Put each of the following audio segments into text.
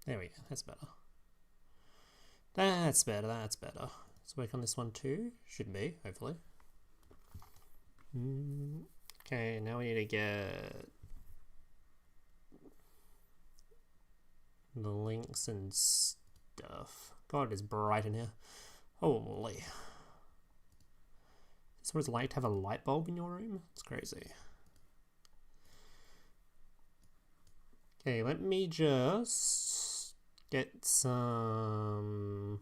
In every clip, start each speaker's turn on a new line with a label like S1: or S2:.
S1: There we go. That's better. That's better. That's better. Let's work on this one too. Should be, hopefully. Okay, now we need to get the links and stuff. God, it's bright in here. Holy. Is what it's like to have a light bulb in your room? It's crazy. Okay, let me just get some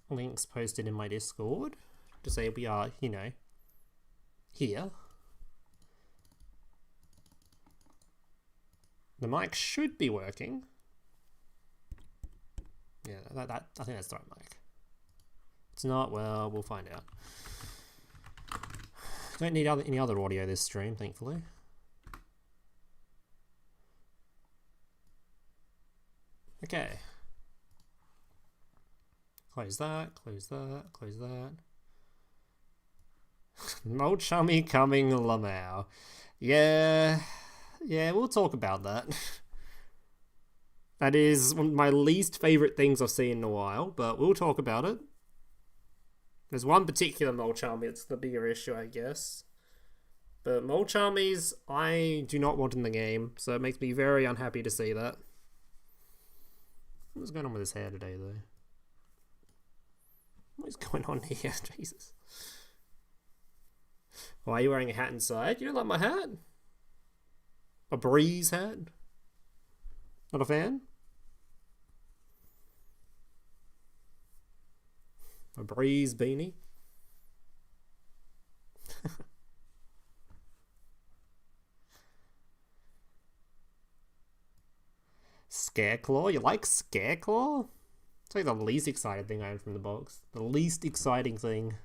S1: links posted in my Discord to say we are, you know, here. The mic should be working. Yeah, I think that's the right mic. It's not, well, we'll find out. Don't need any other audio this stream, thankfully. Okay. Close that, close that, close that. No chummy coming, Lamau. Yeah, we'll talk about that. That is one of my least favourite things I've seen in a while, but we'll talk about it. There's one particular Molcharmy that's the bigger issue, I guess. But Molcharmies, I do not want in the game, so it makes me very unhappy to see that. What's going on with his hair today, though? What is going on here? Jesus. Why are you wearing a hat inside? You don't like my hat? A breeze hat? Not a fan? A breeze beanie? Scareclaw? You like Scareclaw? It's like the least exciting thing I have from the box. The least exciting thing.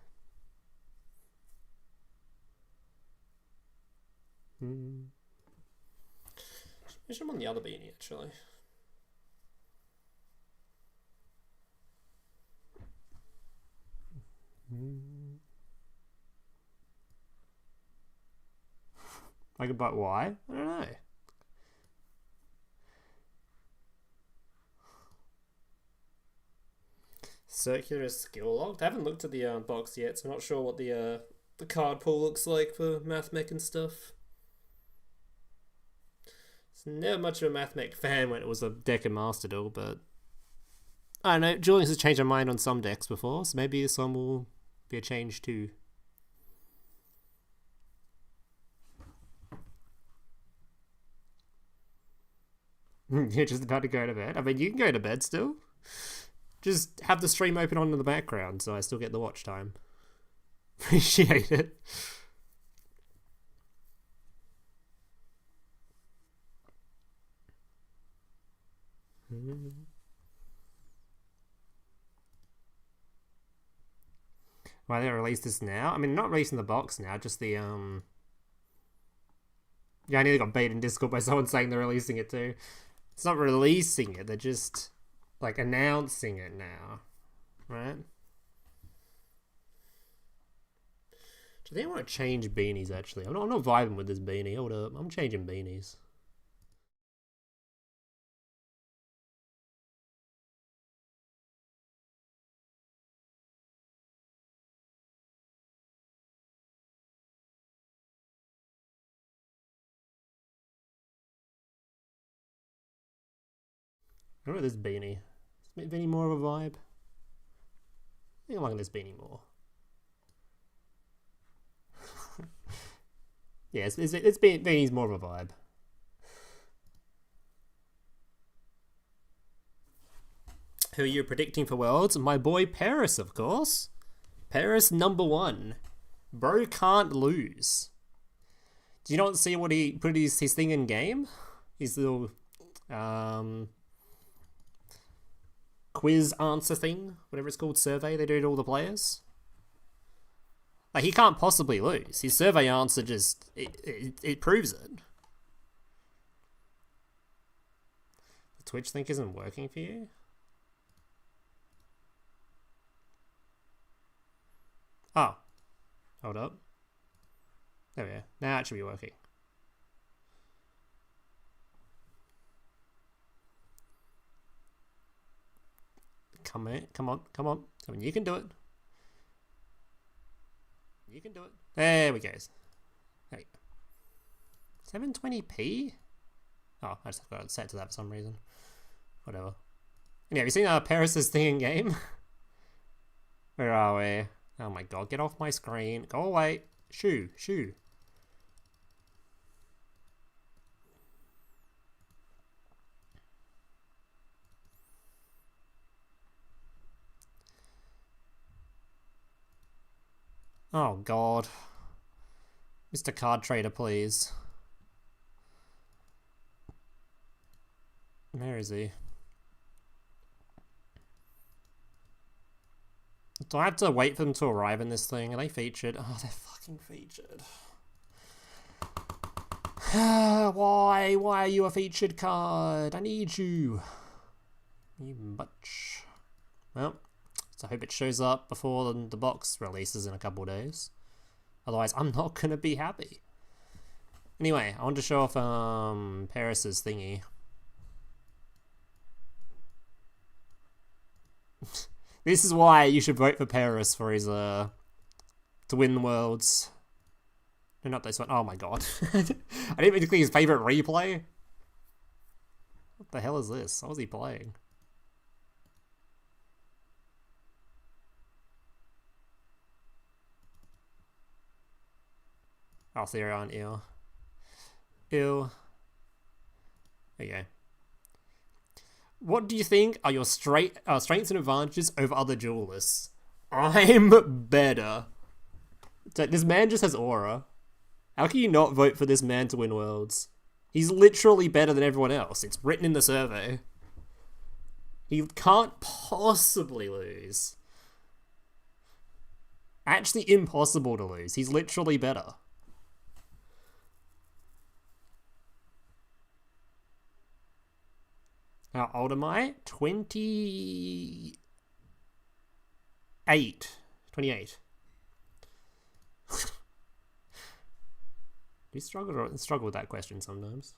S1: I should have on the other beanie, actually. Like, but why? I don't know. Circular skill locked. I haven't looked at the box yet, so I'm not sure what the card pool looks like for MATHMECH and stuff. It's never much of a MATHMECH fan when it was a deck of Master Duel, but I don't know. Julius has changed my mind on some decks before, so maybe this one will be a change too. You're just about to go to bed. I mean, you can go to bed still. Just have the stream open on in the background so I still get the watch time. Appreciate it. Why they released this now? I mean, not releasing the box now, just the Yeah, I nearly got baited in Discord by someone saying they're releasing it too. It's not releasing it, they're just like announcing it now, right? Do they want to change beanies actually? I'm not vibing with this beanie. Hold up, I'm changing beanies. I don't know this beanie. Is beanie more of a vibe? I think I'm liking this beanie more. Yeah, beanie's more of a vibe. Who are you predicting for Worlds? My boy Paris, of course. Paris #1. Bro can't lose. Do you not see what he put his thing in game? His little quiz answer thing, whatever it's called, survey they do to all the players. Like, he can't possibly lose. His survey answer just it proves it. The Twitch link isn't working for you? Oh. Hold up. There we go. Now it should be working. Come on, come on, come on. Come on, you can do it. You can do it. There we go. There you go. 720p? Oh, I just got it set to that for some reason. Whatever. Yeah, have you seen Paris's thing in game? Where are we? Oh my god, get off my screen. Go away. Shoo, shoo. Oh god. Mr. Card Trader, please. Where is he? Do I have to wait for them to arrive in this thing? Are they featured? Oh, they're fucking featured. Why? Why are you a featured card? I need you. You much. Well, so I hope it shows up before the box releases in a couple of days. Otherwise, I'm not gonna be happy. Anyway, I want to show off Paris's thingy. This is why you should vote for Paris for his to win Worlds. No, not this one. Oh my god. I didn't mean to click his favorite replay. What the hell is this? What was he playing? Oh, so you're on ew. Ew. There you go. What do you think are your strengths and advantages over other duelists? I'm better. This man just has aura. How can you not vote for this man to win Worlds? He's literally better than everyone else. It's written in the survey. He can't possibly lose. Actually impossible to lose. He's literally better. How old am I? 28. 28. Do you struggle with that question sometimes?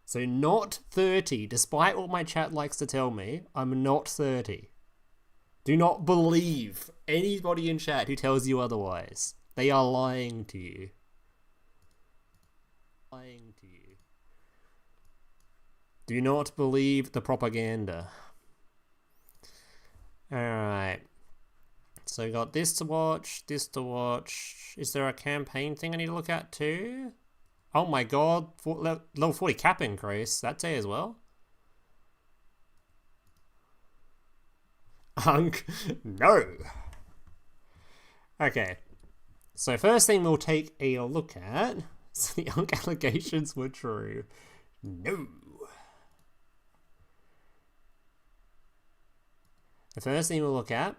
S1: So not 30, despite what my chat likes to tell me, I'm not 30. Do not believe anybody in chat who tells you otherwise. They are lying to you. Lying to you. Do not believe the propaganda. Alright. So we got this to watch, this to watch. Is there a campaign thing I need to look at too? Oh my god, level 40 cap increase. That's A as well. Unk, no. Okay. So first thing we'll take a look at. So the Unk allegations were true. No. The first thing we'll look at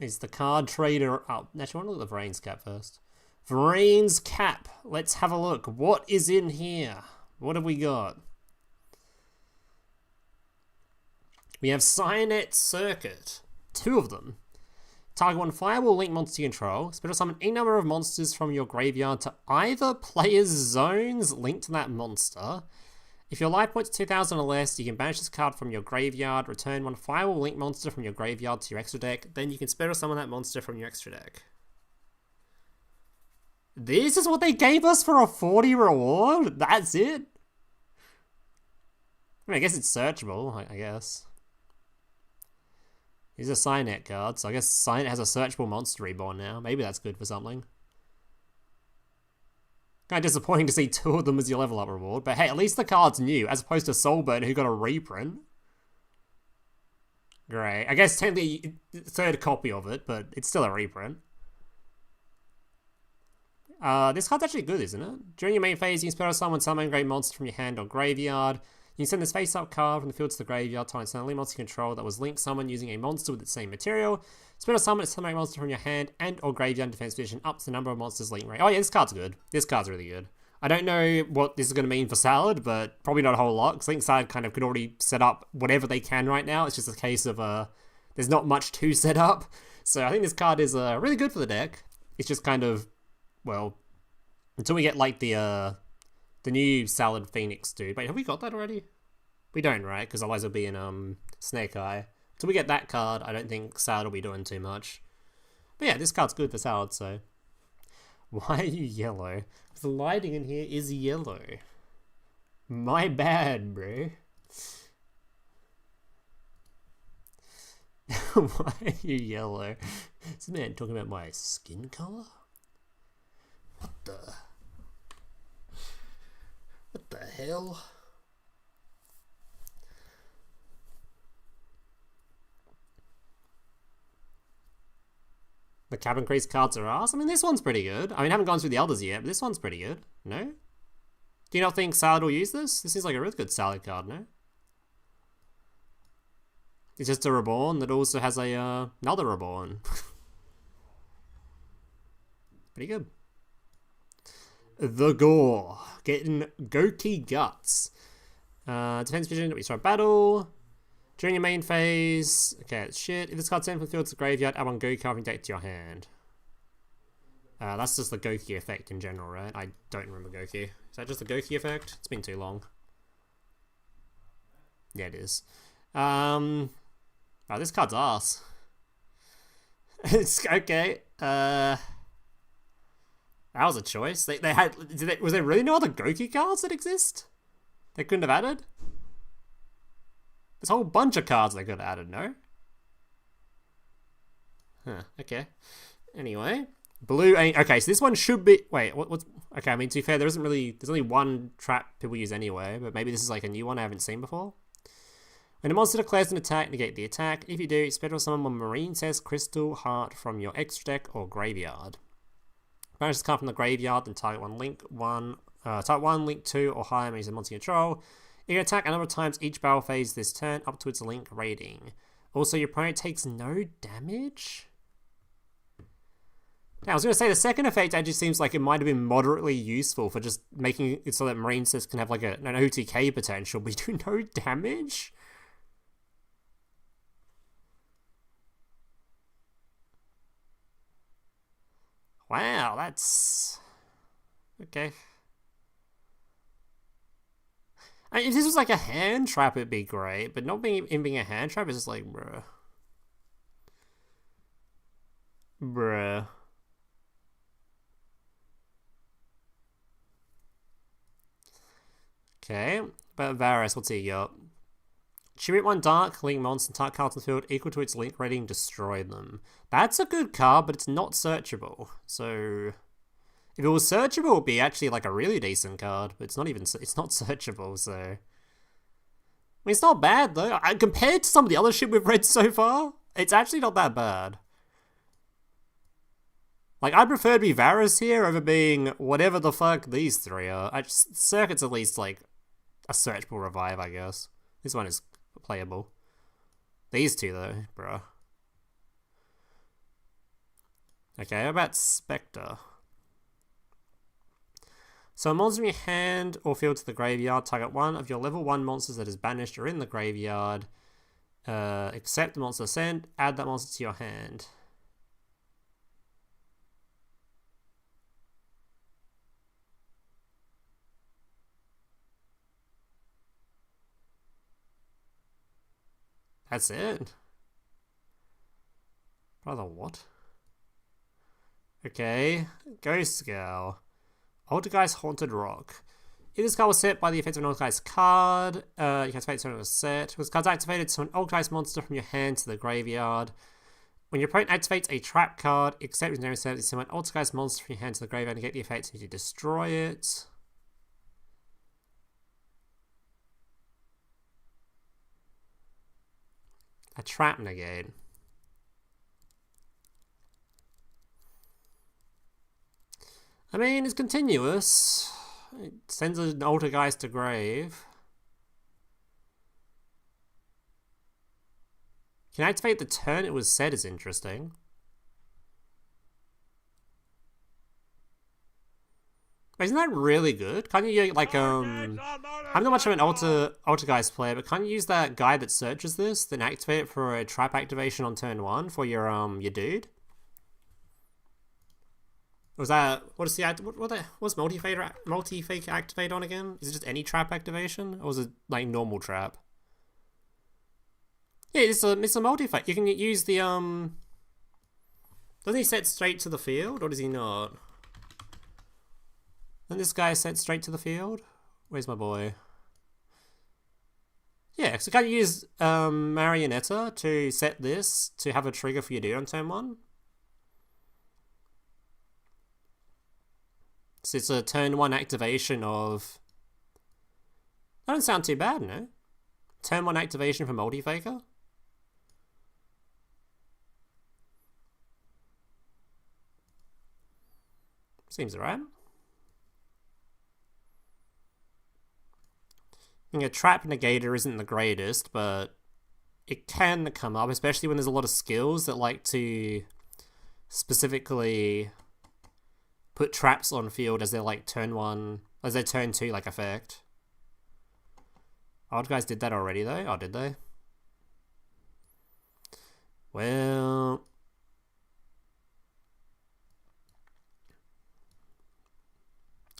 S1: is the card trader. Oh, actually, I want to look at the Vrain's cap first. Vrain's cap. Let's have a look. What is in here? What have we got? We have Cyanet Circuit. 2 of them. Target 1 Firewall Link monster you control. Special summon any number of monsters from your graveyard to either player's zones linked to that monster. If your life points 2,000 or less, you can banish this card from your graveyard, return 1 Firewall Link monster from your graveyard to your extra deck, then you can special summon that monster from your extra deck. This is what they gave us for a 40 reward? That's it? I mean, I guess it's searchable, I guess. Here's a Cyanet card, so I guess Cyanet has a searchable monster reborn now. Maybe that's good for something. Kind of disappointing to see 2 of them as your level up reward, but hey, at least the card's new, as opposed to Soulburn, who got a reprint. Great. I guess technically a 3rd copy of it, but it's still a reprint. This card's actually good, isn't it? During your main phase, you can special summon great monster from your hand or graveyard. You can send this face-up card from the field to the graveyard to an only monster control that was link summoned using a monster with the same material. Special summon a summon monster from your hand and or graveyard defense position up to the number of monsters link rate. Oh yeah, this card's good. This card's really good. I don't know what this is going to mean for Salad, but probably not a whole lot, because I think Salad kind of could already set up whatever they can right now. It's just a case of, there's not much to set up. So I think this card is really good for the deck. It's just kind of, well, until we get like the new Salad Phoenix dude. Wait, have we got that already? We don't, right? Because otherwise it'll be in Snake Eye. Till we get that card, I don't think Salad will be doing too much. But yeah, this card's good for Salad, so... Why are you yellow? Because the lighting in here is yellow. My bad, bro. Why are you yellow? Is this man talking about my skin color? What the hell? The Cabin Crease cards are ass. I mean, this one's pretty good. I mean, I haven't gone through the others yet, but this one's pretty good. No? Do you not think Salad will use this? This seems like a really good Salad card, no? It's just a Reborn that also has a another Reborn. Pretty good. The Gore. Getting Goki Guts. Defense vision, we start battle. During your main phase. Okay, it's shit. If this card's sent from the field to the graveyard, add one Goki card from deck to your hand. That's just the Goki effect in general, right? I don't remember Goki. Is that just the Goki effect? It's been too long. Yeah, it is. Oh, this card's ass. It's okay. That was a choice. They had. Was there really no other Goki cards that exist? They couldn't have added? There's a whole bunch of cards they could have added, no? Huh, okay. Anyway. Blue ain't... Okay, so this one should be... Wait, what's... Okay, I mean, to be fair, there's only one trap people use anyway, but maybe this is like a new one I haven't seen before. When a monster declares an attack, negate the attack. If you do, special summon one MARINCESS Crystal Heart from your extra deck or graveyard. Banish this card from the graveyard, then target one, link 2, or higher means the monster you control. You can attack a number of times each battle phase this turn, up to its link rating. Also, your opponent takes no damage? Now, I was going to say, the second effect actually seems like it might have been moderately useful for just making it so that MARINCESS can have like an OTK potential, but you do no damage? Wow, that's... Okay. I mean, if this was like a hand trap, it'd be great, but not being a hand trap is just like, bruh. Bruh. Okay, but Varus, what's he got? Shoot one dark, link monster, target cards in the field equal to its link rating, destroy them. That's a good card, but it's not searchable. So, if it was searchable, it would be actually like a really decent card, but it's not searchable, so... I mean, it's not bad, though. Compared to some of the other shit we've read so far, it's actually not that bad. Like, I'd prefer to be Varus here over being whatever the fuck these three are. Circuit's at least, like, a searchable revive, I guess. This one is playable. These two, though, bruh. Okay, how about Spectre? So a monster in your hand or field to the graveyard, target one of your level 1 monsters that is banished or in the graveyard. Accept the monster sent, add that monster to your hand. That's it? Brother, what? Okay, Ghost Scowl. Altergeist Haunted Rock. If this card was set by the effect of an Altergeist card, you can activate it when it was set. When this card's activated, so an Altergeist monster from your hand to the graveyard. When your opponent activates a trap card, except with no set, summon an Altergeist monster from your hand to the graveyard and get the effect to destroy it. A trap negate. I mean, it's continuous. It sends an Altergeist to grave. Can activate the turn it was set is interesting. Wait, isn't that really good? Can't you, like, I'm not much of an Altergeist player, but can't you use that guy that searches this, then activate it for a trap activation on turn 1 for your dude? Was that, what's multi-fake activate on again? Is it just any trap activation? Or was it, like, normal trap? Yeah, it's a multi-fact. You can use the Doesn't he set straight to the field, or does he not? Doesn't this guy set straight to the field? Where's my boy? Yeah, so can you use Marionetta to set this to have a trigger for your dude on turn 1? So it's a turn 1 activation of... That doesn't sound too bad, no? Turn 1 activation for Multi-Faker? Seems alright. I think a Trap Negator isn't the greatest, but it can come up, especially when there's a lot of skills that like to specifically put traps on field as their like turn 1, as their turn 2 like effect. Old guys did that already though? Oh, did they? Well...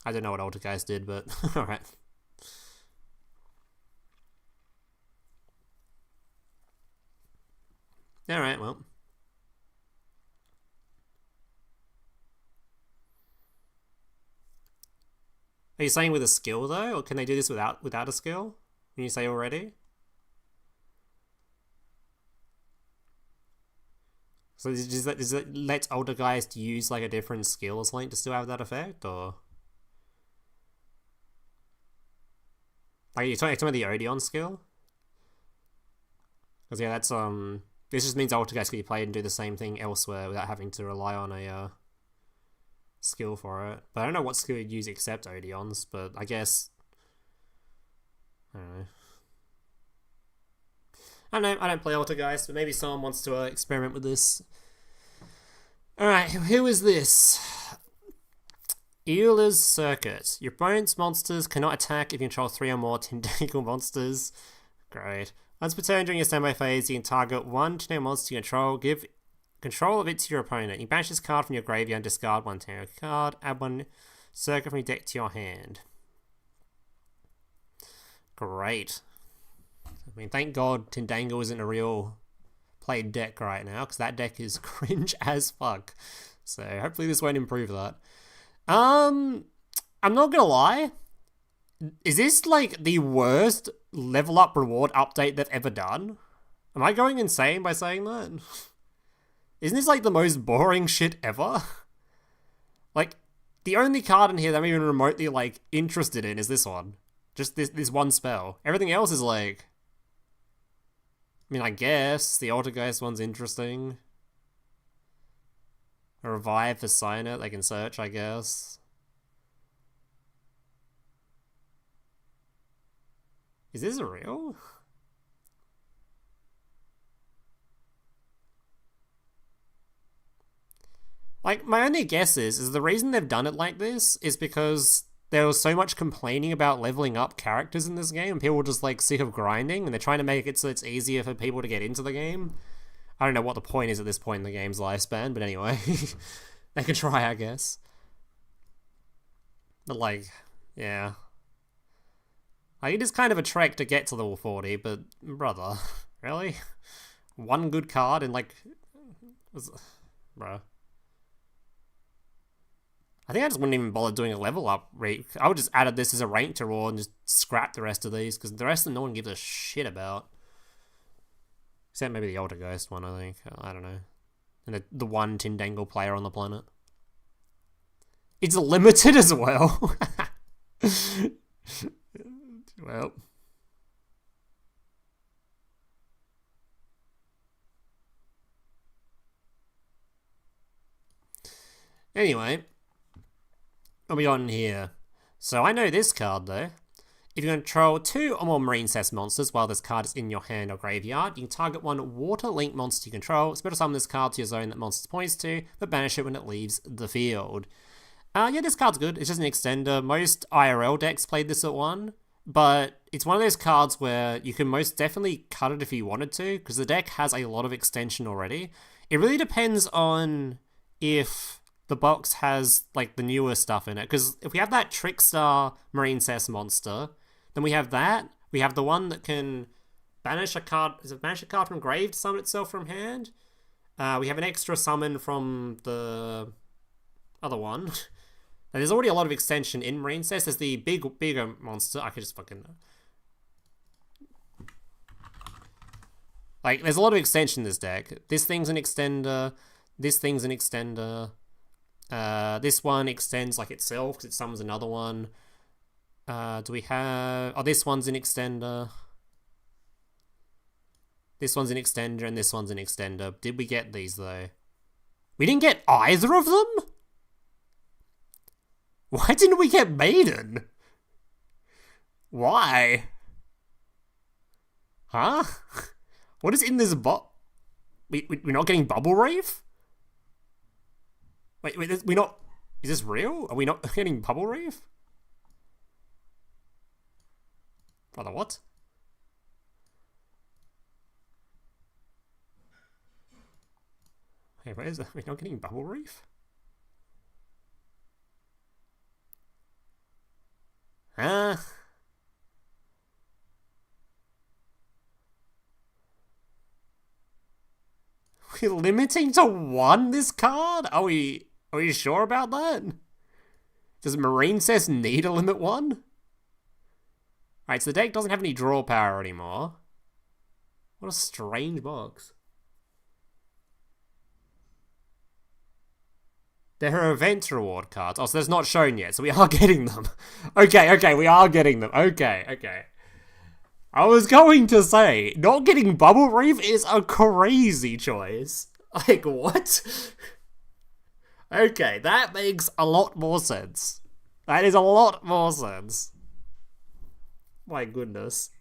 S1: I don't know what older guys did, but alright. Alright, well. Are you saying with a skill though? Or can they do this without a skill? Can you say already? So does it let older guys to use like a different skill or something to still have that effect, or? Like, you're talking about the Odeon skill? Because yeah, that's this just means older guys can be played and do the same thing elsewhere without having to rely on a skill for it. But I don't know what skill you'd use except Odeons, but I guess... I don't know. I don't play Alter guys, but maybe someone wants to experiment with this. Alright, who is this? Euler's Circuit. Your opponent's monsters cannot attack if you control 3 or more tentacle monsters. Great. Once per turn during your standby phase, you can target one tentacle monster you control, give control of it to your opponent. You banish this card from your graveyard and discard one tentacle card, add one circuit from your deck to your hand. Great. I mean, thank God Tindangle isn't a real played deck right now, because that deck is cringe as fuck. So hopefully this won't improve that. I'm not gonna lie. Is this like the worst level up reward update they've ever done? Am I going insane by saying that? Isn't this like the most boring shit ever? Like, the only card in here that I'm even remotely like interested in is this one. Just this one spell. Everything else is like... I mean, I guess the Altergeist one's interesting. A revive for Signet, they can search, I guess. Is this real? Like, my only guess is the reason they've done it like this is because there was so much complaining about leveling up characters in this game, and people were just like sick of grinding, and they're trying to make it so it's easier for people to get into the game. I don't know what the point is at this point in the game's lifespan, but anyway. They can try, I guess. But like, yeah. Like, it is kind of a trek to get to level 40, but brother, really? One good card in like... Bruh. I think I just wouldn't even bother doing a level up. I would just add this as a rank to Raw and just scrap the rest of these, because the rest of them no one gives a shit about. Except maybe the Altergeist one, I think. I don't know. And the one Tindangle player on the planet. It's limited as well. Well. Anyway. What we got in here? So I know this card though. If you control 2 or more MARINCESS monsters while this card is in your hand or graveyard, you can target one Water Link monster you control, special summon this card to your zone that monster points to, but banish it when it leaves the field. Yeah, this card's good. It's just an extender. Most IRL decks played this at 1, but it's one of those cards where you can most definitely cut it if you wanted to, because the deck has a lot of extension already. It really depends on if the box has like the newer stuff in it, because if we have that Trickstar MARINCESS monster, then we have that. We have the one that can banish a card. Is it banish a card from grave to summon itself from hand? We have an extra summon from the other one. And there's already a lot of extension in MARINCESS. There's the bigger monster. I could just fucking... Like, there's a lot of extension in this deck. This thing's an extender. This thing's an extender. This one extends like itself because it summons another one. Do we have... Oh, this one's an extender. This one's an extender and this one's an extender. Did we get these, though? We didn't get either of them? Why didn't we get Maiden? Why? Huh? What is in this we're not getting Bubble Reef? Wait, we're not... Is this real? Are we not getting Bubble Reef? Brother, what? Hey, where is that? We're not getting Bubble Reef? Huh? We're limiting to 1 this card? Are we sure about that? Does MARINCESS need a limit 1? Alright, so the deck doesn't have any draw power anymore. What a strange box. There are event reward cards. Oh, so that's not shown yet, so we are getting them. Okay, we are getting them. Okay. I was going to say, not getting Bubble Reef is a crazy choice. Like, what? Okay, that makes a lot more sense. That is a lot more sense. My goodness.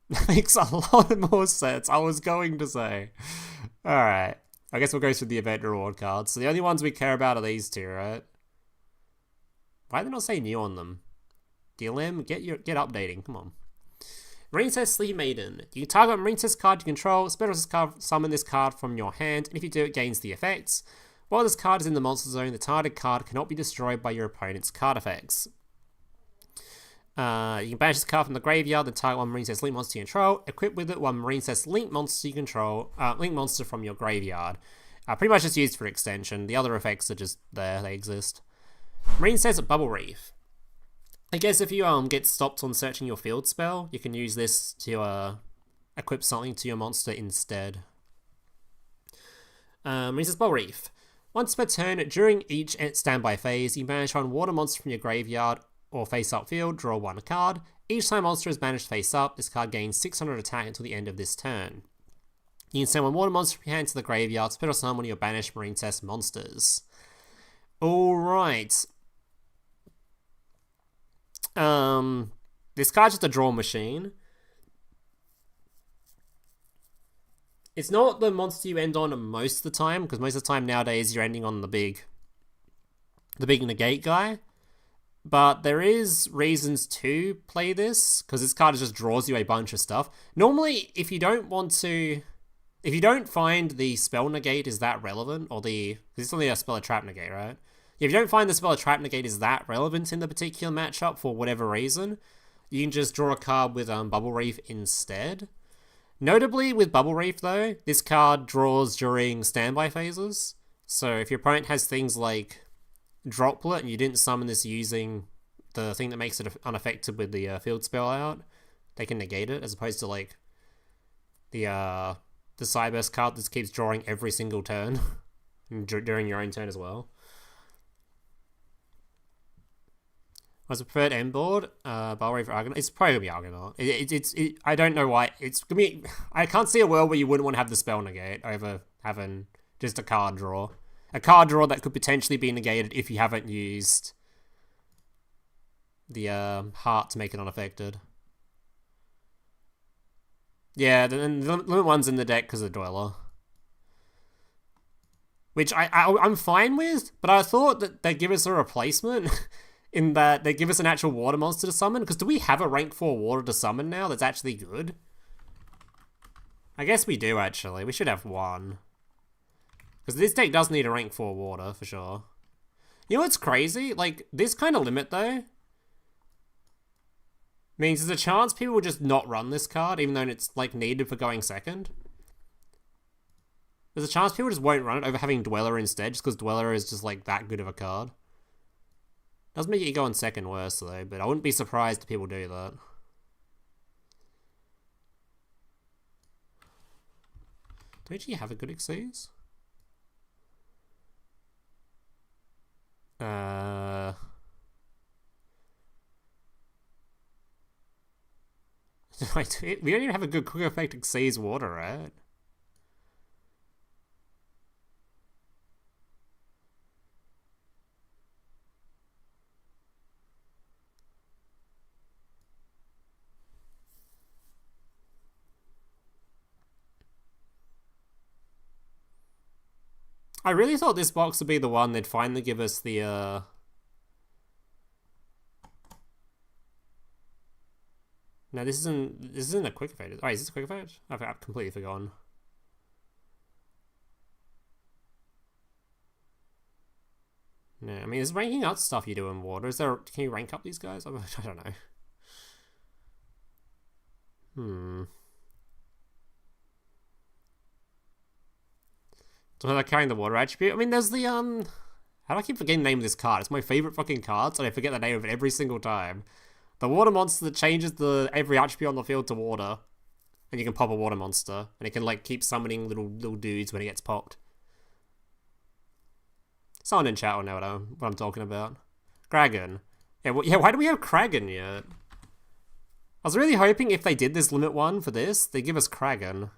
S1: That makes a lot more sense, I was going to say. Alright. I guess we'll go through the event reward cards. So the only ones we care about are these two, right? Why did they not say new on them? DLM, get updating, come on. MARINCESS Sleep Maiden. You can target a MARINCESS card you control, special this card, summon this card from your hand, and if you do, it gains the effects. While this card is in the monster zone, the targeted card cannot be destroyed by your opponent's card effects. You can banish this card from the graveyard, then target one MARINCESS Link monster you control. Equip with it one MARINCESS Link monster you control, Link monster from your graveyard. Pretty much just used for extension. The other effects are just there, they exist. MARINCESS Bubble Reef. I guess if you get stopped on searching your field spell, you can use this to equip something to your monster instead. MARINCESS Bubble Reef. Once per turn, during each standby phase, you banish one water monster from your graveyard or face-up field, draw 1 card. Each time monster is banished face-up, this card gains 600 attack until the end of this turn. You can send one water monster from your hand to the graveyard, special summon one of your banished MARINCESS monsters. Alright. This card's just a draw machine. It's not the monster you end on most of the time, because most of the time nowadays you're ending on the big negate guy. But there is reasons to play this, because this card just draws you a bunch of stuff. Normally, if you don't find the spell negate is that relevant, or it's only a spell or trap negate, right? If you don't find the spell or trap negate is that relevant in the particular matchup for whatever reason, you can just draw a card with Bubble Reef instead. Notably, with Bubble Reef though, this card draws during standby phases. So if your opponent has things like Droplet and you didn't summon this using the thing that makes it unaffected with the field spell out, they can negate it, as opposed to like the Cyburst card that keeps drawing every single turn during your own turn as well. What's the preferred end board? Bubble Reef or Argonaut? It's probably gonna be Argonaut. I don't know why. It's gonna be. I can't see a world where you wouldn't want to have the spell negate over having just a card draw. A card draw that could potentially be negated if you haven't used the heart to make it unaffected. Yeah, the limit one's in the deck because of Dweller. Which I'm fine with, but I thought that they'd give us a replacement in that they give us an actual water monster to summon. Because do we have a rank 4 water to summon now that's actually good? I guess we do, actually. We should have one. Because this deck does need a rank 4 water, for sure. You know what's crazy? Like, this kind of limit, though. Means there's a chance people will just not run this card, even though it's, like, needed for going second. There's a chance people just won't run it over having Dweller instead, just because Dweller is just, like, that good of a card. Does make it go on second worse, though, but I wouldn't be surprised if people do that. Don't you have a good Xyz? We don't even have a good quick effect Xyz water, right? I really thought this box would be the one they'd finally give us the, No, this isn't a quick effect. Oh, is this a quick effect? I've completely forgotten. No, I mean, is ranking up stuff you do in water? Can you rank up these guys? I don't know. So they're carrying the water attribute. I mean, there's the, how do I keep forgetting the name of this card? It's my favorite fucking card, so I forget the name of it every single time. The water monster that changes every attribute on the field to water. And you can pop a water monster. And it can, like, keep summoning little dudes when it gets popped. Someone in chat will know what I'm talking about. Kragan. Yeah, why do we have Kragan yet? I was really hoping if they did this limit one for this, they'd give us Kragan.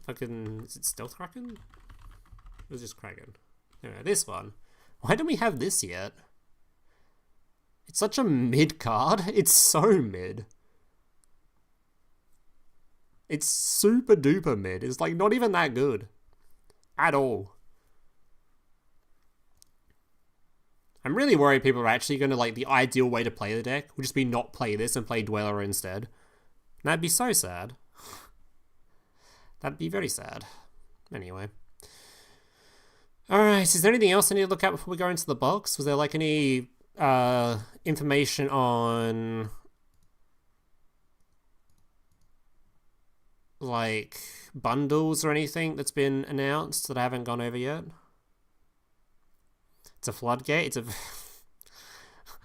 S1: Fucking, is it Stealth Kraken? Or is it just Kragan? Anyway, this one. Why don't we have this yet? It's such a mid card. It's so mid. It's super duper mid. It's like not even that good. At all. I'm really worried people are actually going to, like, the ideal way to play the deck would just be not play this and play Dweller instead. And that'd be so sad. That'd be very sad. Anyway. Alright, is there anything else I need to look at before we go into the box? Was there, like, any information on, like, bundles or anything that's been announced that I haven't gone over yet? It's a floodgate. It's a...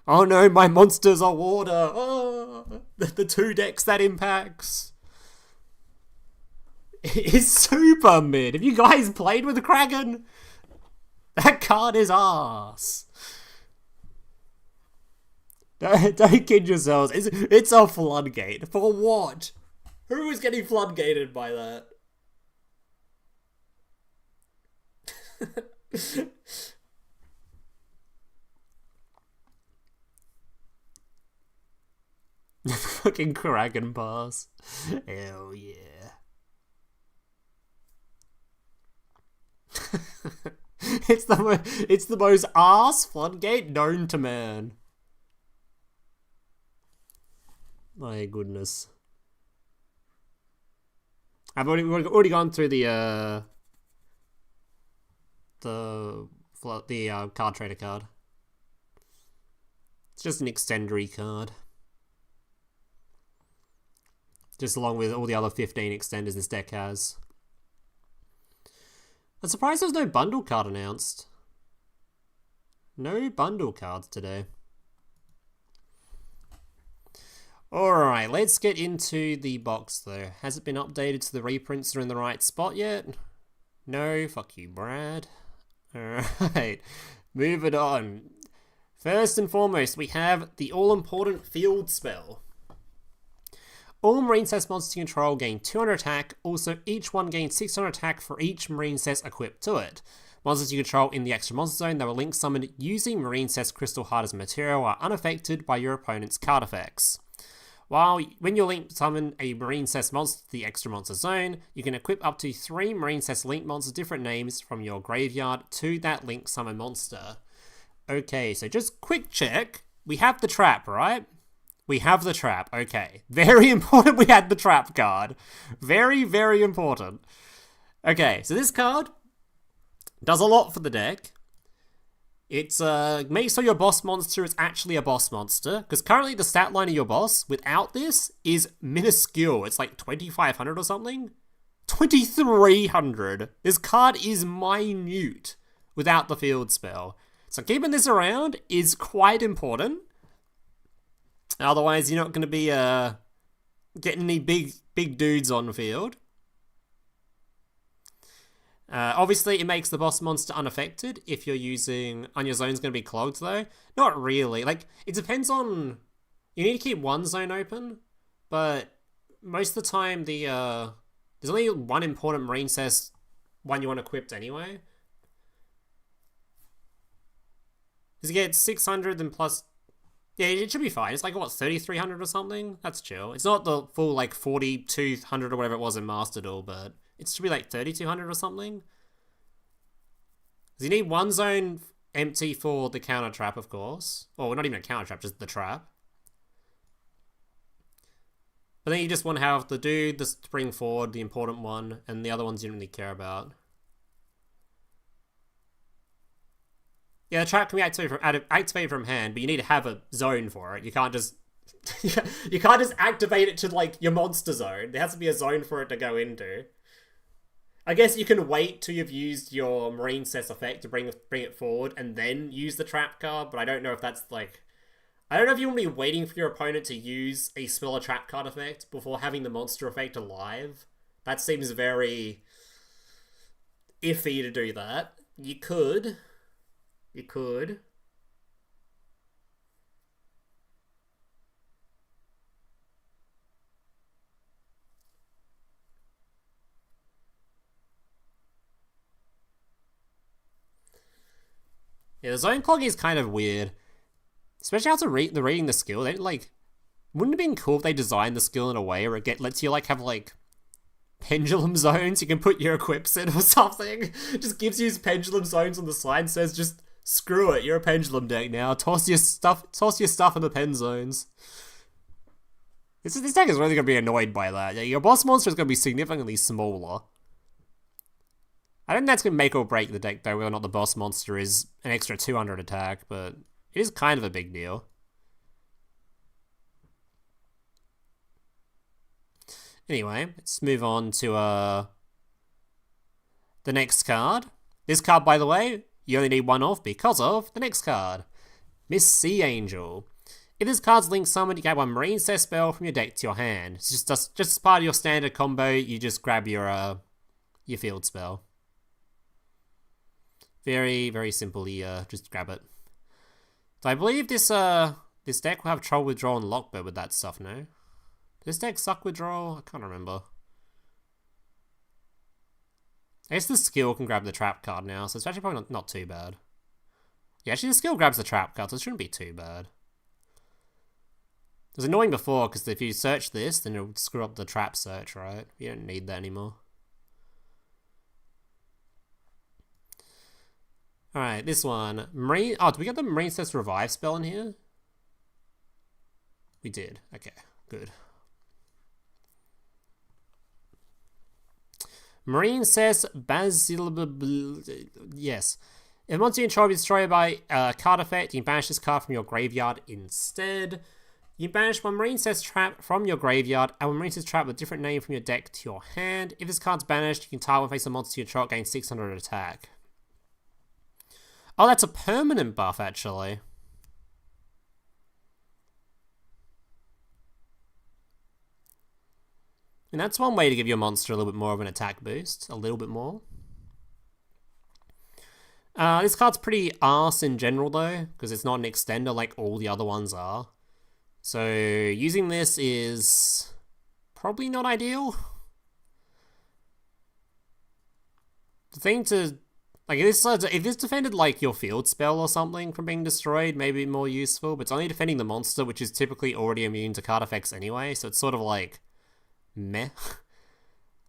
S1: Oh no, my monsters are water. Oh, the 2 decks that impacts. It's super mid. Have you guys played with the Kraken? That card is ass. Don't kid yourselves. It's a floodgate. For what? Who is getting floodgated by that? Fucking Kraken pass. Hell yeah. It's the most ass floodgate known to man. My goodness. I've already gone through the card trader card. It's just an extendery card. Just along with all the other 15 extenders this deck has. I'm surprised there's no bundle card announced. No bundle cards today. Alright, let's get into the box though. Has it been updated so the reprints are in the right spot yet? No, fuck you, Brad. Alright, moving on. First and foremost, we have the all-important field spell. All MARINCESS monsters you control gain 200 attack, also each one gains 600 attack for each MARINCESS equipped to it. Monsters you control in the extra monster zone that were link summoned using MARINCESS Crystal Heart as material are unaffected by your opponent's card effects. When you link summon a MARINCESS monster to the extra monster zone, you can equip up to 3 MARINCESS link monsters different names from your graveyard to that link summon monster. Okay, so just quick check. We have the trap, right? We have the trap, okay. Very important we had the trap card. Very, very important. Okay, so this card does a lot for the deck. It's make sure your boss monster is actually a boss monster, because currently the stat line of your boss without this is minuscule. It's like 2,500 or something. 2,300. This card is minute without the field spell. So keeping this around is quite important. Otherwise, you're not going to be getting any big dudes on the field. Obviously, it makes the boss monster unaffected if you're using... On your zone's going to be clogged, though. Not really. Like, it depends on... You need to keep one zone open, but most of the time, there's only one important MARINCESS one you want equipped anyway. Does it get 600 and plus... Yeah, it should be fine. It's like, what, 3,300 or something? That's chill. It's not the full, like, 4,200 or whatever it was in Master Duel, but it should be like 3,200 or something. Because you need one zone empty for the counter trap, of course. Or not even a counter trap, just the trap. But then you just want to have the dude, the spring forward, the important one, and the other ones you don't really care about. Yeah, the trap can be activated from hand, but you need to have a zone for it. You can't just you can't just activate it to like your monster zone. There has to be a zone for it to go into. I guess you can wait till you've used your MARINCESS effect to bring it forward and then use the trap card, but I don't know if that's like... I don't know if you want to be waiting for your opponent to use a spell or trap card effect before having the monster effect alive. That seems very iffy to do that. You could. You could. Yeah, the zone clogging is kind of weird. Especially after reading the skill. They like... Wouldn't it have been cool if they designed the skill in a way where it lets you like have like pendulum zones you can put your equips in or something? Just gives you pendulum zones on the side and says just... Screw it, you're a pendulum deck now. Toss your stuff in the pen zones. This deck is really going to be annoyed by that. Yeah, your boss monster is going to be significantly smaller. I don't think that's going to make or break the deck, though, whether or not the boss monster is an extra 200 attack, but it is kind of a big deal. Anyway, let's move on to the next card. This card, by the way... You only need one off because of the next card, Miss Sea Angel. If this card's link summoned, you get one MARINCESS spell from your deck to your hand. It's just as part of your standard combo, you just grab your field spell. Very, very simply, just grab it. So I believe this deck will have trouble with draw and Lockbird with that stuff, no? Does this deck suck with draw? I can't remember. I guess the skill can grab the trap card now, so it's actually probably not too bad. Yeah, actually the skill grabs the trap card, so it shouldn't be too bad. It was annoying before, because if you search this, then it'll screw up the trap search, right? You don't need that anymore. Alright, this one. Oh, did we get the MARINCESS Revive spell in here? We did. Okay, good. MARINCESS Basil... Yes. If once you control is destroyed by a card effect, you can banish this card from your graveyard instead. You banish one MARINCESS trap from your graveyard and one MARINCESS trap with a different name from your deck to your hand. If this card's banished, you can target one face a monster you control, gain 600 attack. Oh, that's a permanent buff, actually. And that's one way to give your monster a little bit more of an attack boost. A little bit more. This card's pretty arse in general, though, because it's not an extender like all the other ones are. So, using this is probably not ideal. The thing to... Like, if this defended, like, your field spell or something from being destroyed, maybe more useful, but it's only defending the monster, which is typically already immune to card effects anyway, so it's sort of like... meh.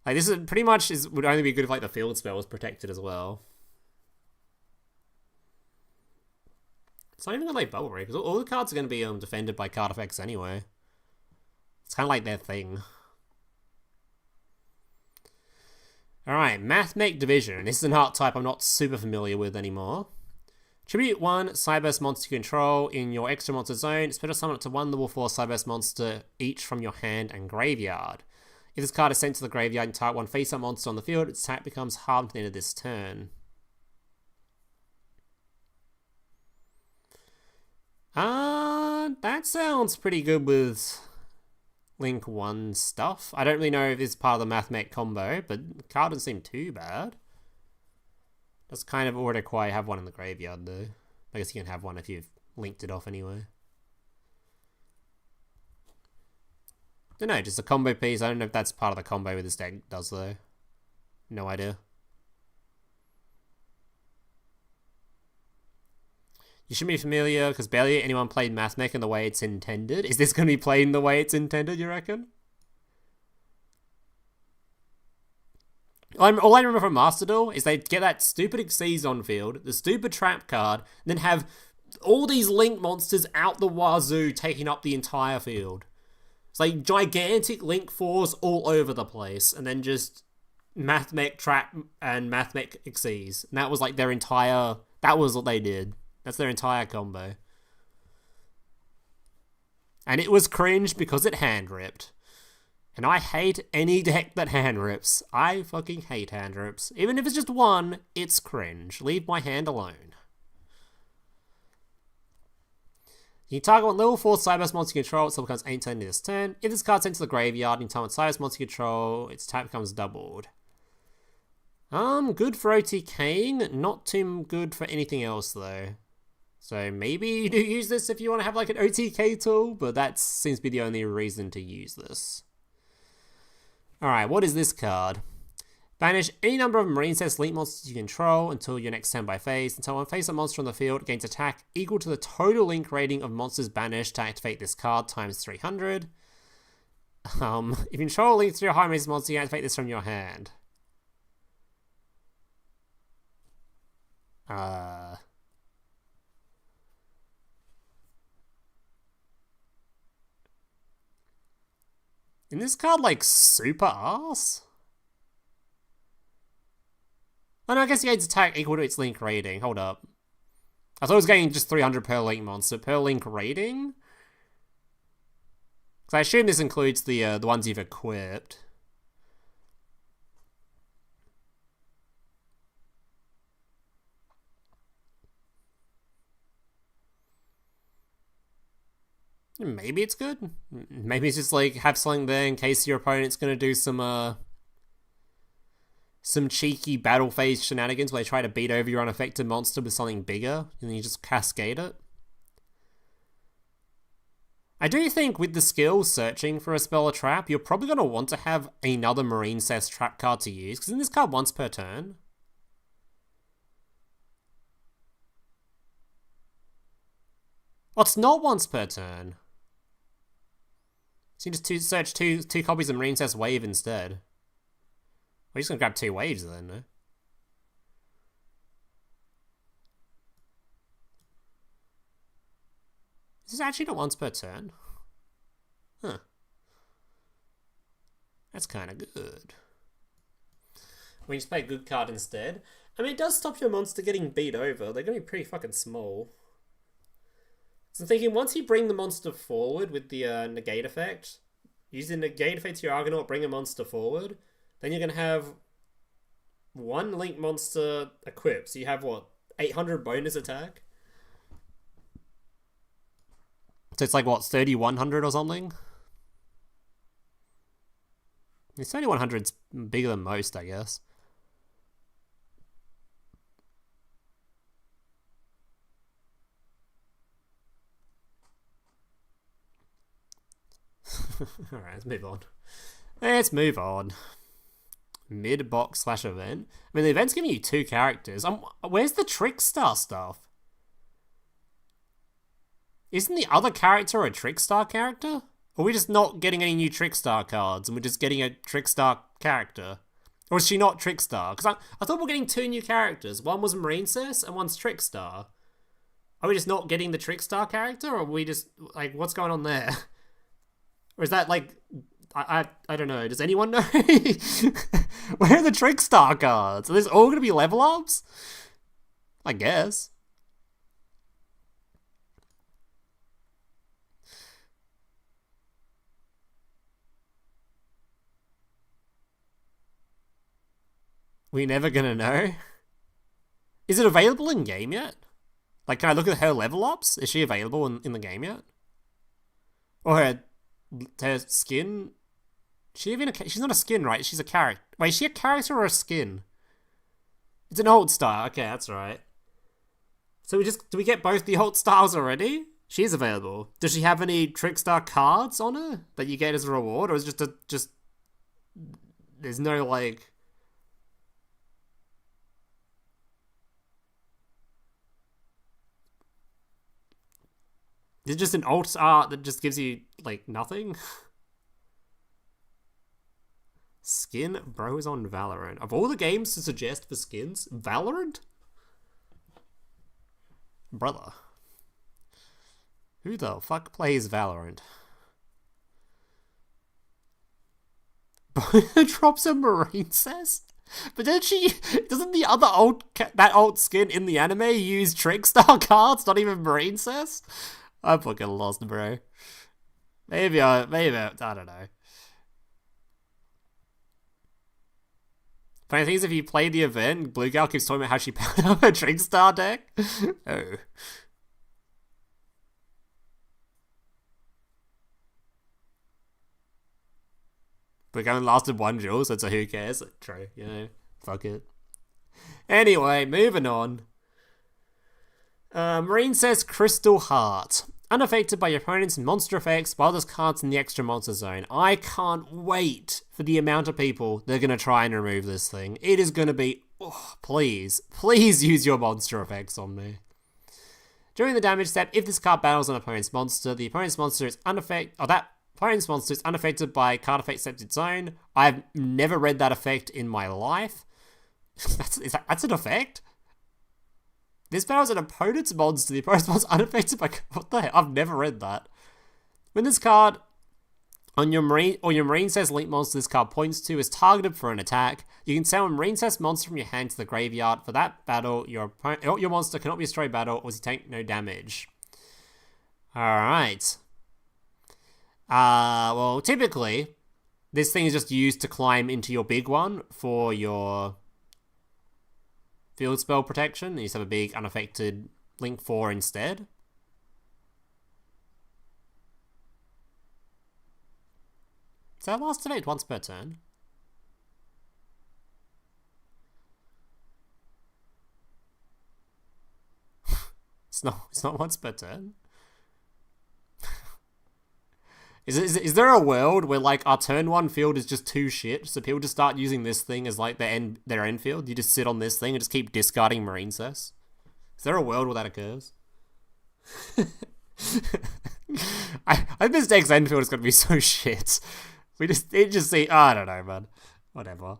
S1: Like, this is pretty much would only be good if, like, the field spell was protected as well. It's not even gonna, like, Bubble Ray, because all the cards are gonna be defended by card effects anyway. It's kind of like their thing. Alright, MATHMECH Division. This is an archetype I'm not super familiar with anymore. Tribute 1 Cyburst monster you control in your extra monster zone. Special summon up to 1 level 4 Cyburst monster each from your hand and graveyard. If this card is sent to the graveyard and target 1 face-up monster on the field, its attack becomes halved at the end of this turn. That sounds pretty good with Link 1 stuff. I don't really know if it's part of the MATHMECH combo, but the card doesn't seem too bad. Does kind of already quite have one in the graveyard though. I guess you can have one if you've linked it off anyway. Don't know, just a combo piece. I don't know if that's part of the combo with this deck does though. No idea. You should be familiar, because barely anyone played MATHMECH in the way it's intended. Is this going to be played in the way it's intended, you reckon? All I remember from Master Duel is they get that stupid Xyz on field, the stupid trap card, and then have all these Link monsters out the wazoo taking up the entire field. It's like gigantic Link 4s all over the place, and then just MATHMECH trap and MATHMECH Xyz. And that was like their entire... That was what they did. That's their entire combo. And it was cringe because it hand ripped. And I hate any deck that hand rips. I fucking hate hand rips. Even if it's just one, it's cringe. Leave my hand alone. You target 1 level 4 Cyburst monster you control, it still becomes 8 turn this turn. If this card's sent to the graveyard and you target Cyburst monster you control, its attack becomes doubled. Good for OTKing, not too good for anything else though. So maybe you do use this if you want to have like an OTK tool, but that seems to be the only reason to use this. Alright, what is this card? Banish any number of MARINCESS Link monsters you control until your next turn by phase. Until one face-up monster on the field gains attack equal to the total Link rating of monsters banished to activate this card times 300. If you control Link to your high MARINCESS monster, you can activate this from your hand. In this card, like, super ass? Oh no, I guess he gains attack equal to its Link rating. Hold up. I thought it was getting just 300 per Link monster. Per Link rating? Because I assume this includes the ones you've equipped. Maybe it's good. Maybe it's just like have something there in case your opponent's gonna do some cheeky battle phase shenanigans where they try to beat over your unaffected monster with something bigger, and then you just cascade it. I do think with the skill searching for a spell or trap, you're probably gonna want to have another MARINCESS trap card to use, because in this card once per turn. Oh, it's not once per turn. So you just search two copies of MARINCESS Wave instead. We're just gonna grab 2 waves then, no? Is this actually not once per turn? Huh. That's kind of good. We just play a good card instead. I mean, it does stop your monster getting beat over. They're gonna be pretty fucking small. So I'm thinking once you bring the monster forward with the negate effect, use the negate effect to your Argonaut, bring a monster forward, then you're going to have 1 Link monster equipped. So you have, what, 800 bonus attack? So it's like, what, 3100 or something? 3100's bigger than most, I guess. Alright, let's move on. Let's move on. Mid-box / event. I mean, the event's giving you 2 characters. Where's the Trickstar stuff? Isn't the other character a Trickstar character? Or are we just not getting any new Trickstar cards and we're just getting a Trickstar character? Or is she not Trickstar? Because I thought we were getting 2 new characters. One was MARINCESS and one's Trickstar. Are we just not getting the Trickstar character? Or are we just, like, what's going on there? Or is that, like, I don't know. Does anyone know? Where are the Trickstar cards? Are these all going to be level ups? I guess. We're never gonna know. Is it available in game yet? Like, can I look at her level ups? Is she available in the game yet? Or her skin? She's not a skin, right? She's a character. Wait, is she a character or a skin? It's an old star. Okay, that's right. So do we get both the old stars already? She's available. Does she have any Trickstar cards on her that you get as a reward, or is it just there's no like? Is it just an alt art that just gives you like nothing? Skin bros on Valorant. Of all the games to suggest for skins, Valorant? Brother. Who the fuck plays Valorant? Drops a MARINCESS? But doesn't the other that old skin in the anime use Trickstar cards, not even MARINCESS? I'm fucking lost, bro. Maybe I don't know. Funny thing is, if you play the event, Blue Gal keeps talking about how she powered up her Trickstar deck. Oh. But it only lasted one duel, so who cares? True, you know, fuck it. Anyway, moving on. MARINCESS Crystal Heart. Unaffected by your opponent's monster effects while there's cards in the extra monster zone. I can't wait for the amount of people that are going to try and remove this thing. It is going to be... Oh, please use your monster effects on me. During the damage step, if this card battles an opponent's monster, the opponent's monster is unaffected... Oh, that opponent's monster is unaffected by card effect accepted zone. I've never read that effect in my life. That's an effect? This battles an opponent's monster. The opponent's monster unaffected by... What the hell? I've never read that. When this card on your MARINCESS link monster this card points to is targeted for an attack, you can summon MARINCESS monster from your hand to the graveyard. For that battle, your monster cannot be destroyed battle or you take no damage. Alright. Well, typically, this thing is just used to climb into your big one for your field spell protection. You just have a big unaffected Link 4 instead. So that lasts effect once per turn. It's not once per turn. Is there a world where like our turn 1 field is just too shit, so people just start using this thing as like their end field? You just sit on this thing and just keep discarding MARINCESS? Is there a world where that occurs? I think this deck's end field is gonna be so shit. I don't know, man. Whatever.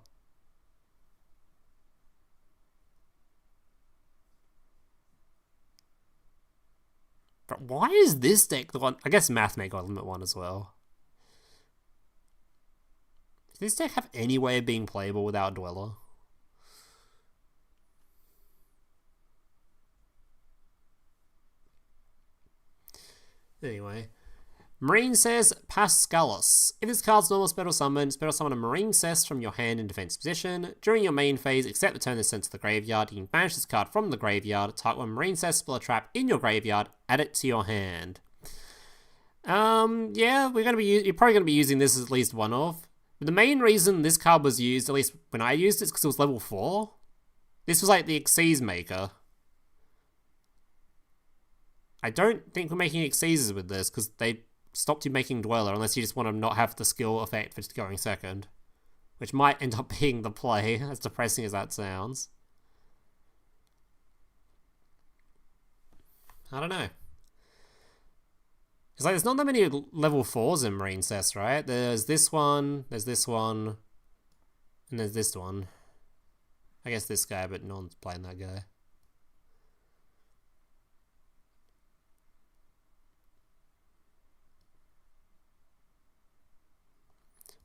S1: But why is this deck the one? I guess MATHMECH got limit 1 as well. Does this deck have any way of being playable without Dweller? Anyway. MARINCESS Pascalis. If this card's normal special summon a MARINCESS from your hand in defense position. During your main phase, except the turn is sent to the graveyard, you can banish this card from the graveyard, target one MARINCESS, spell a trap in your graveyard, add it to your hand. Yeah, you're probably gonna be using this as at least one off. But the main reason this card was used, at least when I used it, is because it was level 4. This was like the Xyz maker. I don't think we're making Xyzes with this, because they stopped you making Dweller, unless you just want to not have the skill effect for just going second. Which might end up being the play, as depressing as that sounds. I don't know. It's like, there's not that many level 4s in MARINCESS, right? There's this one, and there's this one. I guess this guy, but no one's playing that guy.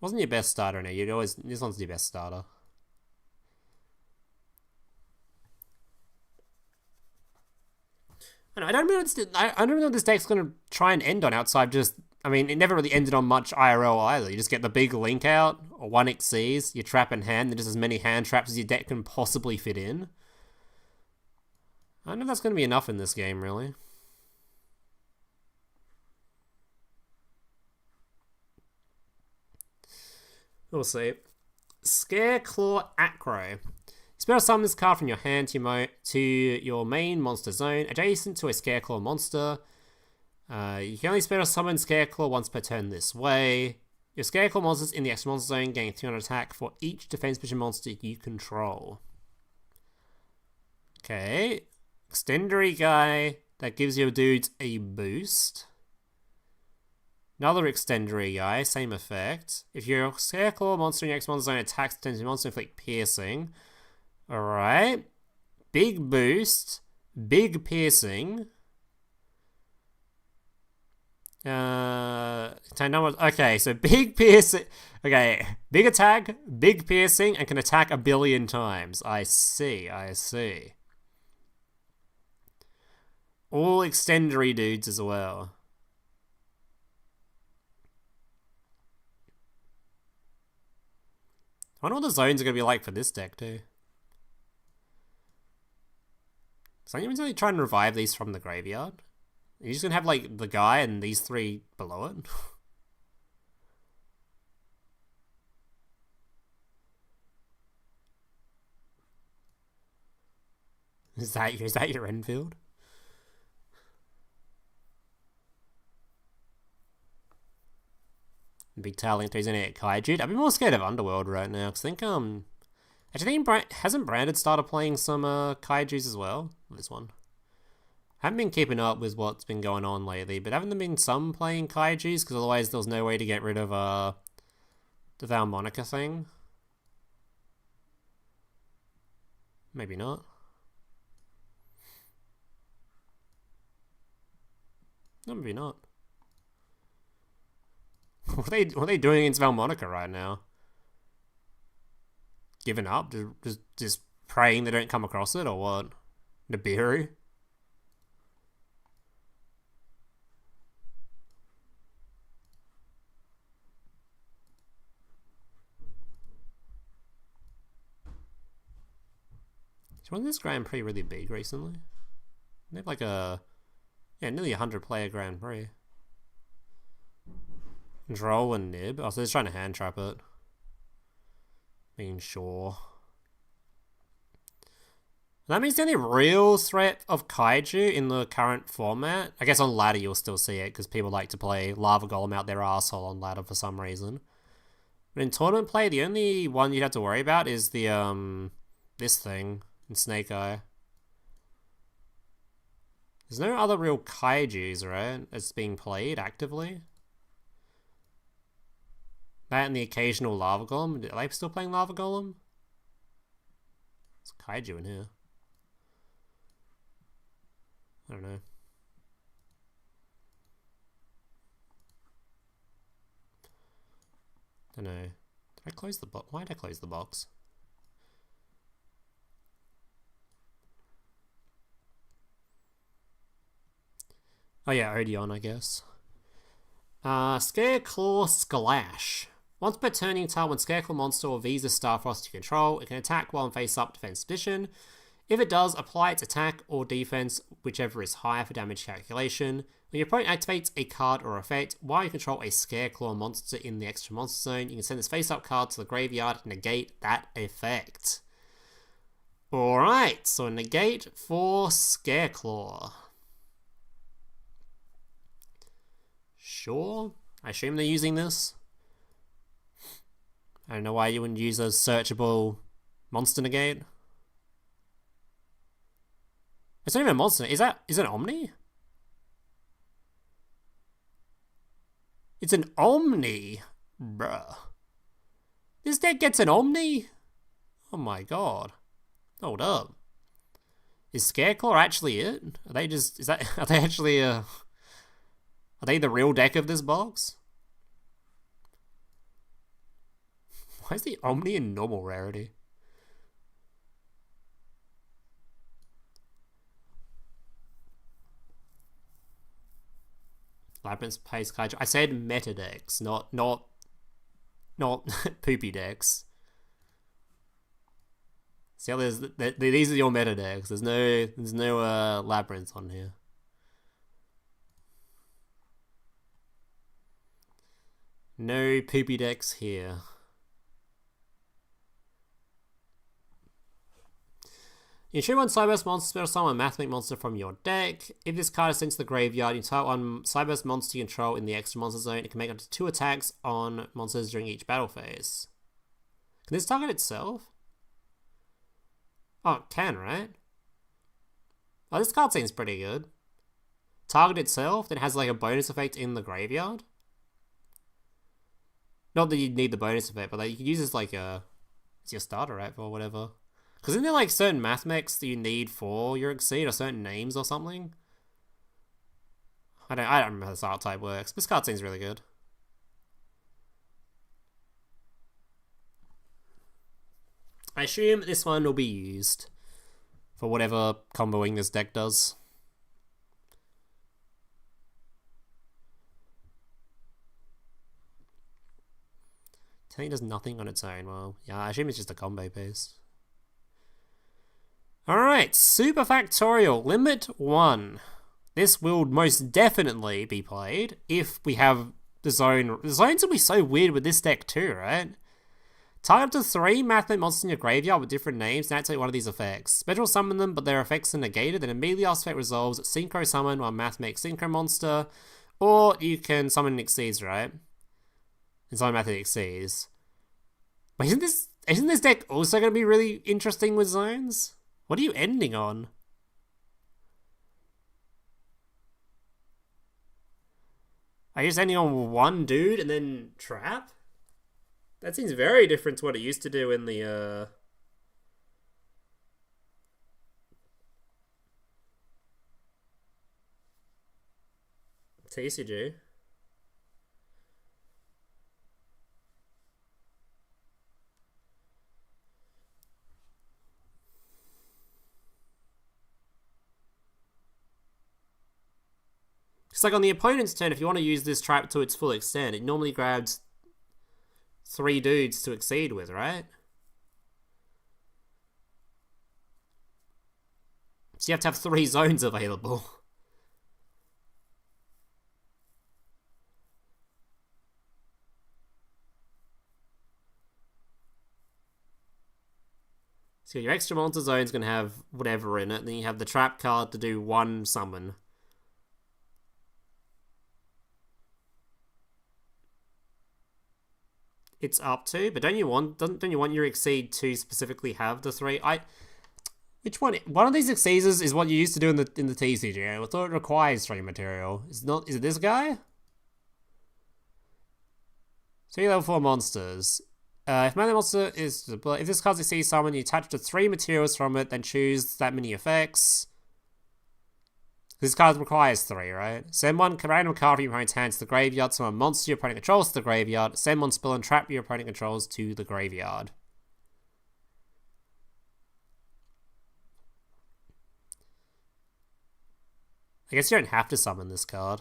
S1: Wasn't your best starter, no? This one's your best starter. I don't know if this deck's gonna try and end on outside just I mean, it never really ended on much IRL either. You just get the big link out, or 1xCs, you trap in hand, and just as many hand traps as your deck can possibly fit in. I don't know if that's going to be enough in this game, really. We'll see. SCARECLAW Acro. Spell summon this card from your hand to your main monster zone, adjacent to a SCARECLAW monster. You can only spell summon SCARECLAW once per turn this way. Your SCARECLAW monsters in the extra monster zone gain 300 attack for each defense position monster you control. Okay. Extendery guy that gives your dudes a boost. Another Extendery guy, same effect. If your SCARECLAW monster in your extra monster zone attacks the defensive monster, inflict piercing. Alright. Big boost. Big piercing. Okay, so big piercing. Okay, big attack, big piercing, and can attack 1 billion times. I see. All Extendery dudes as well. I wonder what the zones are going to be like for this deck, too. So I'm going to try and revive these from the graveyard. You're just going to have, like, the guy and these 3 below it? Is that your Enfield? Big Tail Link 3's gonna get Kaiju. I'd be more scared of Underworld right now, because I think, actually, I think hasn't Branded started playing some, Kaijus as well? This one. I haven't been keeping up with what's been going on lately, but haven't there been some playing Kaijus? Because otherwise there was no way to get rid of, the Valmonica thing. Maybe not. No, maybe not. What are they doing against Valmonica right now? Giving up? Just praying they don't come across it, or what? Nibiru? Wasn't this Grand Prix really big recently? They have like nearly 100 player Grand Prix. Droll and Nib. Oh, so they're trying to hand trap it. Being sure. That means the only real threat of Kaiju in the current format. I guess on ladder you'll still see it because people like to play Lava Golem out their asshole on ladder for some reason. But in tournament play, the only one you'd have to worry about is the this thing in Snake Eye. There's no other real Kaijus, right? That's being played actively. That and the occasional Lava Golem. Are they still playing Lava Golem? There's Kaiju in here. I don't know. Did I close the box? Why did I close the box? Oh yeah, Odeon, I guess. SCARECLAW Splash. Once per turning time, when SCARECLAW monster or Visa Starfrost you control, it can attack while in face-up defense position. If it does, apply its attack or defense, whichever is higher for damage calculation. When your opponent activates a card or effect, while you control a SCARECLAW monster in the extra monster zone, you can send this face-up card to the graveyard and negate that effect. Alright, so negate for SCARECLAW. Sure. I assume they're using this. I don't know why you wouldn't use a searchable monster negate. It's not even a monster. Is it Omni? It's an Omni. Bruh. This deck gets an Omni? Oh my god. Hold up. Is SCARECLAW actually it? Are they actually are they the real deck of this box? Why is the Omni in normal rarity? Labyrinth Pace Kaiju. I said meta decks, not poopy decks. See how these are your meta decks. There's no Labyrinth on here. No poopy decks here. You choose one Cyberburst monster, special summon a MATHMECH monster from your deck. If this card is sent to the graveyard, you type one Cyberburst monster you control in the extra monster zone. It can make up to 2 attacks on monsters during each battle phase. Can this target itself? Oh, it can, right? Oh, this card seems pretty good. Target itself, then has like a bonus effect in the graveyard. Not that you need the bonus effect, but like, you can use this like it's your starter app or whatever. Because isn't there like certain mathmechs that you need for your Exceed or certain names or something? I don't remember how this art type works. This card seems really good. I assume this one will be used for whatever comboing this deck does. Telling it does nothing on its own. Well, yeah, I assume it's just a combo piece. Alright, Super Factorial, Limit 1. This will most definitely be played if we have the zone. The zones will be so weird with this deck too, right? Target up to 3 MATHMECH monsters in your graveyard with different names and activate one of these effects. Special summon them, but their effects are negated, then immediately after effect resolves, synchro summon one MATHMECH synchro monster, or you can summon Exceeds, right? And summon MATHMECH Exceeds. But isn't this deck also going to be really interesting with zones? What are you ending on? Are you just ending on one dude and then trap? That seems very different to what it used to do in the TCG. It's like on the opponent's turn, if you want to use this trap to its full extent, it normally grabs 3 dudes to Exceed with, right? So you have to have 3 zones available. So your extra monster zone is going to have whatever in it, and then you have the trap card to do 1 summon. It's up to, but don't you want your Exceed to specifically have the 3? Which one? One of these Exceeds is what you used to do in the TCG. I thought it requires 3 material. Is it this guy? 3 level 4 monsters. If mana monster is if this card's Exceed summon, you attach to 3 materials from it, then choose that many effects. This card requires 3, right? Send one random card from your opponent's hand to the graveyard, summon a monster your opponent controls to the graveyard, send one spell and trap your opponent controls to the graveyard. I guess you don't have to summon this card.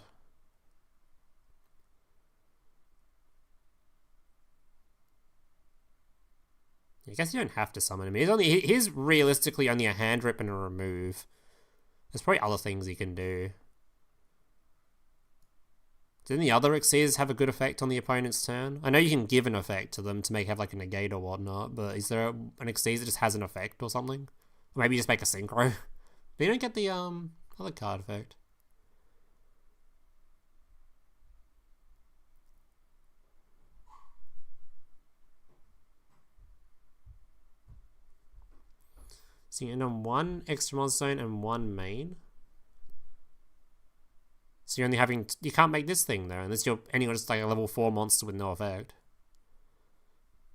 S1: I guess you don't have to summon him. He's realistically only a hand rip and a remove. There's probably other things he can do. Didn't the other Exceeds have a good effect on the opponent's turn? I know you can give an effect to them to have like a negate or whatnot, but is there an Exceed that just has an effect or something? Or maybe you just make a synchro. But you don't get the other card effect. So you end on 1 extra monster zone and 1 main. So you're only having... You can't make this thing though, unless you're ending on just like a level 4 monster with no effect.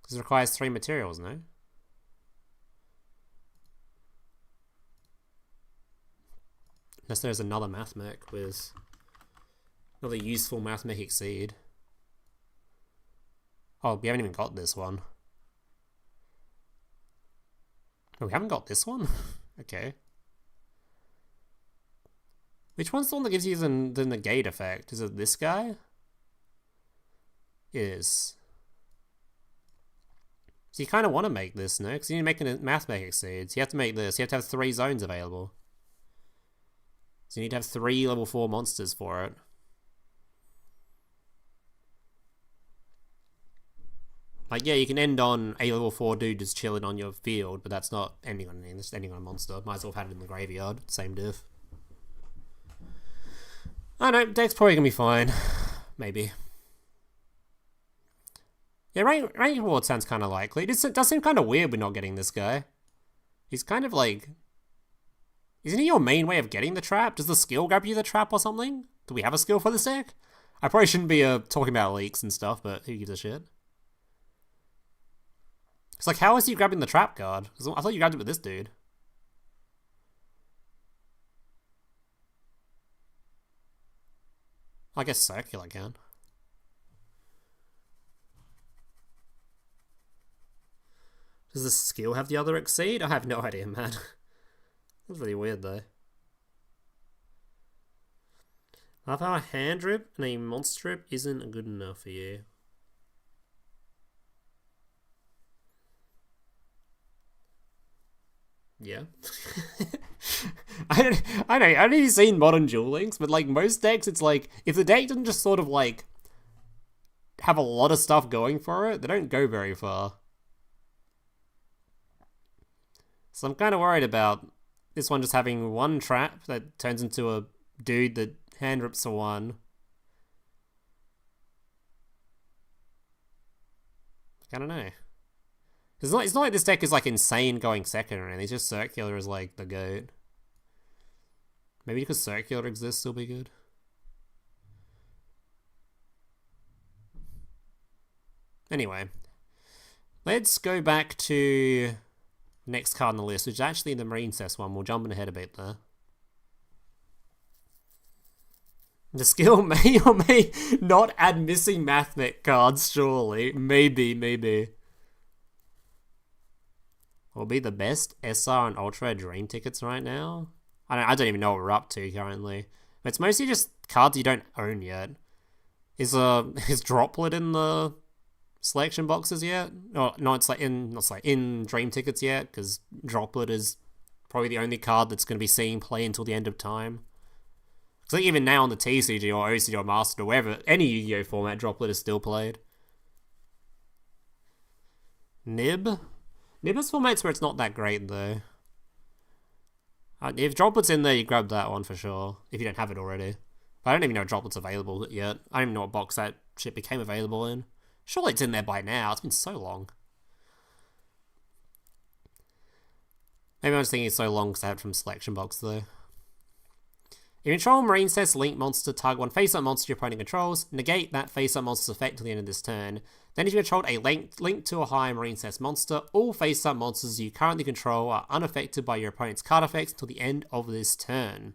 S1: Because it requires 3 materials, no? Unless there's another MATHMECH with... Another useful MATHMECH Exceed. Oh, we haven't even got this one. Oh, we haven't got this one? Okay. Which one's the one that gives you the negate effect? Is it this guy? It is. So you kind of want to make this, no? Because you need to make a MATHMECH exceeds. You have to make this. You have to have 3 zones available. So you need to have 3 level 4 monsters for it. Like, yeah, you can end on a level 4 dude just chilling on your field, but that's not ending on anything. It's ending on a monster. Might as well have had it in the graveyard. Same diff. I don't know. Deck's probably going to be fine. Maybe. Yeah, rank reward sounds kind of likely. It does seem kind of weird we're not getting this guy. He's kind of like... Isn't he your main way of getting the trap? Does the skill grab you the trap or something? Do we have a skill for this deck? I probably shouldn't be talking about leaks and stuff, but who gives a shit? It's like, how is he grabbing the trap card? I thought you grabbed it with this dude. I guess circular can. Does the skill have the other exceed? I have no idea, man. That's really weird, though. Love how a hand drip and a monster drip isn't good enough for you. Yeah. I don't even seen modern Duel Links, but like most decks, it's like, if the deck doesn't just sort of like have a lot of stuff going for it, they don't go very far. So I'm kind of worried about this one just having one trap that turns into a dude that hand rips a 1. I don't know. It's not like this deck is like insane going second or anything. It's just circular is like the goat. Maybe because circular exists, it'll be good. Anyway, let's go back to next card on the list, which is actually the MARINCESS one. We're jumping ahead a bit there. The skill may or may not add missing MATHMECH cards, surely. Maybe. Will be the best SR and Ultra Dream tickets right now? I don't even know what we're up to currently. But it's mostly just cards you don't own yet. Is Droplet in the selection boxes yet? No, it's like in Dream tickets yet, because Droplet is probably the only card that's going to be seeing play until the end of time. Because like even now on the TCG or OCG or Master or wherever, any Yu-Gi-Oh format, Droplet is still played. Nib has formats where it's not that great though. If Droplet's in there, you grab that one for sure, if you don't have it already. But I don't even know if Droplet's available yet. I don't even know what box that shit became available in. Surely it's in there by now, it's been so long. Maybe I'm just thinking it's so long because I have it from selection box though. If you control MARINCESS Link monster, target one face-up monster your opponent controls, negate that face-up monster's effect till the end of this turn. Then if you control a link to a high MARINCESS monster, all face-up monsters you currently control are unaffected by your opponent's card effects till the end of this turn.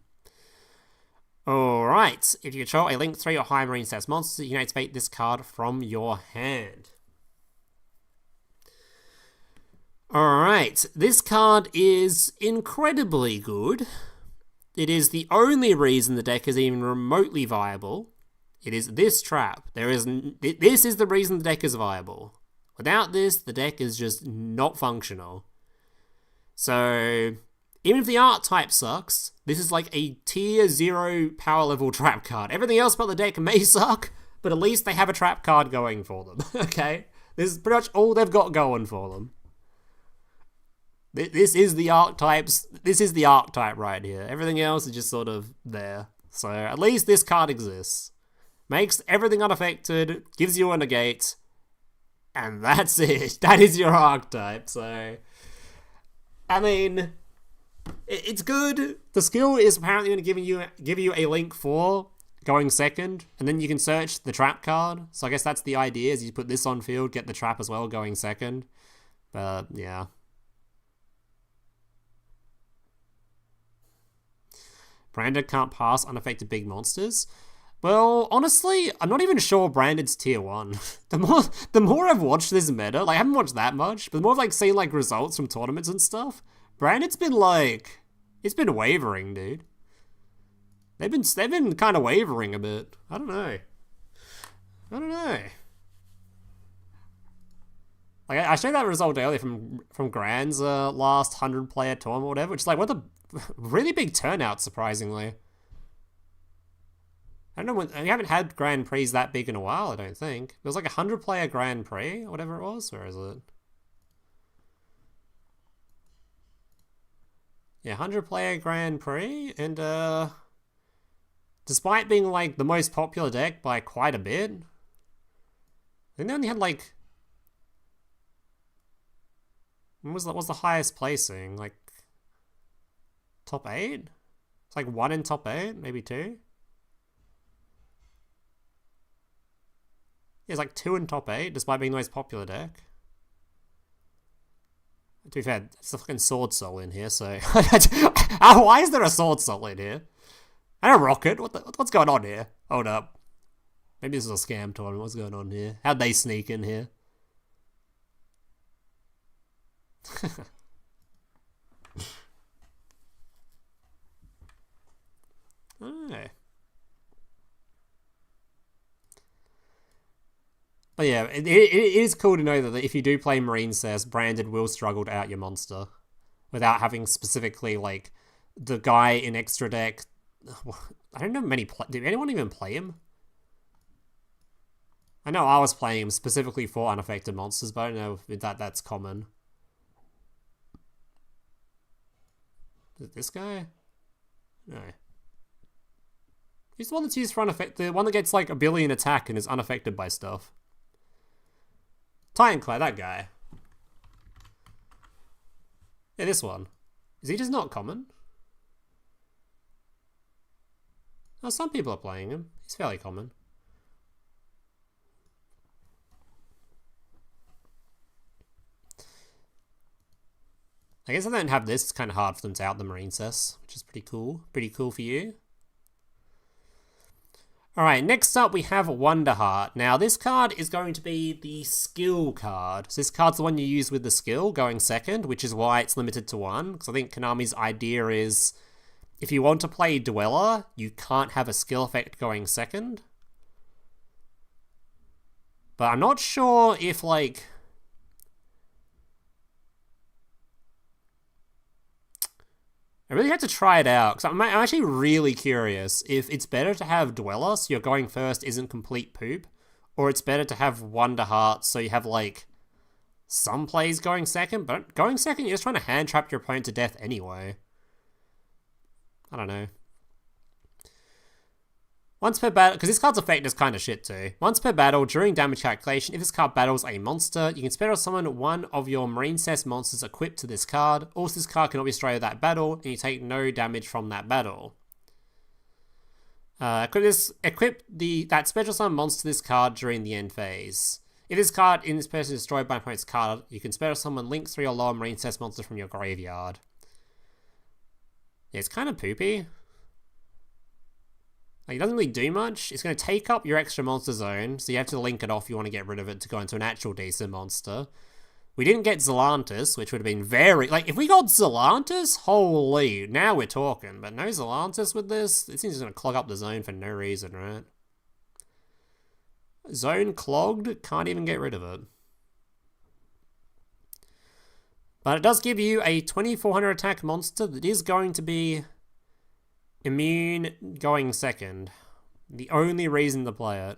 S1: Alright, if you control a link 3 or higher MARINCESS monster, you can activate this card from your hand. Alright, this card is incredibly good. It is the only reason the deck is even remotely viable. It is this trap. This is the reason the deck is viable. Without this, the deck is just not functional. So, even if the archetype sucks, this is like a tier 0 power level trap card. Everything else about the deck may suck, but at least they have a trap card going for them, okay? This is pretty much all they've got going for them. This is the archetypes. This is the archetype right here. Everything else is just sort of there. So at least this card exists. Makes everything unaffected, gives you a negate, and that's it. That is your archetype. So, I mean, it's good. The skill is apparently going to give you a link 4 going second, and then you can search the trap card. So I guess that's the idea, is you put this on field, get the trap as well going second. But yeah. Branded can't pass unaffected big monsters. Well, honestly, I'm not even sure Branded's tier 1. The more I've watched this meta, like I haven't watched that much, but the more I've like seen like results from tournaments and stuff, Branded's been like, it's been wavering, dude. They've been kind of wavering a bit. I don't know. Like, I showed that result earlier from Grand's last 100-player tournament or whatever, which is like, what a really big turnout, surprisingly. I don't know, we haven't had Grand Prix that big in a while, I don't think. It was like a 100-player Grand Prix, or whatever it was. Where is it? Yeah, 100-player Grand Prix, and despite being like the most popular deck by quite a bit, I think they only had like, what was the highest placing? Like top 8? It's like 1 in top 8, maybe 2. Yeah, it's like 2 in top 8, despite being the most popular deck. To be fair, it's a fucking Sword Soul in here, so why is there a Sword Soul in here? And a Rocket? What's going on here? Hold up. Maybe this is a scam tournament. What's going on here? How'd they sneak in here? Oh. But yeah, it is cool to know that if you do play MARINCESS, Branded will struggle to out your monster without having specifically like the guy in extra deck. I don't know did anyone even play him? I know I was playing him specifically for unaffected monsters, but I don't know if that's common. Is it this guy? No. He's the one that's used for unaffected. The one that gets like a billion attack and is unaffected by stuff. Titanclad, that guy. Yeah, this one. Is he just not common? Oh, some people are playing him. He's fairly common. I guess I don't have this. It's kind of hard for them to out the MARINCESS, which is pretty cool. Pretty cool for you. Alright, next up we have Wonderheart. Now, this card is going to be the skill card. So this card's the one you use with the skill, going second, which is why it's limited to 1. Because I think Konami's idea is, if you want to play Dueler, you can't have a skill effect going second. But I'm not sure if, like... I really have to try it out, because I'm actually really curious if it's better to have Dweller, so your going first isn't complete poop, or it's better to have Wonderheart, so you have, like, some plays going second, but going second, you're just trying to hand trap your opponent to death anyway. I don't know. Once per battle, because this card's effect is kind of shit too. Once per battle, during damage calculation, if this card battles a monster, you can special summon one of your MARINCESS monsters equipped to this card. Also, this card cannot be destroyed that battle, and you take no damage from that battle. Equip that special summon monster to this card during the end phase. If this card in this person is destroyed by an opponent's card, you can special summon link 3 or lower MARINCESS monster from your graveyard. Yeah, it's kind of poopy. Like, it doesn't really do much. It's going to take up your extra monster zone, so you have to link it off if you want to get rid of it to go into an actual decent monster. We didn't get Zelantis, which would have been very... Like, if we got Zelantis, holy, now we're talking. But no Zelantis with this? It seems going to clog up the zone for no reason, right? Zone clogged? Can't even get rid of it. But it does give you a 2400 attack monster that is going to be... immune going second. The only reason to play it.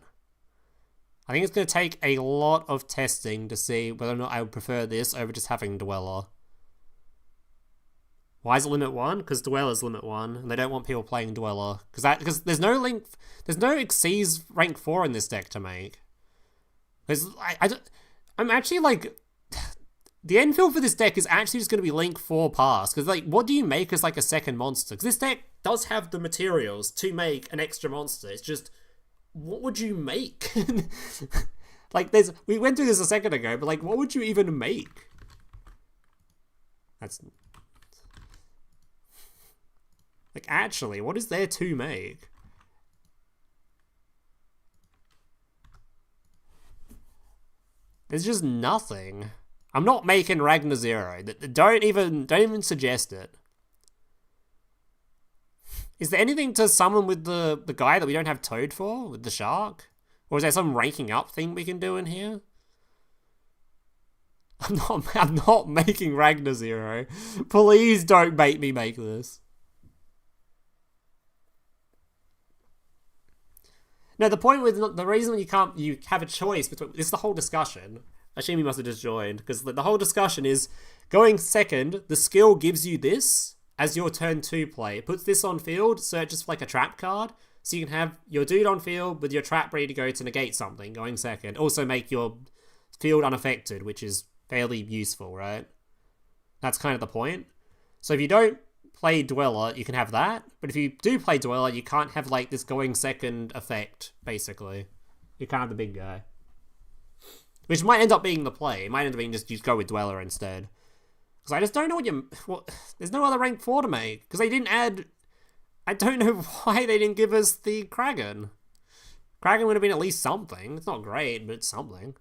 S1: I think it's going to take a lot of testing to see whether or not I would prefer this over just having Dweller. Why is it limit 1? Because Dweller's limit 1, and they don't want people playing Dweller. Because there's no Xyz rank 4 in this deck to make. I'm actually like... The end field for this deck is actually just going to be Link 4 pass. Because, like, what do you make as, like, a second monster? Because this deck does have the materials to make an extra monster. It's just, what would you make? Like, we went through this a second ago, but, like, what would you even make? That's... Like, actually, what is there to make? There's just nothing. I'm not making Ragnar Zero. Don't even suggest it. Is there anything to summon with the guy that we don't have Toad for, with the shark? Or is there some ranking up thing we can do in here? I'm not making Ragnar Zero. Please don't make me make this. No, the point with the reason you have a choice between this is the whole discussion. I assume you must have just joined because the whole discussion is going second. The skill gives you this as your turn 2 play. It puts this on field, searches for like a trap card, so you can have your dude on field with your trap ready to go to negate something. Going second, also make your field unaffected, which is fairly useful, right? That's kind of the point. So if you don't play Dweller, you can have that. But if you do play Dweller, you can't have like this going second effect, basically. You can't have the big guy. Which might end up being the play. It might end up being just you go with Dweller instead. Because I just don't know there's no other rank 4 to make. Because they didn't add... I don't know why they didn't give us the Kraken. Kraken would have been at least something. It's not great, but it's something.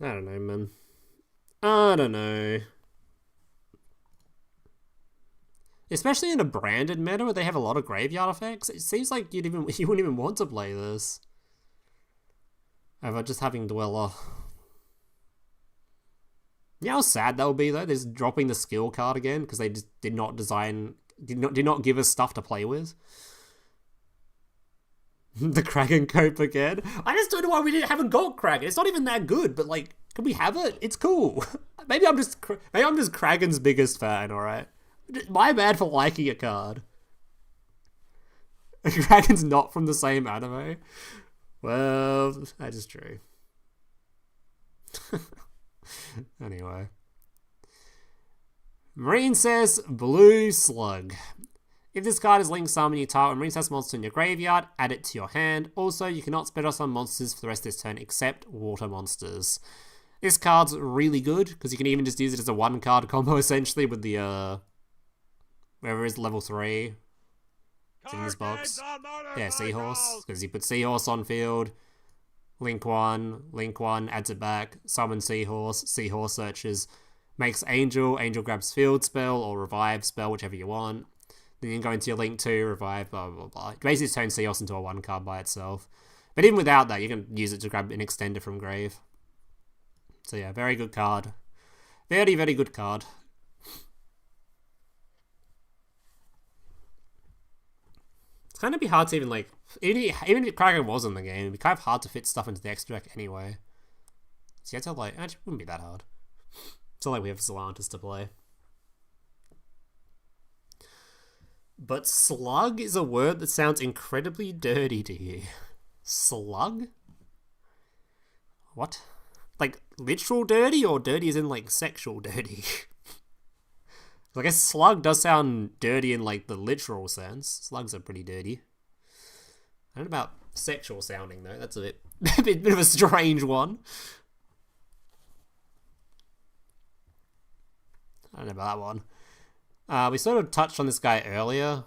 S1: I don't know, man. I don't know. Especially in a branded meta where they have a lot of graveyard effects, it seems like you wouldn't even want to play this. Over just having Dweller. Yeah, how sad that would be though, just dropping the skill card again, because they just did not give us stuff to play with. The Kraken cope again. I just don't know why we haven't got Kraken. It's not even that good, but like, can we have it? It's cool. Maybe I'm just Kraken's biggest fan. All right, my bad for liking a card. Kraken's not from the same anime. Well, that is true. Anyway, MARINCESS Blue Slug. If this card is linked summon, you target a MARINCESS monster in your graveyard, add it to your hand. Also, you cannot special summon monsters for the rest of this turn except water monsters. This card's really good, because you can even just use it as a 1-card combo, essentially, with the, wherever is level 3. It's in this box. Yeah, Seahorse, because you put Seahorse on field, link one, adds it back, summon Seahorse, Seahorse searches, makes Angel grabs field spell, or revive spell, whichever you want. Then you can go into your link 2, revive, blah, blah, blah. Basically, just turn Seahorse into a 1-card by itself. But even without that, you can use it to grab an extender from grave. So yeah, very good card. Very, very good card. It's kind of be hard to even like... Even if Kraken was in the game, it'd be kind of hard to fit stuff into the extra deck anyway. So you have to like... Actually, it wouldn't be that hard. It's not like we have Solantis to play. But slug is a word that sounds incredibly dirty to you. Slug? What? Like, literal dirty, or dirty as in, like, sexual dirty? I guess slug does sound dirty in, like, the literal sense. Slugs are pretty dirty. I don't know about sexual sounding, though. That's a bit of a strange one. I don't know about that one. We sort of touched on this guy earlier.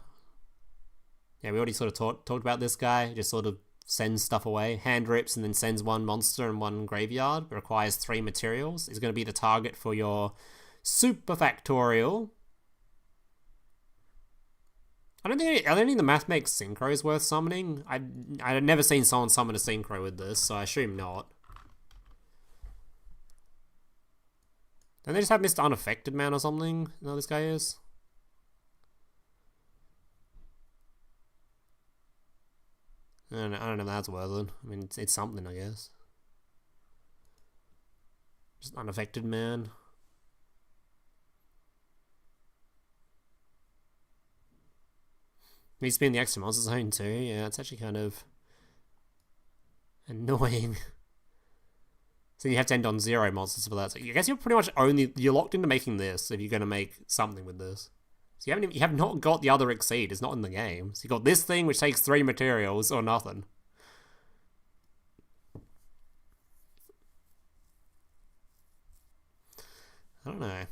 S1: Yeah, we already sort of talked about this guy. Just sort of sends stuff away. Hand rips and then sends 1 monster and 1 graveyard. It requires 3 materials. Is going to be the target for your Super Factorial. I don't think the MATHMECH Synchro is worth summoning. I've never seen someone summon a Synchro with this, so I assume not. Don't they just have Mr. Unaffected Man or something? You know what this guy is? I don't know if that's worth it. I mean, it's something, I guess. Just Unaffected Man. Needs to be in the extra monster zone too. Yeah, it's actually kind of annoying. So you have to end on 0 monsters for that. So I guess you're pretty much you're locked into making this if you're going to make something with this. So you have not got the other Exceed. It's not in the game. So you got this thing which takes 3 materials or nothing. I don't know.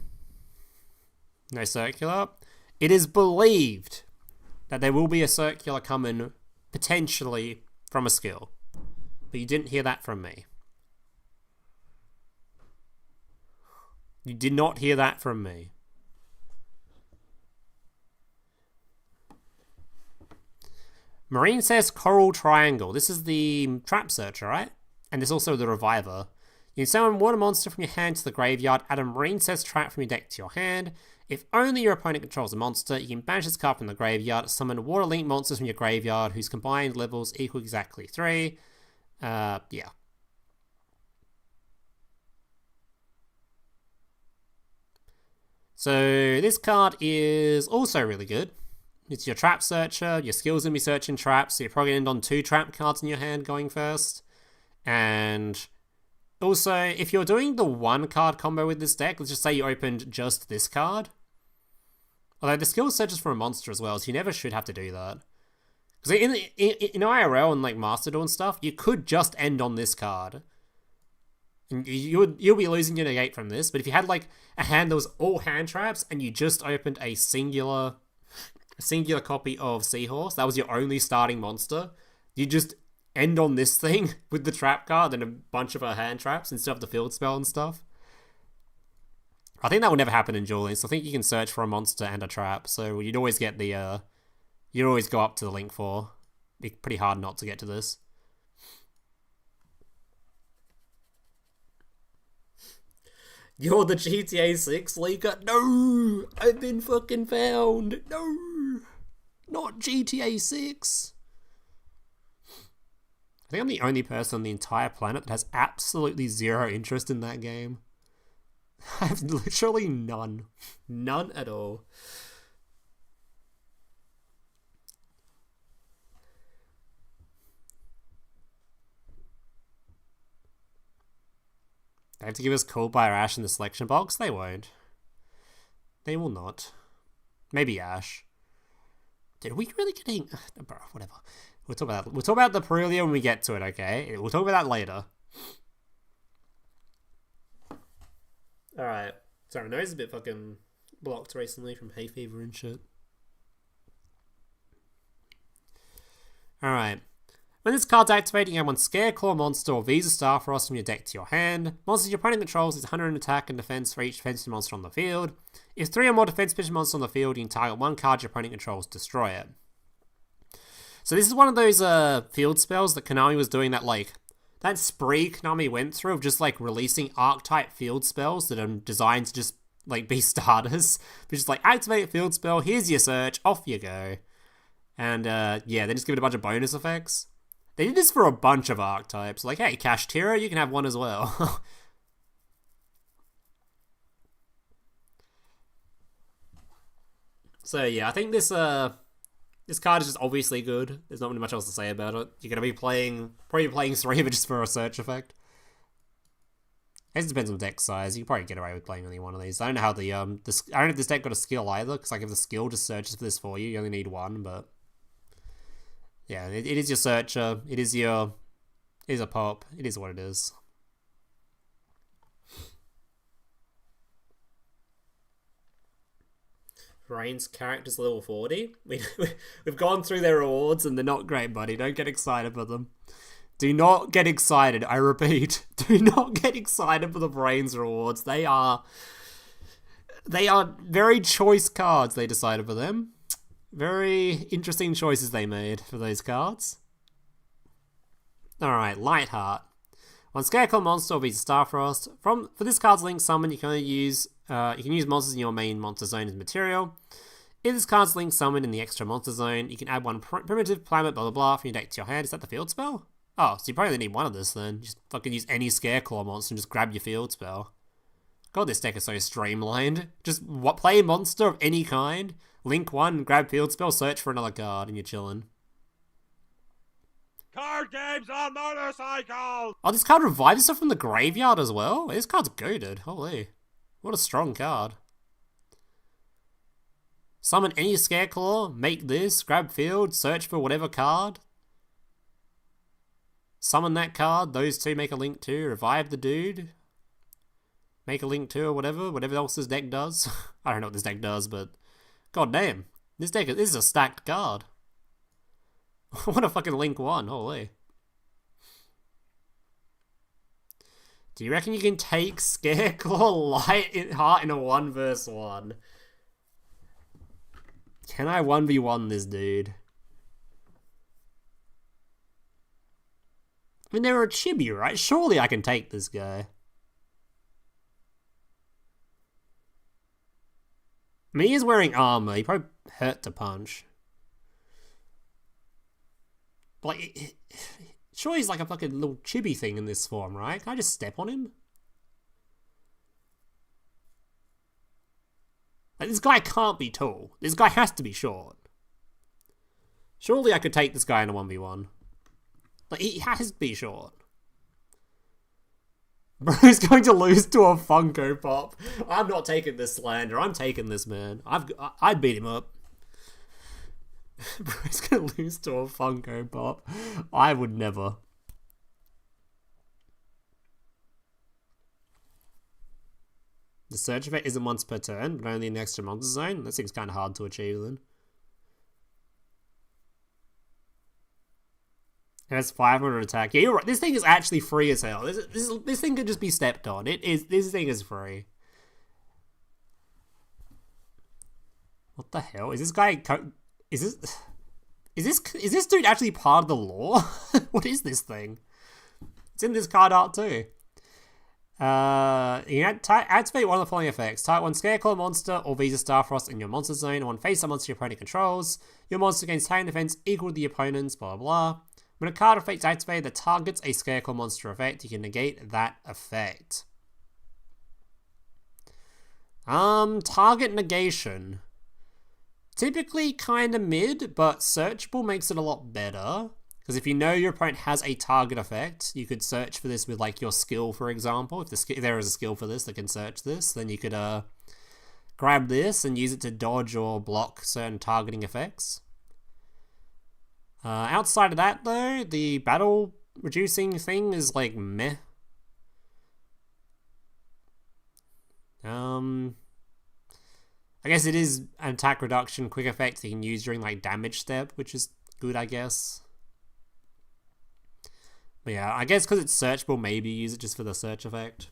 S1: No circular. It is believed that there will be a circular coming potentially from a skill. But you didn't hear that from me. You did not hear that from me. MARINCESS Coral Triangle. This is the Trap Searcher, right? And there's also the Reviver. You can summon water monster from your hand to the graveyard, add a MARINCESS trap from your deck to your hand. If only your opponent controls a monster, you can banish this card from the graveyard, summon water link monsters from your graveyard whose combined levels equal exactly 3. Yeah. So this card is also really good. It's your Trap Searcher, your skill's gonna be searching traps, so you're probably gonna end on 2 trap cards in your hand going first. And also, if you're doing the 1 card combo with this deck, let's just say you opened just this card. Although the skill searches for a monster as well, so you never should have to do that. Because in IRL and like Master Duel and stuff, you could just end on this card. And you'll be losing your negate from this, but if you had like a hand that was all hand traps and you just opened a singular copy of Seahorse, that was your only starting monster, you just end on this thing with the trap card and a bunch of hand traps instead of the field spell and stuff. I think that will never happen in Dueling, so I think you can search for a monster and a trap, so you'd always get the, you'd always go up to the link 4. It'd be pretty hard not to get to this. You're the GTA 6 leaker? No! I've been fucking found! No! Not GTA 6! I think I'm the only person on the entire planet that has absolutely zero interest in that game. I have literally none. None at all. They have to give us Called by Ash in the selection box? They won't. They will not. Maybe Ash. Dude, are we really getting... Bro, whatever. We'll talk about that. We'll talk about the Perulia when we get to it, okay? We'll talk about that later. Alright. Sorry, my nose is a bit fucking blocked recently from hay fever and shit. Alright. When this card's activated, you have 1 Scareclaw monster or Visa Starfrost from your deck to your hand. Monsters your opponent controls is 100 attack and defense for each defensive monster on the field. If 3 or more defensive monsters on the field, you can target 1 card your opponent controls, destroy it. So this is one of those field spells that Konami was doing that spree Konami went through of just like releasing archetype field spells that are designed to just like be starters. But just like activate a field spell, here's your search, off you go. And yeah, they just give it a bunch of bonus effects. They did this for a bunch of archetypes. Like, hey, Kashtira, you can have one as well. So yeah, I think this card is just obviously good. There's not really much else to say about it. You're gonna be probably playing 3 of it just for a search effect. It depends on deck size. You can probably get away with playing only 1 of these. I don't know how I don't know if this deck got a skill either, because like if the skill just searches for this for you, you only need 1. But yeah, it is your searcher. It is a pop. It is what it is. Rain's character's level 40. We've gone through their rewards and they're not great, buddy. Don't get excited for them. Do not get excited. I repeat, do not get excited for the Brains rewards. They are very choice cards they decided for them. Very interesting choices they made for those cards. Alright, Lightheart. 1 Scareclaw monster will be Starfrost. For this card's link summon, you can only use you can use monsters in your main monster zone as material. If this card's link summoned in the extra monster zone, you can add 1 primitive planet blah blah blah from your deck to your hand. Is that the field spell? Oh, so you probably need 1 of this then. Just fucking use any Scareclaw monster and just grab your field spell. God, this deck is so streamlined. Just play a monster of any kind, link 1, grab field spell, search for another card, and you're chilling.
S2: Card games on motorcycles!
S1: Oh, this card revives stuff from the graveyard as well? This card's goated. Holy. What a strong card. Summon any Scareclaw, make this, grab field, search for whatever card. Summon that card, those 2 make a link 2, revive the dude. Make a link 2 or whatever else this deck does. I don't know what this deck does, but god damn. This is a stacked card. What a fucking link 1, holy. Do you reckon you can take Scareclaw Lightheart in a 1 vs 1? Can I 1v1 this dude? I mean, they're a chibi, right? Surely I can take this guy. I mean, he is wearing armor. He probably hurt to punch. But, like, sure he's like a fucking little chibi thing in this form, right? Can I just step on him? Like, this guy can't be tall. This guy has to be short. Surely I could take this guy in a 1v1. Like, he has to be short. Bro's going to lose to a Funko Pop. I'm not taking this slander. I'm taking this, man. I'd beat him up. Bro's going to lose to a Funko Pop. I would never. The search effect isn't once per turn, but only in the extra monster zone. That seems kind of hard to achieve then. It has 500 attack. Yeah, you're right. This thing is actually free as hell. This thing could just be stepped on. It is. This thing is free. What the hell is this guy? Is this dude actually part of the lore? What is this thing? It's in this card art too. You activate one of the following effects. Type 1 SCARECLAW monster or Visa Starfrost in your monster zone. On face a monster your opponent controls. Your monster gains attack and defense equal to the opponent's, blah blah. When a card effect is activated that targets a SCARECLAW monster effect, you can negate that effect. Target negation. Typically kind of mid, but searchable makes it a lot better. Because if you know your opponent has a target effect, you could search for this with like your skill, for example. If there is a skill for this that can search this, then you could grab this and use it to dodge or block certain targeting effects. Outside of that, though, the battle reducing thing is like meh. I guess it is an attack reduction quick effect you can use during like damage step, which is good, I guess. But yeah, I guess because it's searchable, maybe use it just for the search effect.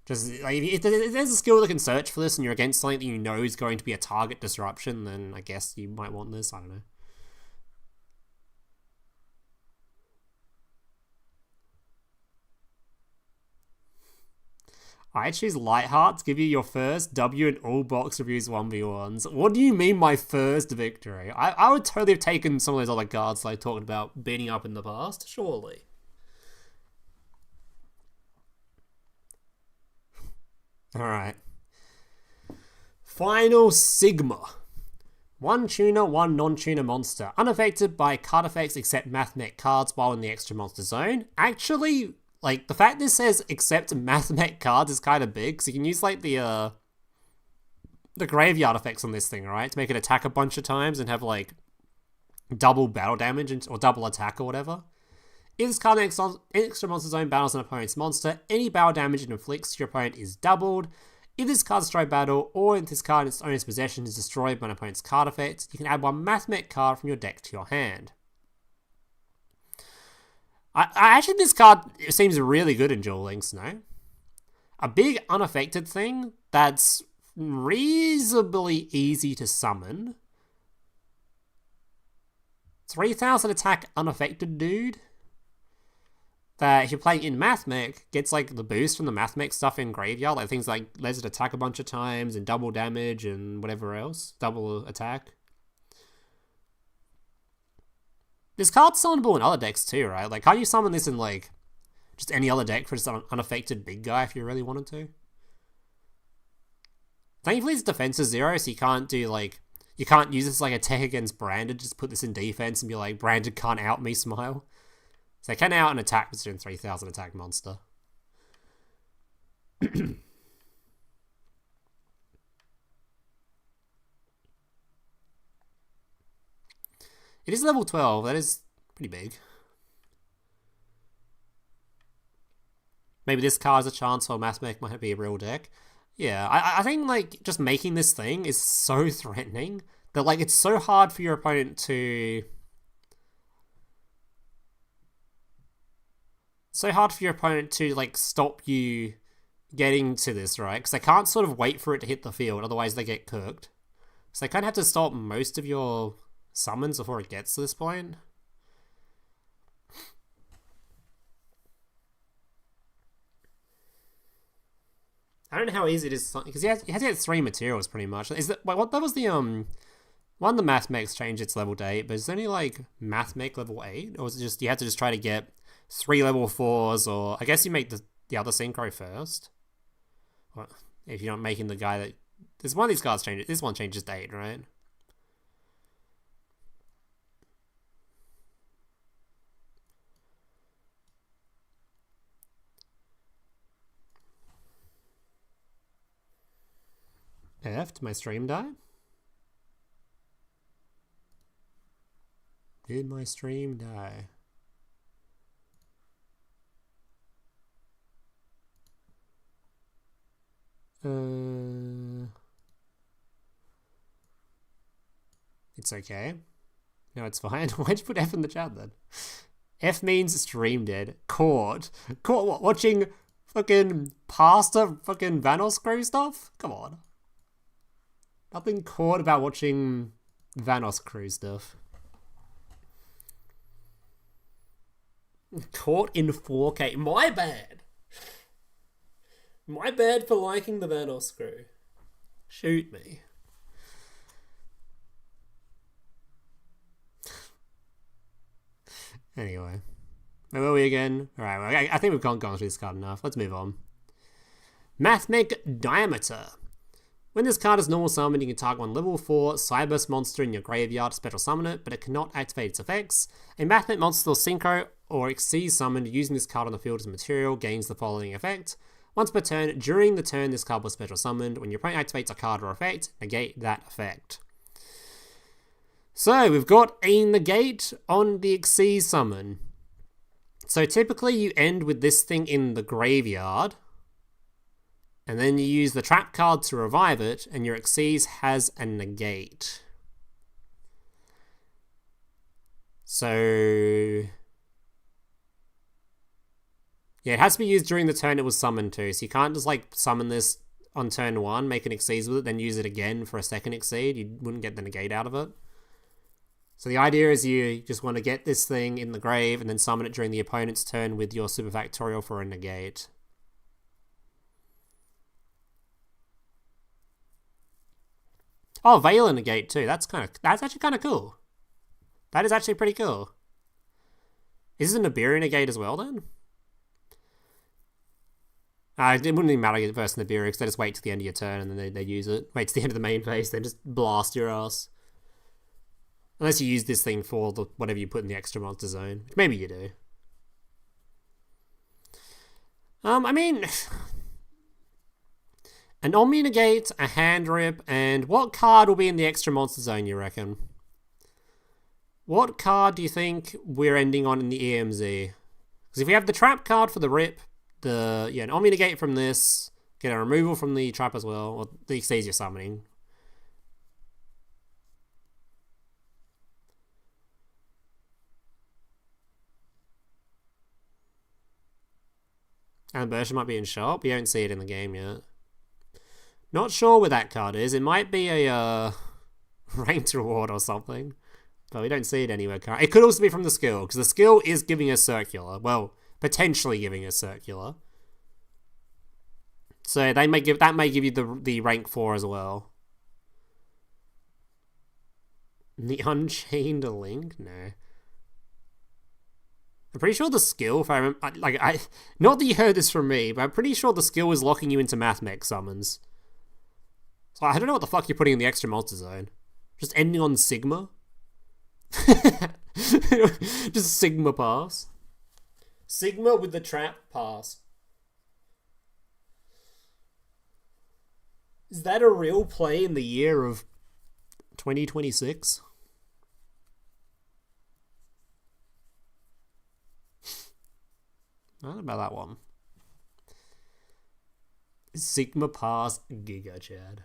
S1: Just like if there's a skill that can search for this and you're against something that you know is going to be a target disruption, then I guess you might want this. I don't know. I choose Lighthearts, give you your first W in all box reviews 1v1s. What do you mean my first victory? I would totally have taken some of those other cards that I talked about beating up in the past, surely. Alright. Final Sigma. One tuner, one non-tuner monster. Unaffected by card effects except MATHMECH cards while in the extra monster zone. Actually, like, the fact this says except MATHMECH cards is kind of big, because you can use, like, the graveyard effects on this thing, right? To make it attack a bunch of times and have, like, double battle damage or double attack or whatever. If this card in extra monster zone battles an opponent's monster, any battle damage it inflicts to your opponent is doubled. If this card destroys battle, or if this card in its owner's possession is destroyed by an opponent's card effect, you can add one MATHMECH card from your deck to your hand. I actually, this card seems really good in Duel Links, no? A big unaffected thing that's reasonably easy to summon. 3000 attack unaffected dude. That if you're playing in MATHMECH, gets like the boost from the MATHMECH stuff in Graveyard, like things like lets it attack a bunch of times and double damage and whatever else. Double attack. This card's summonable in other decks too, right? Like, can't you summon this in, like, just any other deck for just an unaffected big guy if you really wanted to? Thankfully, its defense is 0, so you can't do, like, you can't use this like a tech against Branded, just put this in defense and be like, Branded can't out me, smile. So they can out and attack with doing 3000 attack monster. It is level 12, that is pretty big. Maybe this card has a chance or MATHMECH might be a real deck. Yeah, I think, like, just making this thing is so threatening that, like, it's so hard for your opponent to... like, stop you getting to this, right? Because they can't sort of wait for it to hit the field, otherwise they get cooked. So they kind of have to stop most of your summons before it gets to this point. I don't know how easy it is, because he has to get 3 materials pretty much. Is that what that was the one, the MATHMECH changed its level to 8, but is there any like MATHMECH level 8, or is it just you have to just try to get 3 level 4s, or I guess you make the other synchro first. Well, if you're not making the guy that there's one of these cards changes. This one changes to 8, right? F, did my stream die? Did my stream die? It's okay. No, it's fine. Why'd you put F in the chat then? F means stream dead. Caught. Caught what? Watching fucking Pastor fucking Vanos Crew stuff? Come on. Nothing caught about watching Vanos Crew stuff. Caught in 4K. My bad. My bad for liking the Vanos Crew. Shoot me. Anyway. Where were we again? Alright, well, I think we've gone through this card enough. Let's move on. MATHMECH Diameter. When this card is normal summoned, you can target one level 4 Cyberburst monster in your graveyard to special summon it, but it cannot activate its effects. A MATHMECH monster or synchro or Xyz summoned using this card on the field as material gains the following effect. Once per turn, during the turn this card was special summoned, when your opponent activates a card or effect, negate that effect. So, we've got a negate on the Xyz summon. So typically you end with this thing in the graveyard, and then you use the trap card to revive it, and your Xyz has a negate. So yeah, it has to be used during the turn it was summoned to, so you can't just like summon this on turn 1, make an Xyz with it, then use it again for a second Xyz. You wouldn't get the negate out of it. So the idea is you just want to get this thing in the grave and then summon it during the opponent's turn with your Super Factorial for a negate. Oh, Veil and negate too. That's actually kind of cool. That is actually pretty cool. Is this a Nibiru negate as well then? It wouldn't even matter versus Nibiru because they just wait till the end of your turn and then they use it. Wait till the end of the main phase, then just blast your ass. Unless you use this thing for whatever you put in the extra monster zone. Maybe you do. I mean, an Omni Negate, a Hand Rip, and what card will be in the extra monster zone, you reckon? What card do you think we're ending on in the EMZ? Because if we have the trap card for the Rip, an Omni Negate from this, get a removal from the trap as well, or the Xyz you're summoning. And Bersha might be in shop. You don't see it in the game yet. Not sure where that card is. It might be a ranked reward or something. But we don't see it anywhere. It could also be from the skill, because the skill is giving us circular. Well, potentially giving us circular. So that may give you the rank 4 as well. The Unchained Link? No. I'm pretty sure the skill, if I remember, not that you heard this from me, but I'm pretty sure the skill is locking you into MATHMECH summons. So I don't know what the fuck you're putting in the extra monster zone. Just ending on Sigma? Just Sigma pass. Sigma with the trap pass. Is that a real play in the year of 2026? I don't know about that one. Sigma Pass Giga Chad.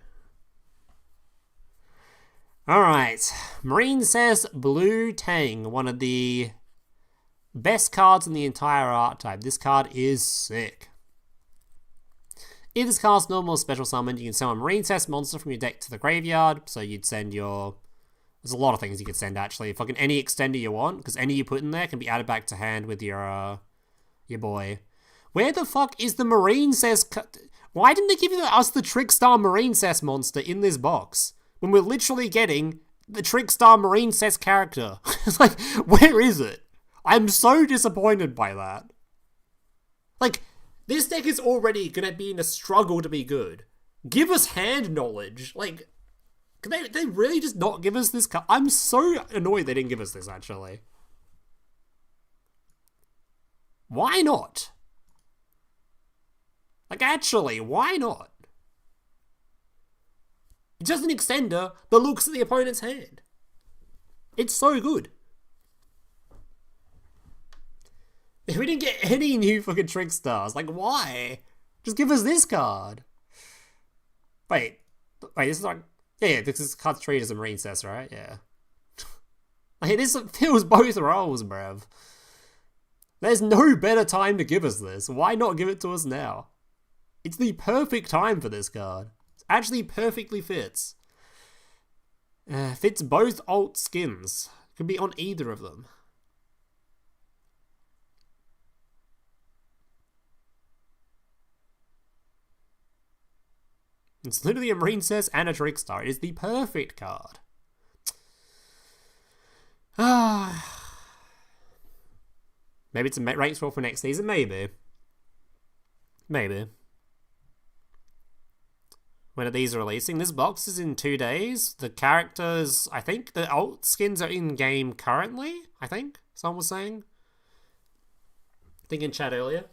S1: Alright. MARINCESS Blue Tang. One of the best cards in the entire archetype. This card is sick. If this card's normal or special summoned, you can summon a MARINCESS monster from your deck to the graveyard. So you'd send your... There's a lot of things you could send actually. Fucking any extender you want. Because any you put in there can be added back to hand with your boy. Where the fuck is the MARINCESS? Why didn't they give us the Trickstar MARINCESS monster in this box when we're literally getting the Trickstar MARINCESS character? It's like, where is it? I'm so disappointed by that. Like, this deck is already gonna be in a struggle to be good. Give us hand knowledge. Like, can they really just not give us this card? I'm so annoyed they didn't give us this, actually. Why not? Like, actually, why not? It's just an extender that looks at the opponent's hand. It's so good. We didn't get any new fucking Trickstars. Like, why? Just give us this card. Wait, this is like... Yeah, this card's treated as a MARINCESS, right? Yeah. Like, this fills both roles, bruv. There's no better time to give us this. Why not give it to us now? It's the perfect time for this card. It actually perfectly fits. Fits both alt skins. Could be on either of them. It's literally a MARINCESS and a Trickstar. It is the perfect card. Maybe it's a rank roll for next season. Maybe. Maybe. When are these releasing? This box is in 2 days. The characters, I think the alt skins are in game currently. I think someone was saying. I think in chat earlier.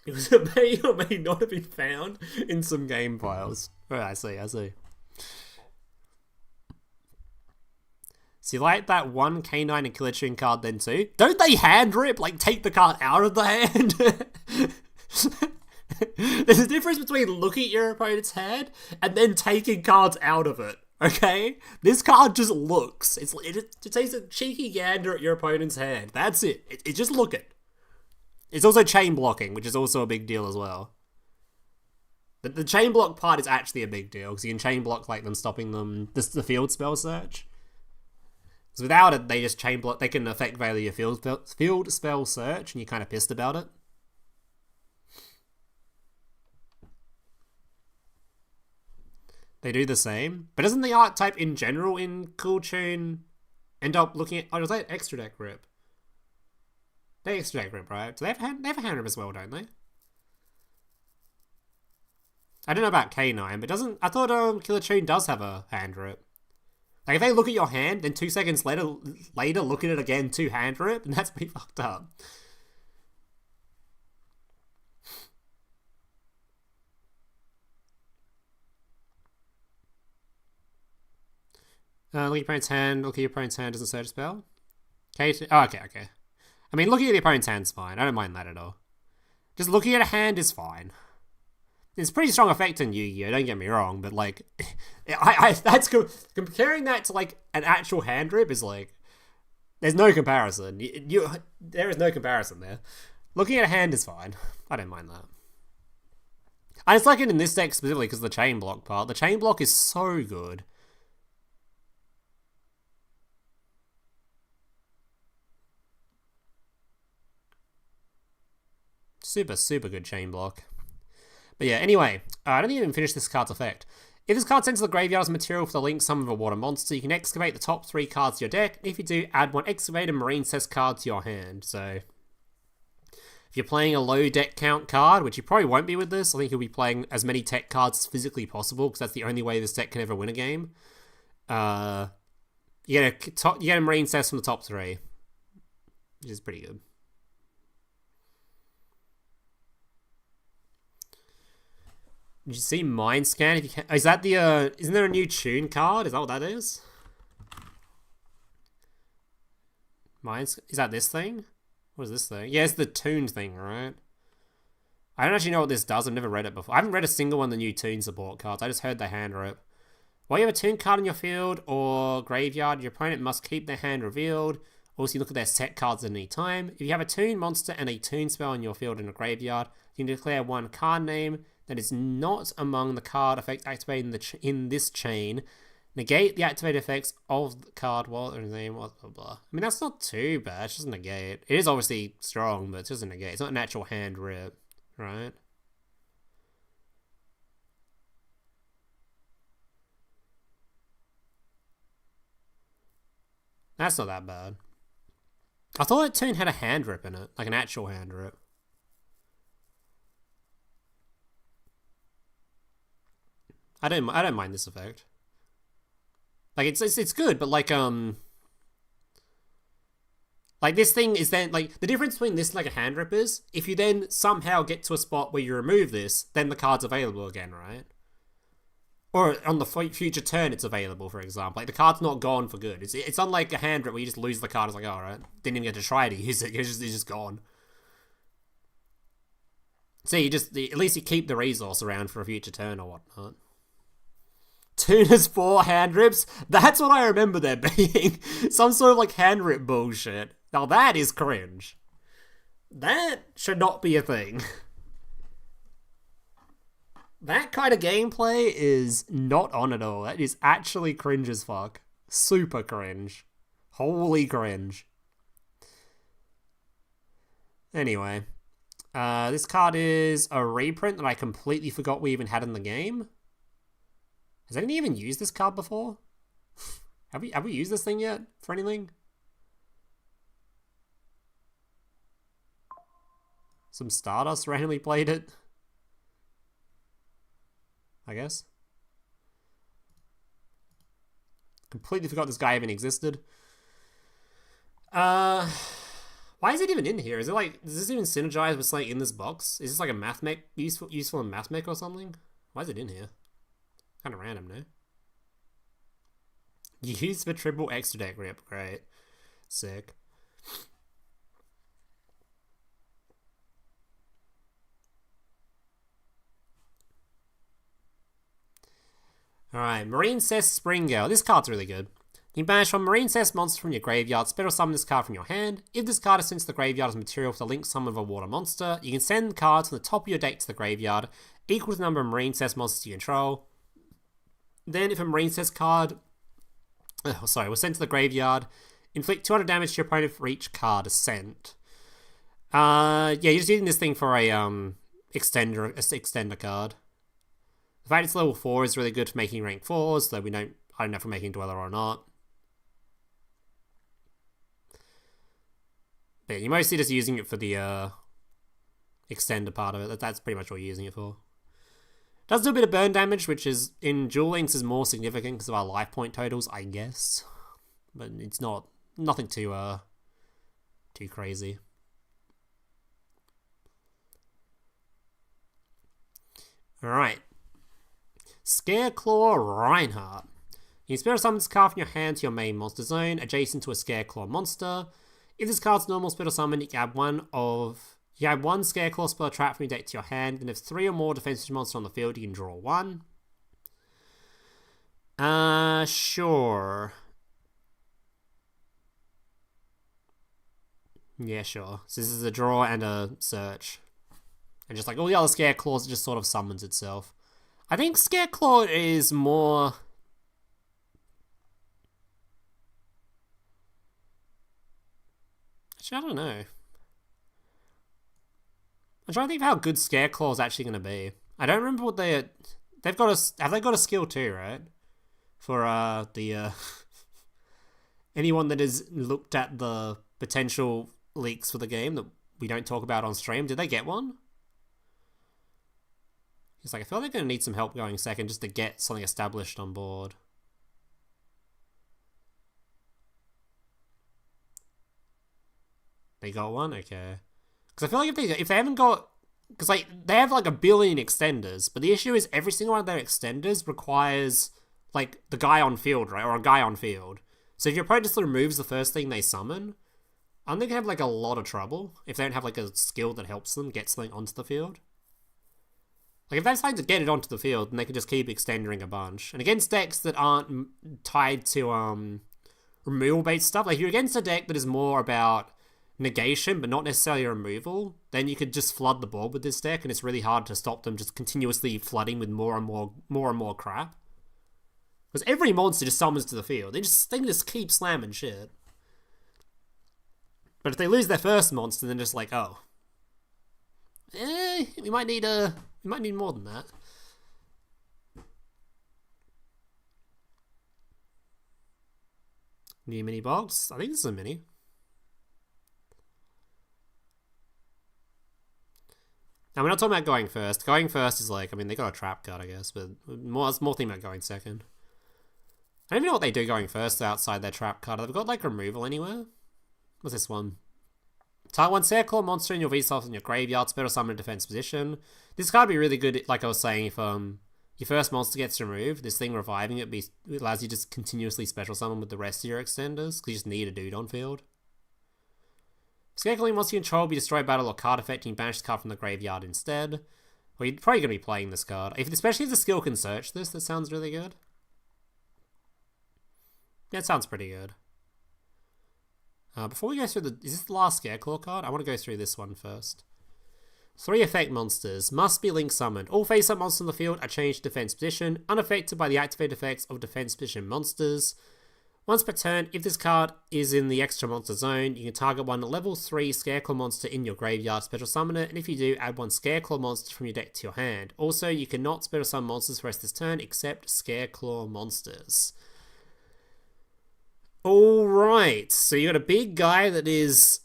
S1: It may or may not have been found in some game files. Oh, I see. So you like that one K9 and Killer Tune card then too? Don't they hand rip? Like, take the card out of the hand? There's a difference between looking at your opponent's hand and then taking cards out of it, okay? This card just looks. It takes a cheeky gander at your opponent's hand. That's it. It just look it. It's also chain blocking, which is also a big deal as well. The chain block part is actually a big deal, because you can chain block like them stopping them, the field spell search. Because without it, they just chain block, they can affect value your field spell search, and you're kind of pissed about it. They do the same. But doesn't the archetype in general in Cool Tune end up looking at... Oh, was that extra deck rip? They extra deck rip, right? So they have a hand rip as well, don't they? I don't know about K9, but doesn't... I thought Killer Tune does have a hand rip. Like, if they look at your hand, then 2 seconds later look at it again, 2 hand rip, and that's pretty fucked up. Look at your opponent's hand. Look at your opponent's hand. Doesn't search spell. Okay. Oh, okay. I mean, looking at the opponent's hand's fine. I don't mind that at all. Just looking at a hand is fine. It's pretty strong effect in Yu-Gi-Oh! Don't get me wrong, but like, that's comparing that to like an actual hand rip is like, there's no comparison. There is no comparison there. Looking at a hand is fine. I don't mind that. I just like it in this deck specifically because of the chain block part. The chain block is so good. Super good chain block. But yeah, anyway, I don't even finish this card's effect. If this card sends to the graveyard as material for the link summon of a water monster, you can excavate the top 3 cards of your deck. If you do, add 1 excavated MARINCESS card to your hand. So, if you're playing a low deck count card, which you probably won't be with this, I think you'll be playing as many tech cards as physically possible, because that's the only way this deck can ever win a game. You get a MARINCESS from the top 3, which is pretty good. Did you see Mind Scan? If you can, is that the isn't there a new tune card? Is that what that is? Is that this thing? What is this thing? Yeah, it's the tune thing, right? I don't actually know what this does. I've never read it before. I haven't read a single one of the new tune support cards. I just heard the hand rip. While you have a tune card in your field or graveyard, your opponent must keep their hand revealed. Also, you look at their set cards at any time. If you have a tune monster and a tune spell in your field in a graveyard, you can declare 1 card name that is not among the card effects activated in this chain Negate the activated effects of the card while their name, blah, blah, blah. I mean, that's not too bad. It's just a negate. It is obviously strong, but it's just a negate. It's not an actual hand rip, right? That's not that bad. I thought that tune had a hand rip in it, like an actual hand rip. I don't mind this effect. Like it's good, but like this thing is then like the difference between this and like a hand rip is if you then somehow get to a spot where you remove this, then the card's available again, right? Or on the future turn, it's available, for example. Like, the card's not gone for good. It's unlike a hand rip where you just lose the card. It's like, alright, didn't even get to try to use it. It's just gone. So at least you keep the resource around for a future turn or whatnot. Tuna's 4 hand rips? That's what I remember there being. Some sort of, like, hand rip bullshit. Now that is cringe. That should not be a thing. That kind of gameplay is not on at all. That is actually cringe as fuck. Super cringe. Holy cringe. Anyway. This card is a reprint that I completely forgot we even had in the game. Has anyone even used this card before? Have we used this thing yet for anything? Some Stardust randomly played it. I guess. Completely forgot this guy even existed. Why is it even in here? Is it like, does this even synergize with something in this box? Is this like a MATHMECH, useful in MATHMECH or something? Why is it in here? Kind of random, no? Used for triple extra deck rip. Great. Sick. Alright, MARINCESS Spring Girl. This card's really good. You banish one MARINCESS monster from your graveyard, special summon this card from your hand. If this card is sent to the graveyard as material for the link summon of a water monster, you can send cards from the top of your deck to the graveyard, equal to the number of MARINCESS monsters you control. Then, if a MARINCESS card was sent to the graveyard, inflict 200 damage to your opponent for each card sent. Yeah, you're just using this thing for a extender card. The fact it's level 4 is really good for making rank 4s, though I don't know if we're making Dweller or not. But yeah, you're mostly just using it for the extender part of it. That's pretty much what you're using it for. Does do a bit of burn damage, which is in Duel Links is more significant because of our life point totals, I guess. But it's nothing too crazy. Alright. SCARECLAW Reinhardt. You can spirit summon this card from your hand to your main monster zone, adjacent to a SCARECLAW monster. If this card's normal spirit summon, you can add one SCARECLAW spell trap from your deck to your hand, and if 3 or more defensive monsters on the field, you can draw 1. Sure. Yeah, sure. So this is a draw and a search. And just like all the other SCARECLAWs, it just sort of summons itself. I think SCARECLAW is more... Actually, I don't know. I'm trying to think of how good SCARECLAW is actually going to be. I don't remember what they've got have they got a skill too, right? For anyone that has looked at the potential leaks for the game that we don't talk about on stream, did they get one? It's like, I feel like they're going to need some help going second just to get something established on board. They got one? Okay. Because I feel like if they haven't got... Because like they have like 1 billion extenders, but the issue is every single one of their extenders requires like the guy on field, right? Or a guy on field. So if your opponent just removes the first thing they summon, I think they have like a lot of trouble if they don't have like a skill that helps them get something onto the field. Like, if they decide to get it onto the field, then they can just keep extending a bunch. And against decks that aren't tied to removal-based stuff, like if you're against a deck that is more about negation, but not necessarily removal, then you could just flood the board with this deck, and it's really hard to stop them just continuously flooding with more and more crap. Because every monster just summons to the field. They can just keep slamming shit. But if they lose their first monster, then just like, oh. We might need more than that. New mini box? I think this is a mini. Now, we're not talking about going first. Going first is like, I mean, they got a trap card, I guess, but it's more thinking about going second. I don't even know what they do going first outside their trap card. They've got, like, removal anywhere? What's this one? Target one SCARECLAW monster in your V-Self in your graveyard, special summon in defense position. This card would be really good, like I was saying, if your first monster gets removed, this thing reviving it allows you to just continuously special summon with the rest of your extenders, because you just need a dude on field. SCARECLAW monster you control will be destroyed, battle, or card effect, and you banish the card from the graveyard instead. Well, you're probably going to be playing this card. Especially if the skill can search this, that sounds really good. Yeah, it sounds pretty good. Before we go through is this the last SCARECLAW card? I want to go through this one first. 3 effect monsters. Must be link summoned. All face-up monsters in the field are changed to defense position, unaffected by the activated effects of defense position monsters. Once per turn, if this card is in the extra monster zone, you can target one level 3 SCARECLAW monster in your graveyard, special summon it, and if you do, add one SCARECLAW monster from your deck to your hand. Also, you cannot special summon monsters for the rest of this turn, except SCARECLAW monsters. Alright, so you got a big guy that is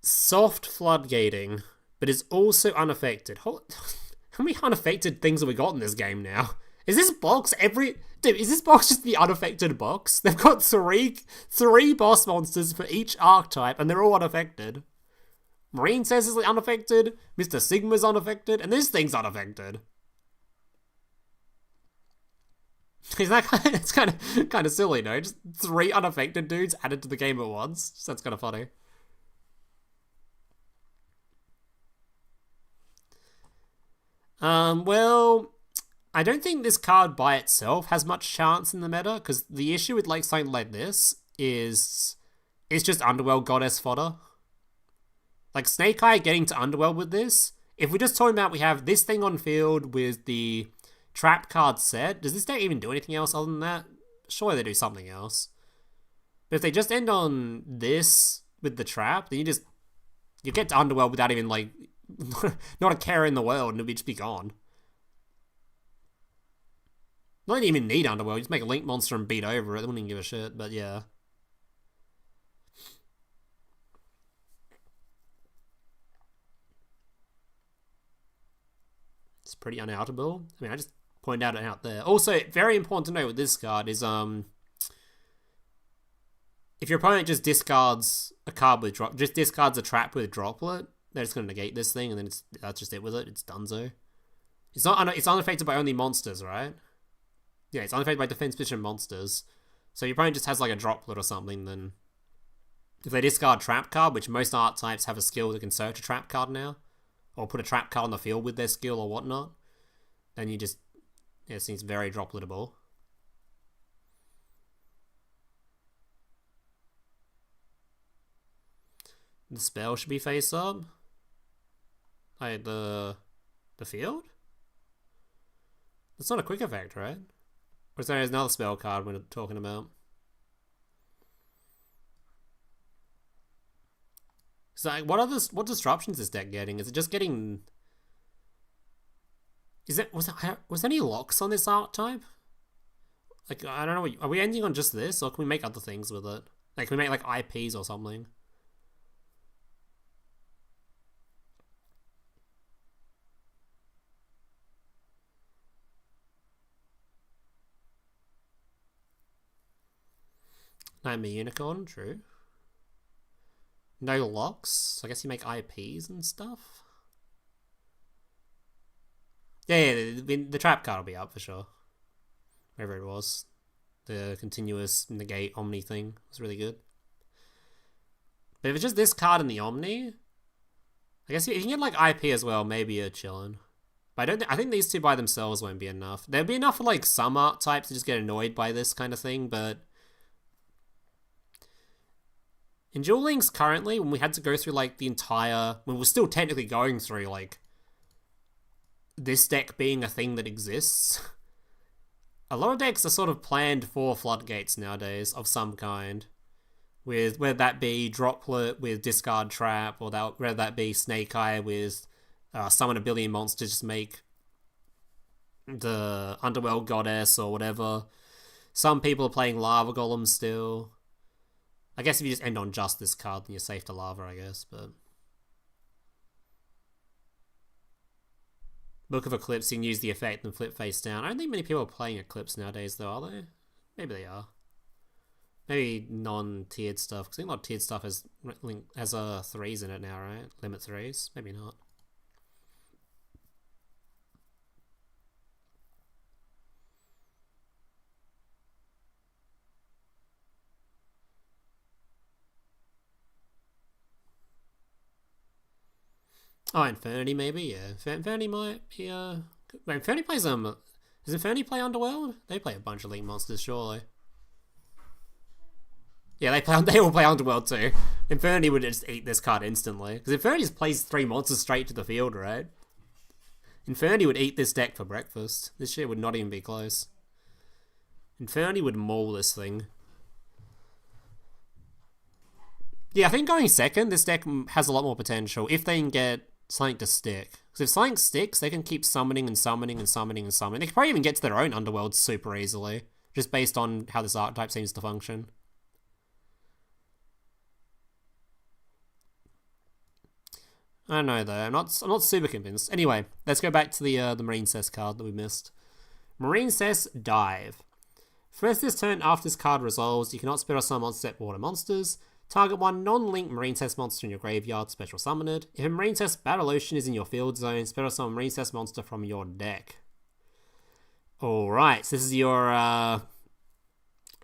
S1: soft floodgating, but is also unaffected. How many unaffected things have we got in this game now? Is this box Dude, is this box just the unaffected box? They've got three boss monsters for each archetype, and they're all unaffected. MARINCESS is unaffected, Mr. Sigma's unaffected, and this thing's unaffected. Is that it's kind of silly, no? Just 3 unaffected dudes added to the game at once. Just sounds kind of funny. Well, I don't think this card by itself has much chance in the meta, because the issue with like something like this is it's just Underworld Goddess fodder. Like Snake Eye getting to Underworld with this, if we're just talking about we have this thing on field with the trap card set, does this deck even do anything else other than that? Surely they do something else. But if they just end on this with the trap, then you get to Underworld without even like not a care in the world, and it'll just be gone. Not even need Underworld, you just make a Link monster and beat over it, they wouldn't even give a shit, but yeah. It's pretty unoutable. I mean, I just pointed it out there. Also, very important to note with this card is, if your opponent just discards a card with just discards a trap with Droplet, they're just going to negate this thing, and then that's just it with it. It's donezo. It's unaffected by only monsters, right? Yeah, it's unaffected by defense position monsters. So your opponent just has like a Droplet or something, then if they discard trap card, which most art types have a skill that can search a trap card now, or put a trap card on the field with their skill or whatnot, then you just, yeah, it seems very Dropletable. The spell should be face up. Like the field? That's not a quick effect, right? Or is there another spell card we're talking about? So like, what disruptions is this deck getting? Is it just getting? Was there any locks on this archetype? Like, I don't know. Are we ending on just this, or can we make other things with it? Like, can we make like IPs or something? Nightmare Unicorn, true. No locks. I guess you make IPs and stuff. Yeah, the trap card will be up for sure. Wherever it was. The continuous negate Omni thing was really good. But if it's just this card and the Omni, I guess if you can get like IP as well, maybe you're chilling. But I think these two by themselves won't be enough. There'll be enough for like some art types to just get annoyed by this kind of thing, but in Duel Links currently, when we had to go through like the entire, when we're still technically going through like this deck being a thing that exists, A lot of decks are sort of planned for floodgates nowadays of some kind. With whether that be Droplet with Discard Trap, or whether that be Snake Eye with Summon a Billion Monsters, just make the Underworld Goddess or whatever. Some people are playing Lava Golem still. I guess if you just end on just this card, then you're safe to Lava, I guess, but... Book of Eclipse, you can use the effect and flip face down. I don't think many people are playing Eclipse nowadays, though, are they? Maybe they are. Maybe non-tiered stuff, because I think a lot of tiered stuff has 3s in it now, right? Limit 3s? Maybe not. Oh, Infinity maybe, yeah. Infinity might be, Wait, Infinity plays, Does Infinity play Underworld? They play a bunch of Link monsters, surely. Yeah, they all play Underworld too. Infinity would just eat this card instantly. Because Infinity just plays 3 monsters straight to the field, right? Infinity would eat this deck for breakfast. This shit would not even be close. Infinity would maul this thing. Yeah, I think going second, this deck has a lot more potential if they can get something to stick. Because if something sticks, they can keep summoning and summoning and summoning and summoning. They can probably even get to their own Underworld super easily, just based on how this archetype seems to function. I don't know though. I'm not super convinced. Anyway, let's go back to the MARINCESS card that we missed. MARINCESS Dive. First this turn, after this card resolves, you cannot spell or summon on-step water monsters. Target one non-link MARINCESS monster in your graveyard, special summon it. If a MARINCESS Battle Ocean is in your field zone, special summon MARINCESS monster from your deck. Alright, so this is your,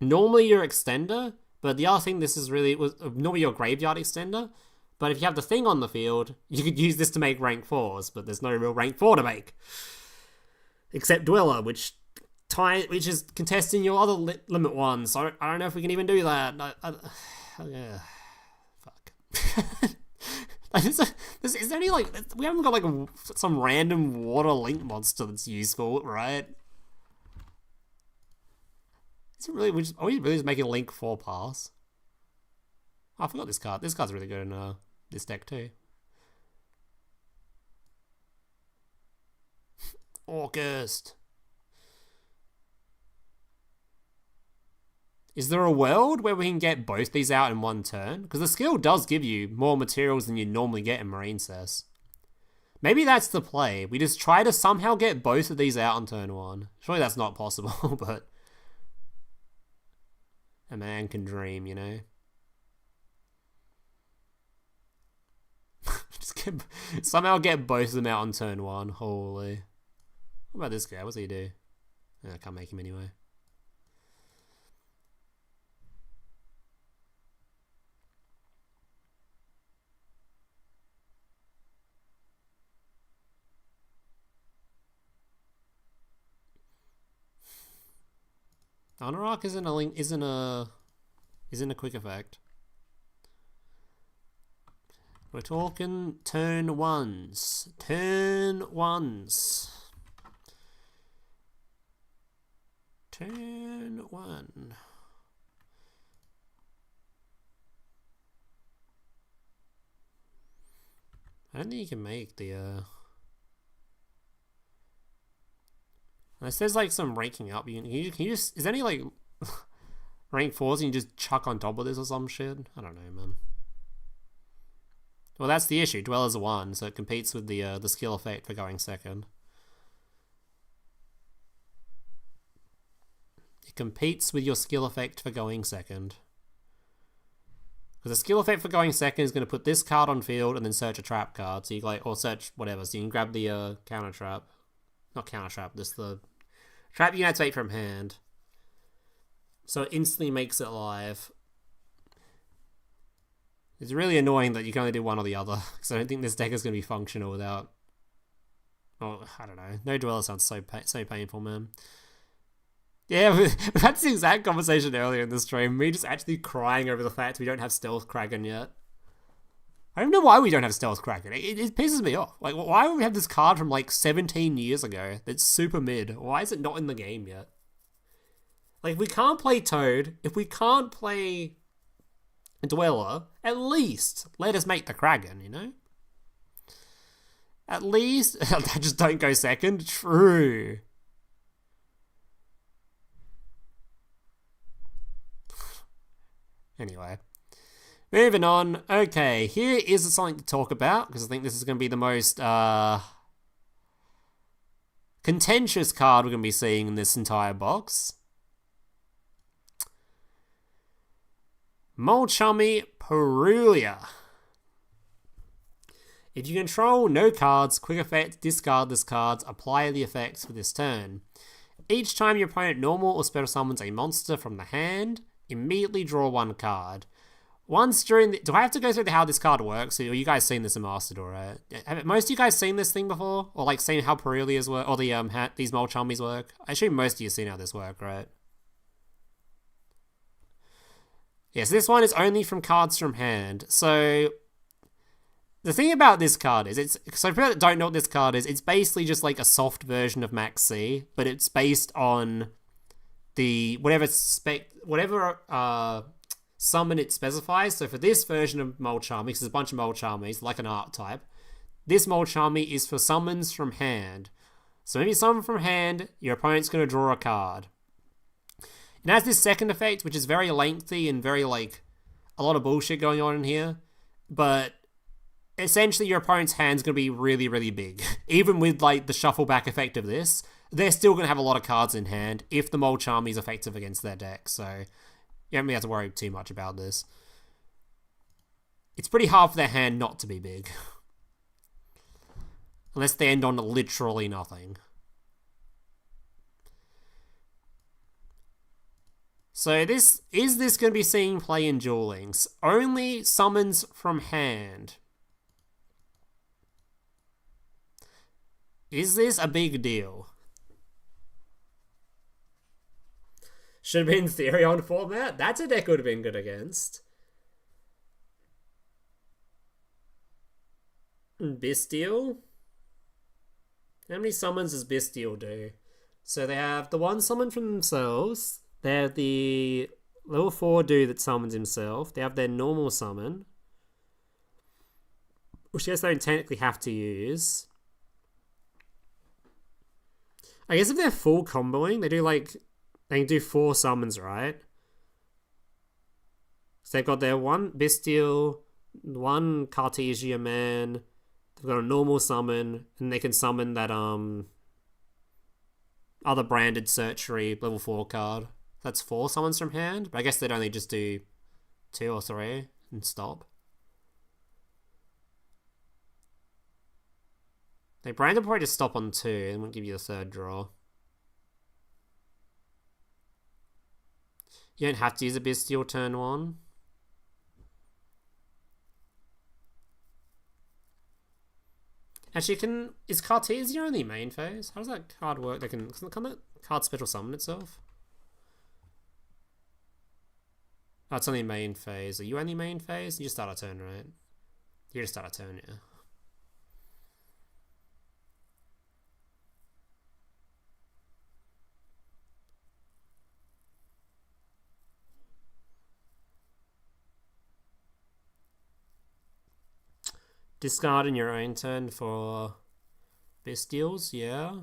S1: normally your extender, but the other thing, this is really, normally your graveyard extender, but if you have the thing on the field, you could use this to make rank 4s, but there's no real rank 4 to make. Except Dweller, which is contesting your other limit 1, so I don't know if we can even do that. Yeah, fuck. Is there any, like, we haven't got, like, some random water link monster that's useful, right? Is it really, are we really just making a link 4 pass? Oh, I forgot this card. This card's really good in this deck too. August. Is there a world where we can get both these out in one turn? Because the skill does give you more materials than you normally get in MARINCESS. Maybe that's the play. We just try to somehow get both of these out on turn 1. Surely that's not possible, but... a man can dream, you know? Just somehow get both of them out on turn 1. Holy. What about this guy? What's he do? I can't make him anyway. Anorak isn't a quick effect. We're talking turn 1s. Turn 1s. Turn 1. I don't think you can make the unless there's like some ranking up. Can you just, is there any like rank 4s and you just chuck on top of this or some shit? I don't know, man. Well, that's the issue. Dweller's a 1, so it competes with the skill effect for going second. It competes with your skill effect for going second. Because the skill effect for going second is going to put this card on field and then search a trap card. So you like, or search whatever. So you can grab the counter trap. Not counter trap, this the trap you can activate from hand. So it instantly makes it live. It's really annoying that you can only do one or the other, because I don't think this deck is going to be functional without... Oh, I don't know. No Dweller sounds so painful, man. Yeah, we had this exact conversation earlier in the stream. Me just actually crying over the fact we don't have Stealth Kraken yet. I don't know why we don't have Stealth Kraken. It pisses me off. Like, why would we have this card from like 17 years ago that's super mid? Why is it not in the game yet? Like, if we can't play Toad, if we can't play Dweller, at least let us make the Kraken, you know? At least... They just don't go second? True. Anyway. Moving on. Okay, here is something to talk about, because I think this is going to be the most contentious card we're going to be seeing in this entire box. Molchummy Perulia. If you control no cards, quick effect, discard this cards, apply the effects for this turn. Each time your opponent normal or special summons a monster from the hand, immediately draw one card. Once during the... Do I have to go through how this card works? Or you guys seen this in Mastered, right? Have most of you guys seen this thing before? Or like seen how Perulias work? Or the these Molchummies work? I assume most of you have seen how this work, right? Yes, this one is only from cards from hand. So... The thing about this card is, so for people that don't know what this card is, it's basically just like a soft version of Max C, but it's based on the whatever summon it specifies. So for this version of Molchummy, because there's a bunch of Molchummies, like an archetype, this Molchummy is for summons from hand. So when you summon from hand, your opponent's going to draw a card. It has this second effect, which is very lengthy and very, like, a lot of bullshit going on in here, but essentially your opponent's hand's going to be really, really big. Even with, like, the shuffle back effect of this, they're still going to have a lot of cards in hand if the Molchummy is effective against their deck, so you don't really have to worry too much about this. It's pretty hard for their hand not to be big. Unless they end on literally nothing. So is this going to be seen play in Duel Links? Only summons from hand. Is this a big deal? Should have been Therion format? That's a deck would have been good against. Bestial? How many summons does Bestial do? So they have the one summon from themselves. They have the level 4 dude that summons himself. They have their normal summon, which I guess they don't technically have to use. I guess if they're full comboing, they can do 4 summons, right? So they've got their one Bestial, one Cartesia Man, they've got a normal summon, and they can summon that other branded Searchery level 4 card. That's 4 summons from hand, but I guess they'd only just do 2 or 3 and stop. They branded probably just stop on 2 and won't give you the third draw. You don't have to use a Bestial turn 1. Actually, is Cartesia only main phase? How does that card work? Can that card special summon itself? Oh, it's only main phase. Are you only main phase? You just start a turn, right? You just start a turn, yeah. Discard in your own turn for Bestials, yeah.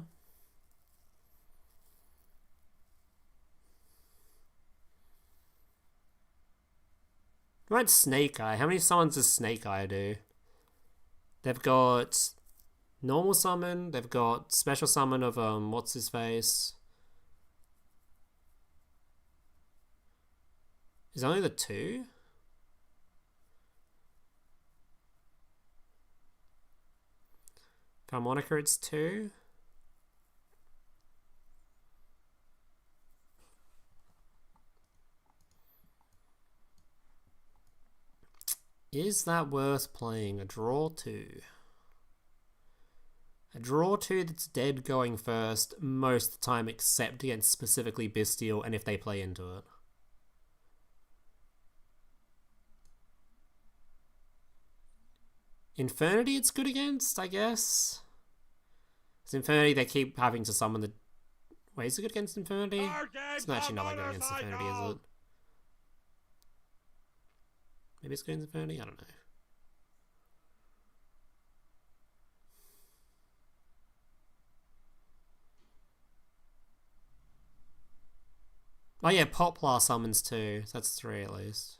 S1: Right, Snake Eye. How many summons does Snake Eye do? They've got normal summon, they've got special summon of what's his face? Is only the 2? Harmonica, it's 2. Is that worth playing? A draw 2. A draw 2 that's dead going first most of the time, except against specifically Bestial and if they play into it. Infernity it's good against, I guess. Because Infernity, they keep having to summon the... Wait, is it good against Infinity?
S2: Our
S1: It's
S2: games
S1: not actually
S2: are
S1: not that good against Infinity, is
S2: motorcycles.
S1: it? Maybe it's good against Infinity? I don't know. Oh yeah, Poplar summons 2. So that's 3 at least.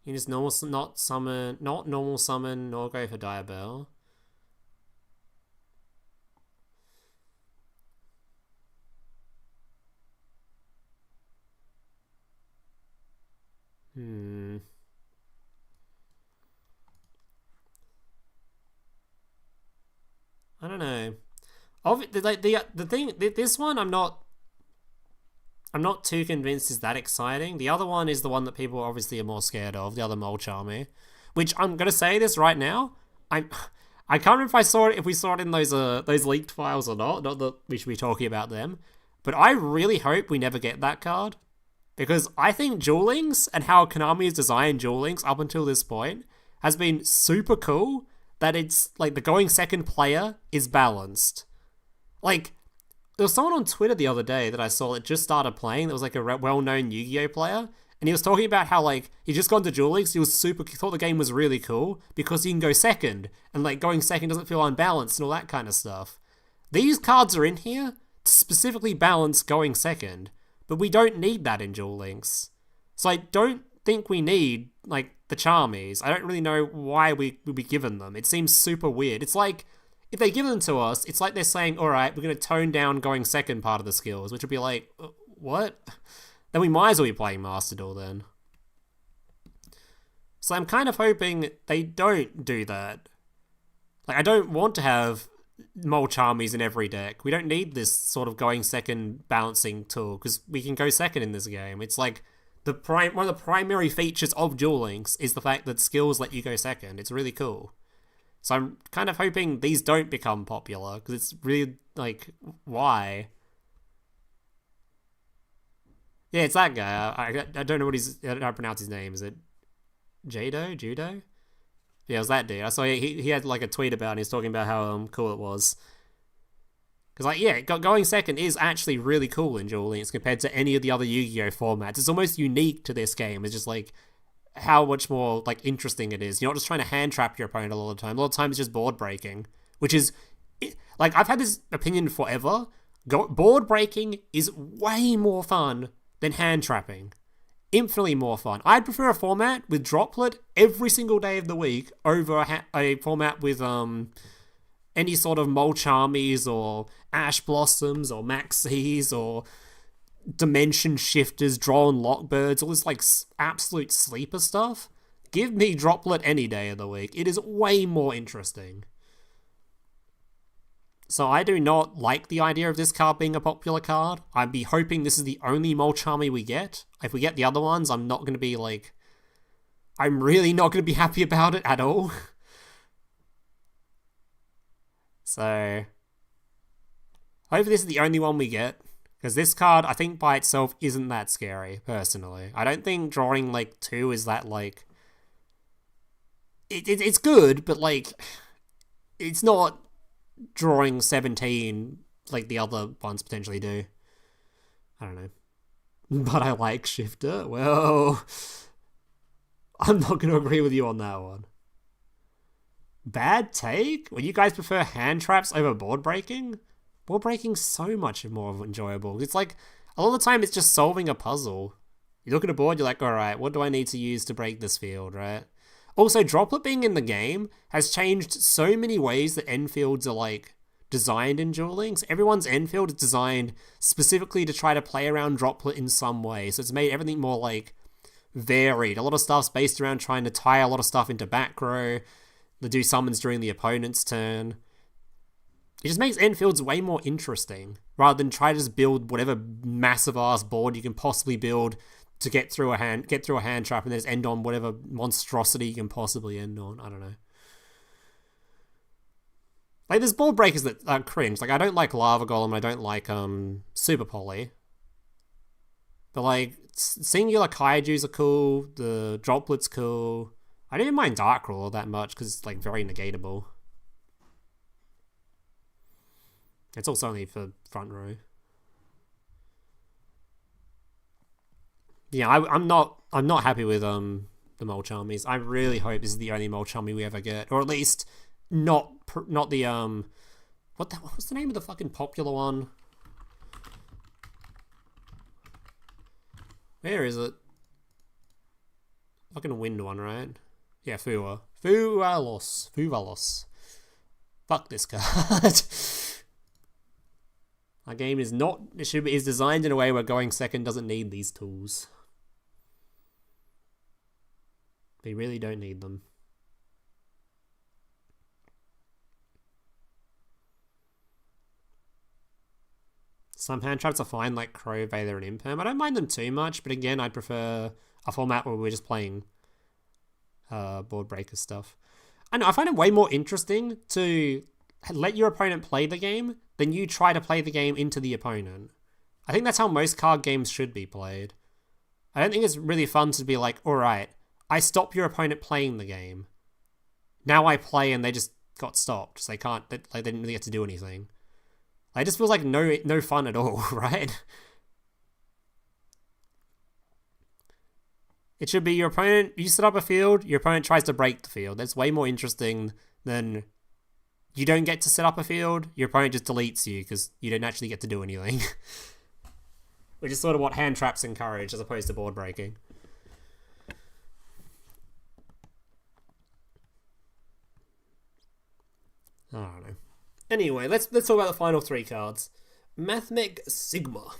S1: You just not normal summon, nor go for Diabell. I don't know. The thing, this one I'm not too convinced is that exciting. The other one is the one that people obviously are more scared of, the other Molcharmy. Which I'm gonna say this right now. I can't remember if we saw it in those leaked files or not. Not that we should be talking about them. But I really hope we never get that card. Because I think Duel Links and how Konami has designed Duel Links up until this point has been super cool. That it's like the going second player is balanced. Like, there was someone on Twitter the other day that I saw that just started playing that was like a well-known Yu-Gi-Oh player, and he was talking about how like he just gone to Duel Links, he thought the game was really cool because he can go second, and like going second doesn't feel unbalanced and all that kind of stuff. These cards are in here to specifically balance going second, but we don't need that in Duel Links. So I don't think we need like the Charmies. I don't really know why we would be given them. It seems super weird. It's like if they give them to us, it's like they're saying, all right, we're going to tone down going second part of the skills, which would be like, what? Then we might as well be playing Master Duel then. So I'm kind of hoping they don't do that. Like, I don't want to have Molcharmies in every deck. We don't need this sort of going second balancing tool, because we can go second in this game. It's like one of the primary features of Duel Links is the fact that skills let you go second. It's really cool. So I'm kind of hoping these don't become popular, because it's really, like, why? Yeah, it's that guy. I don't know I don't know how to pronounce his name. Is it Judo? Yeah, it was that dude. I saw he had, like, a tweet about it, and he was talking about how cool it was. Because, like, yeah, going second is actually really cool in Duel Links compared to any of the other Yu-Gi-Oh! Formats. It's almost unique to this game. It's just, like, how much more like interesting it is. You're not just trying to hand trap your opponent a lot of the time. A lot of times it's just board breaking, which is like I've had this opinion forever. Board breaking is way more fun than hand trapping. Infinitely more fun. I'd prefer a format with Droplet every single day of the week over a format with any sort of Molcharmies or Ash Blossoms or Maxies or Dimension Shifters, Draw and Lockbirds, all this like absolute sleeper stuff. Give me Droplet any day of the week. It is way more interesting. So I do not like the idea of this card being a popular card. I'd be hoping this is the only Molcharmy we get. If we get the other ones, I'm not going to be like... I'm really not going to be happy about it at all. So... hopefully this is the only one we get. Because this card, I think by itself, isn't that scary, personally. I don't think drawing, like, 2 is that, like... It's good, but, like... It's not drawing 17 like the other ones potentially do. I don't know. But I like Shifter. Well... I'm not going to agree with you on that one. Bad take? Would you guys prefer hand traps over board breaking? Board breaking's so much more enjoyable. It's like, a lot of the time it's just solving a puzzle. You look at a board, you're like, alright, what do I need to use to break this field, right? Also, Droplet being in the game has changed so many ways that end fields are, like, designed in Duel Links. Everyone's end field is designed specifically to try to play around Droplet in some way, so it's made everything more, like, varied. A lot of stuff's based around trying to tie a lot of stuff into back row, to do summons during the opponent's turn. It just makes end fields way more interesting, rather than try to just build whatever massive ass board you can possibly build to get through a hand trap and then just end on whatever monstrosity you can possibly end on. I don't know. Like, there's board breakers that are cringe. Like, I don't like Lava Golem, I don't like Super Poly. But like, singular kaijus are cool, the Droplet's cool. I don't even mind Dark Roll that much because it's like very negatable. It's also only for front row. Yeah, I'm not happy with the Mole Charmies. I really hope this is the only Mole Charmy we ever get, or at least not the what was the name of the fucking popular one? Where is it? Fucking wind one, right? Yeah, Fuvalos. Fuck this card. Our game is not. Is designed in a way where going second doesn't need these tools. They really don't need them. Some hand traps are fine, like Crow, Vader, and Imperm. I don't mind them too much, but again, I'd prefer a format where we're just playing board breaker stuff. I know, I find it way more interesting to let your opponent play the game than you try to play the game into the opponent. I think that's how most card games should be played. I don't think it's really fun to be like, alright, I stop your opponent playing the game. Now I play and they just got stopped. So they didn't really get to do anything. It just feels like no fun at all, right? It should be your opponent, you set up a field, your opponent tries to break the field. That's way more interesting than you don't get to set up a field, your opponent just deletes you because you didn't actually get to do anything. Which is sort of what hand traps encourage as opposed to board breaking. I don't know. Anyway, let's talk about the final three cards. MATHMECH Sigma.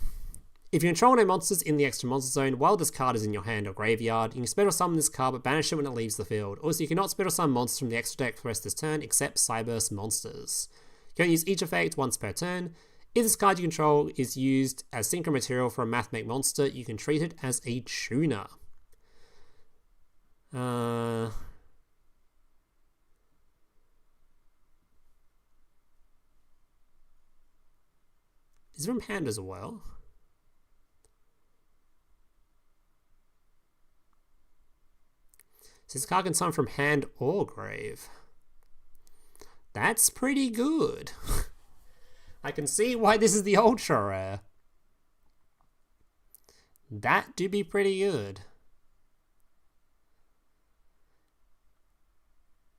S1: If you control no monsters in the extra monster zone while this card is in your hand or graveyard, you can special summon this card but banish it when it leaves the field. Also, you cannot special summon monsters from the extra deck for the rest of this turn except Cyburst monsters. You can use each effect once per turn. If this card you control is used as synchro material for a MATHMECH monster, you can treat it as a tuner. Is it from hand as well? So this card can summon from hand or grave. That's pretty good. I can see why this is the ultra rare. That do be pretty good.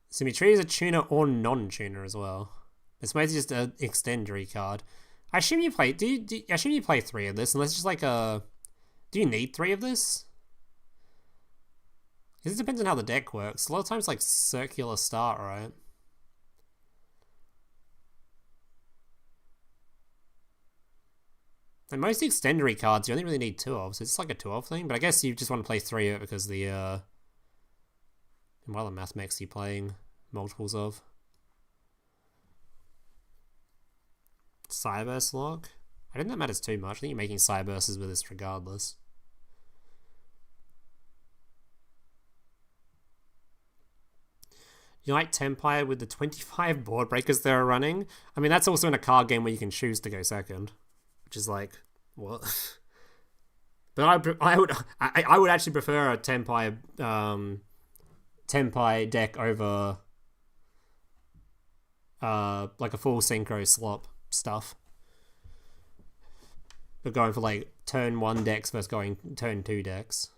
S1: So we treat it as a tuner or non-tuner as well. It's basically just an extendery card. I assume you play. I assume you play 3 of this, unless it's just like a. Do you need 3 of this? Because it depends on how the deck works. A lot of times, like circular start, right? And most extendery cards you only really need 2 of, so it's like a 2 of thing. But I guess you just want to play 3 of it because the what other MATHMECHs are you playing multiples of? Cyburst lock? I don't think that matters too much. I think you're making Cybursts with this regardless. You like Tempire with the 25 board breakers they're running? I mean, that's also in a card game where you can choose to go second. Which is like, what? But I would actually prefer a Tempire deck over like a full synchro slop stuff. But going for like turn 1 decks versus going turn 2 decks.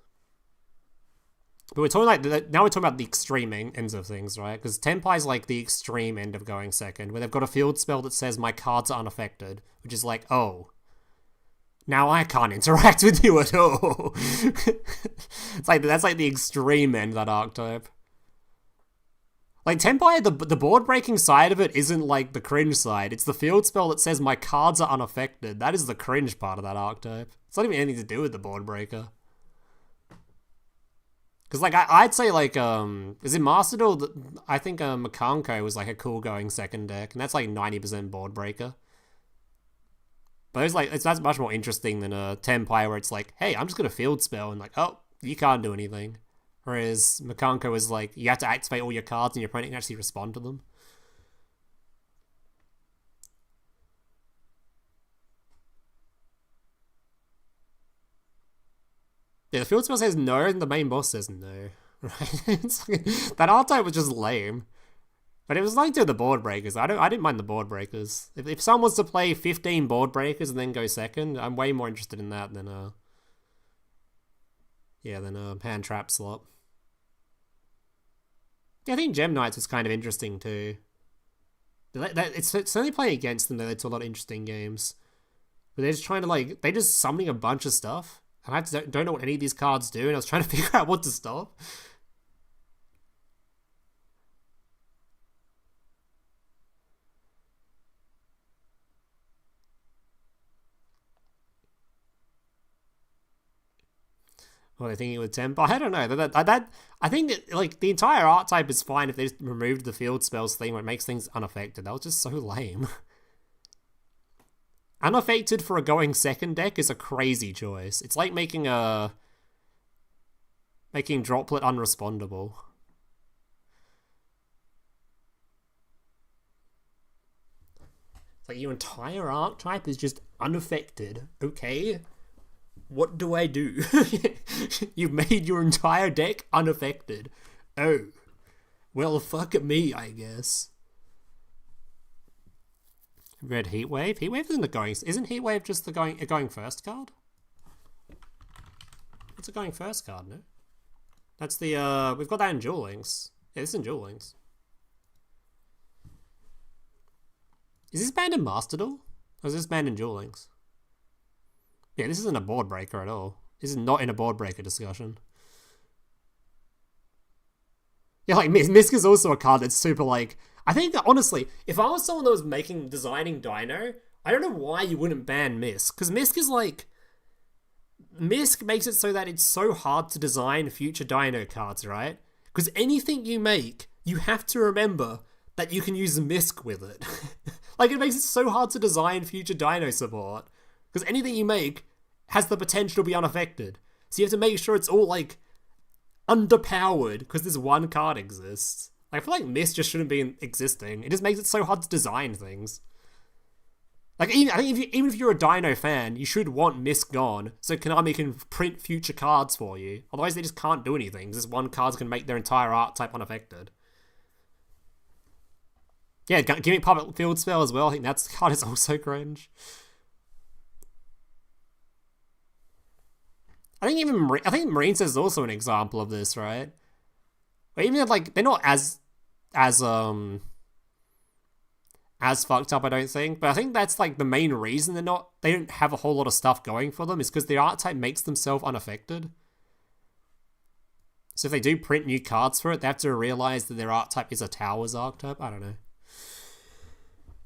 S1: But we're talking like now we're talking about the extreme ends of things, right? Because Tempire is like the extreme end of going second, where they've got a field spell that says my cards are unaffected, which is like, oh, now I can't interact with you at all. It's like that's like the extreme end of that archetype. Like Tempire, the board breaking side of it isn't like the cringe side. It's the field spell that says my cards are unaffected. That is the cringe part of that archetype. It's not even anything to do with the board breaker. Because like I'd say like is it Master Duel? I think Makanko was like a cool going second deck, and that's like 90% board breaker. But it's like that's much more interesting than a Tempire where it's like, hey, I'm just gonna field spell and like, oh, you can't do anything. Whereas Makanko is like, you have to activate all your cards and your opponent can actually respond to them. Yeah, the field spell says no, and the main boss says no. Right? That archetype was just lame. But it was like doing the board breakers. I didn't mind the board breakers. If someone was to play 15 board breakers and then go second, I'm way more interested in that than hand trap slot. Yeah, I think Gem Knights was kind of interesting too. It's only playing against them that it's a lot of interesting games. But they're just trying to they're just summoning a bunch of stuff. And I don't know what any of these cards do, and I was trying to figure out what to stop. Well, I think it would temper. I don't know. I think that, the entire archetype is fine if they just removed the field spells thing where it makes things unaffected. That was just so lame. Unaffected for a going second deck is a crazy choice. It's like making Droplet unrespondable. It's like your entire archetype is just unaffected. Okay. What do I do? You've made your entire deck unaffected. Oh. Well, fuck at me, I guess. Red Heatwave? Heatwave isn't the going... Isn't Heatwave just a going first card? It's a going first card, no? That's the, we've got that in Duel Links. Yeah, this is in Duel Links. Is this banned in Master Duel? Or is this banned in Duel Links? Yeah, this isn't a board breaker at all. This is not in a board breaker discussion. Yeah, Misk is also a card that's super I think that, honestly, if I was someone that was designing Dino, I don't know why you wouldn't ban Misk. Because Misk is Misk makes it so that it's so hard to design future Dino cards, right? Because anything you make, you have to remember that you can use Misk with it. It makes it so hard to design future Dino support. Because anything you make has the potential to be unaffected. So you have to make sure it's all, underpowered because this one card exists. I feel like Mist just shouldn't be existing. It just makes it so hard to design things. I think even if you're a Dino fan, you should want Mist gone so Konami can print future cards for you. Otherwise, they just can't do anything. This one card's going to make their entire archetype unaffected. Yeah, give me Puppet Field Spell as well. I think that card is also cringe. I think MARINCESS is also an example of this, right? But even if, they're not as fucked up, I don't think. But I think that's the main reason they don't have a whole lot of stuff going for them is because the archetype makes themselves unaffected. So if they do print new cards for it, they have to realize that their archetype is a Towers archetype. I don't know.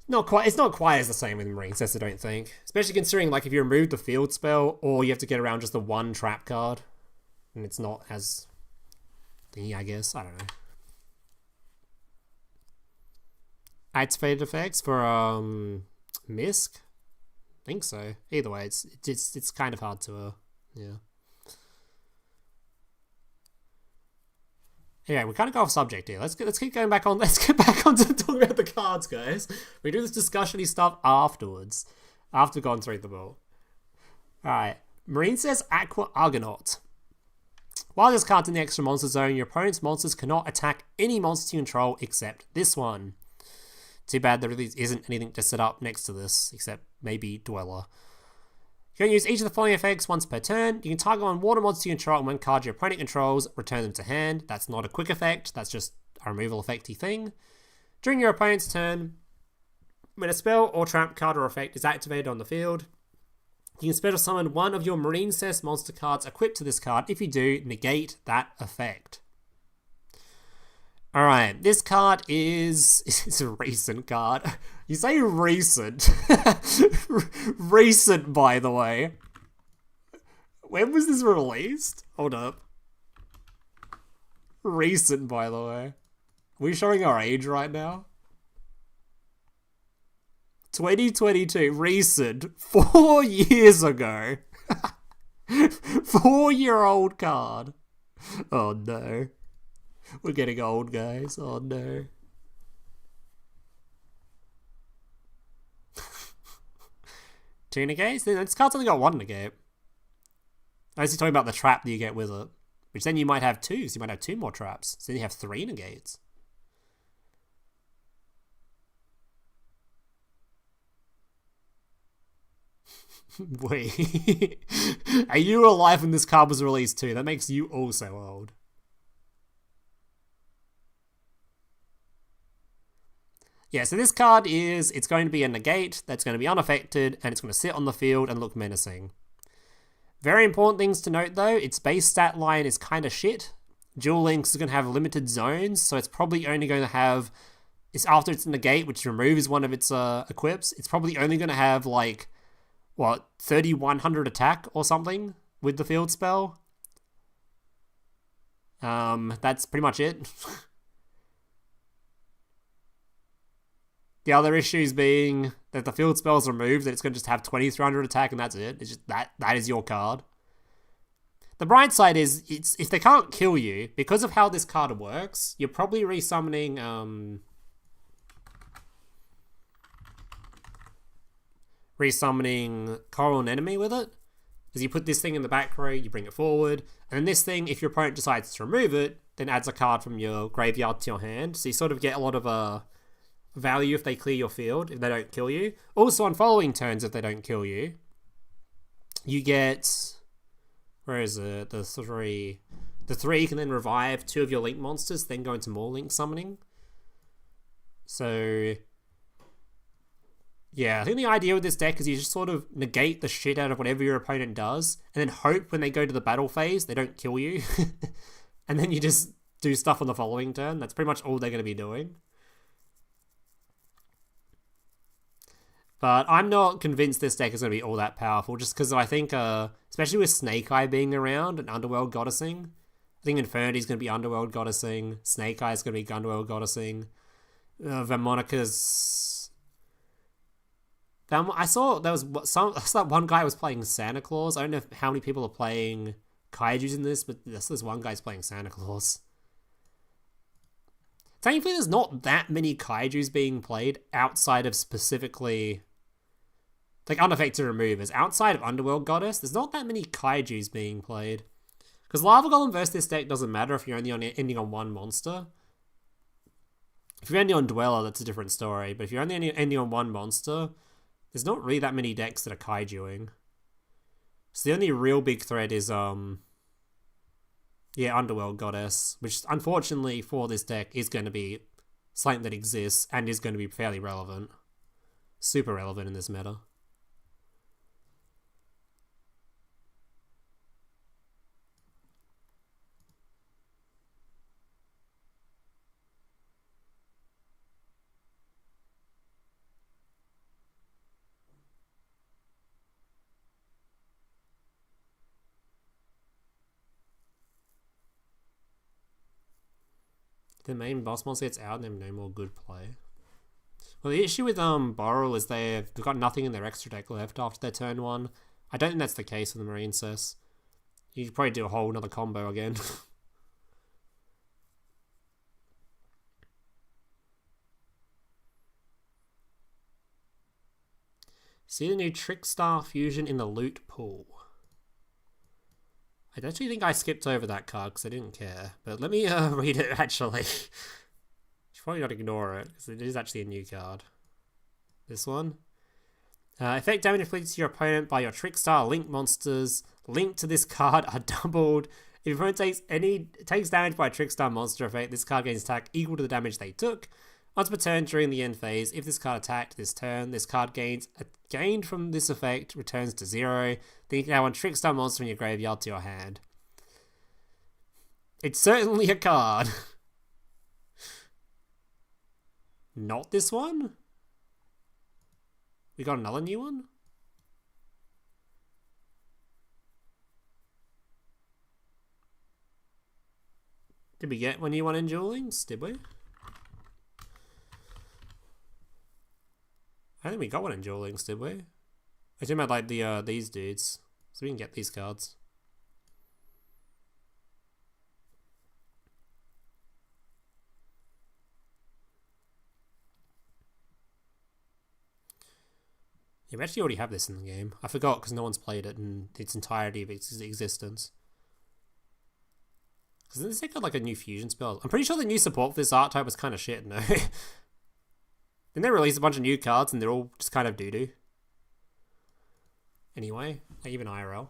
S1: It's not quite as the same with MARINCESS, I don't think. Especially considering, if you remove the field spell, or you have to get around just the one trap card. And it's not as thingy, I guess. I don't know. Activated effects for, Misk? I think so. Either way, it's kind of hard to, yeah. Yeah, we kind of go off subject here. Let's keep going back on. Let's get back on to talking about the cards, guys. We do this discussion-y stuff afterwards, after gone through the ball. All right, MARINCESS Aqua Argonaut. While this card's in the extra monster zone, your opponent's monsters cannot attack any monster you control except this one. Too bad there really isn't anything to set up next to this, except maybe Dweller. You can use each of the following effects once per turn. You can target one water monster you control and when cards your opponent controls, return them to hand. That's not a quick effect, that's just a removal effecty thing. During your opponent's turn, when a spell or trap card or effect is activated on the field, you can special summon one of your MARINCESS monster cards equipped to this card. If you do, negate that effect. Alright, this card it's a recent card. You say recent. Recent, by the way. When was this released? Hold up. Recent, by the way. Are we showing our age right now? 2022, recent. 4 years ago. 4-year-old card. Oh no. We're getting old, guys. Oh no. Two negates? This card's only got one negate. I was talking about the trap that you get with it. Which then you might have two, so you might have two more traps. So then you have 3 negates. Wait. Are you alive when this card was released too? That makes you also old. Yeah, so this card it's going to be a negate that's going to be unaffected, and it's going to sit on the field and look menacing. Very important things to note though, its base stat line is kind of shit. Duel Links is going to have limited zones, so it's probably only going to have... after it's negate, which removes one of its equips, it's probably only going to have, like, what, 3100 attack or something with the field spell? That's pretty much it. The other issues being that the field spell is removed, that it's going to just have 2300 attack and that's it. It's just that is your card. The bright side is, if they can't kill you, because of how this card works, you're probably resummoning, Coral and Enemy with it. Because you put this thing in the back row, you bring it forward, and then this thing, if your opponent decides to remove it, then adds a card from your graveyard to your hand. So you sort of get a lot of value if they clear your field, if they don't kill you. Also on following turns, if they don't kill you, you get... Where is it? The three. The 3 can then revive 2 of your link monsters, then go into more link summoning. So... yeah, I think the idea with this deck is you just sort of negate the shit out of whatever your opponent does, and then hope when they go to the battle phase, they don't kill you. And then you just do stuff on the following turn. That's pretty much all they're going to be doing. But I'm not convinced this deck is going to be all that powerful, just because I think, especially with Snake Eye being around and Underworld Goddessing, I think Infernity is going to be Underworld Goddessing, Snake Eye is going to be Underworld Goddessing, Vermonica's... I saw that one guy was playing Santa Claus. I don't know how many people are playing Kaijus in this, but this one guy's playing Santa Claus. Thankfully, there's not that many Kaijus being played outside of specifically... like, unaffected removers. Outside of Underworld Goddess, there's not that many Kaijus being played. Because Lava Golem versus this deck doesn't matter if you're only ending on one monster. If you're ending on Dweller, that's a different story. But if you're only ending on one monster, there's not really that many decks that are Kaijuing. So the only real big threat is, yeah, Underworld Goddess, which unfortunately for this deck is going to be something that exists and is going to be fairly relevant. Super relevant in this meta. The main boss monster gets out and they have no more good play. Well, the issue with Borrel is they've got nothing in their extra deck left after their turn 1. I don't think that's the case with the MARINCESS. You could probably do a whole another combo again. See the new Trickstar fusion in the loot pool. I actually think I skipped over that card because I didn't care. But let me read it, actually. Should probably not ignore it, because it is actually a new card. This one. Effect damage inflicted to your opponent by your Trickstar link monsters linked to this card are doubled. If your opponent takes damage by a Trickstar monster effect, this card gains attack equal to the damage they took. Once per turn during the end phase, if this card attacked this turn, this card gained from this effect returns to 0. Then you can add one Trickstar monster in your graveyard to your hand. It's certainly a card. Not this one? We got another new one? Did we get one new one in Duel Links? Did we? I think we got one in Duel Links, did we? I talking about like these dudes, so we can get these cards. Yeah, we actually already have this in the game. I forgot because no one's played it in its entirety of its existence. Because this deck got like a new fusion spell. I'm pretty sure the new support for this art type was kind of shit, no? Then they released a bunch of new cards and they're all just kind of doo-doo. anyway, like even IRL.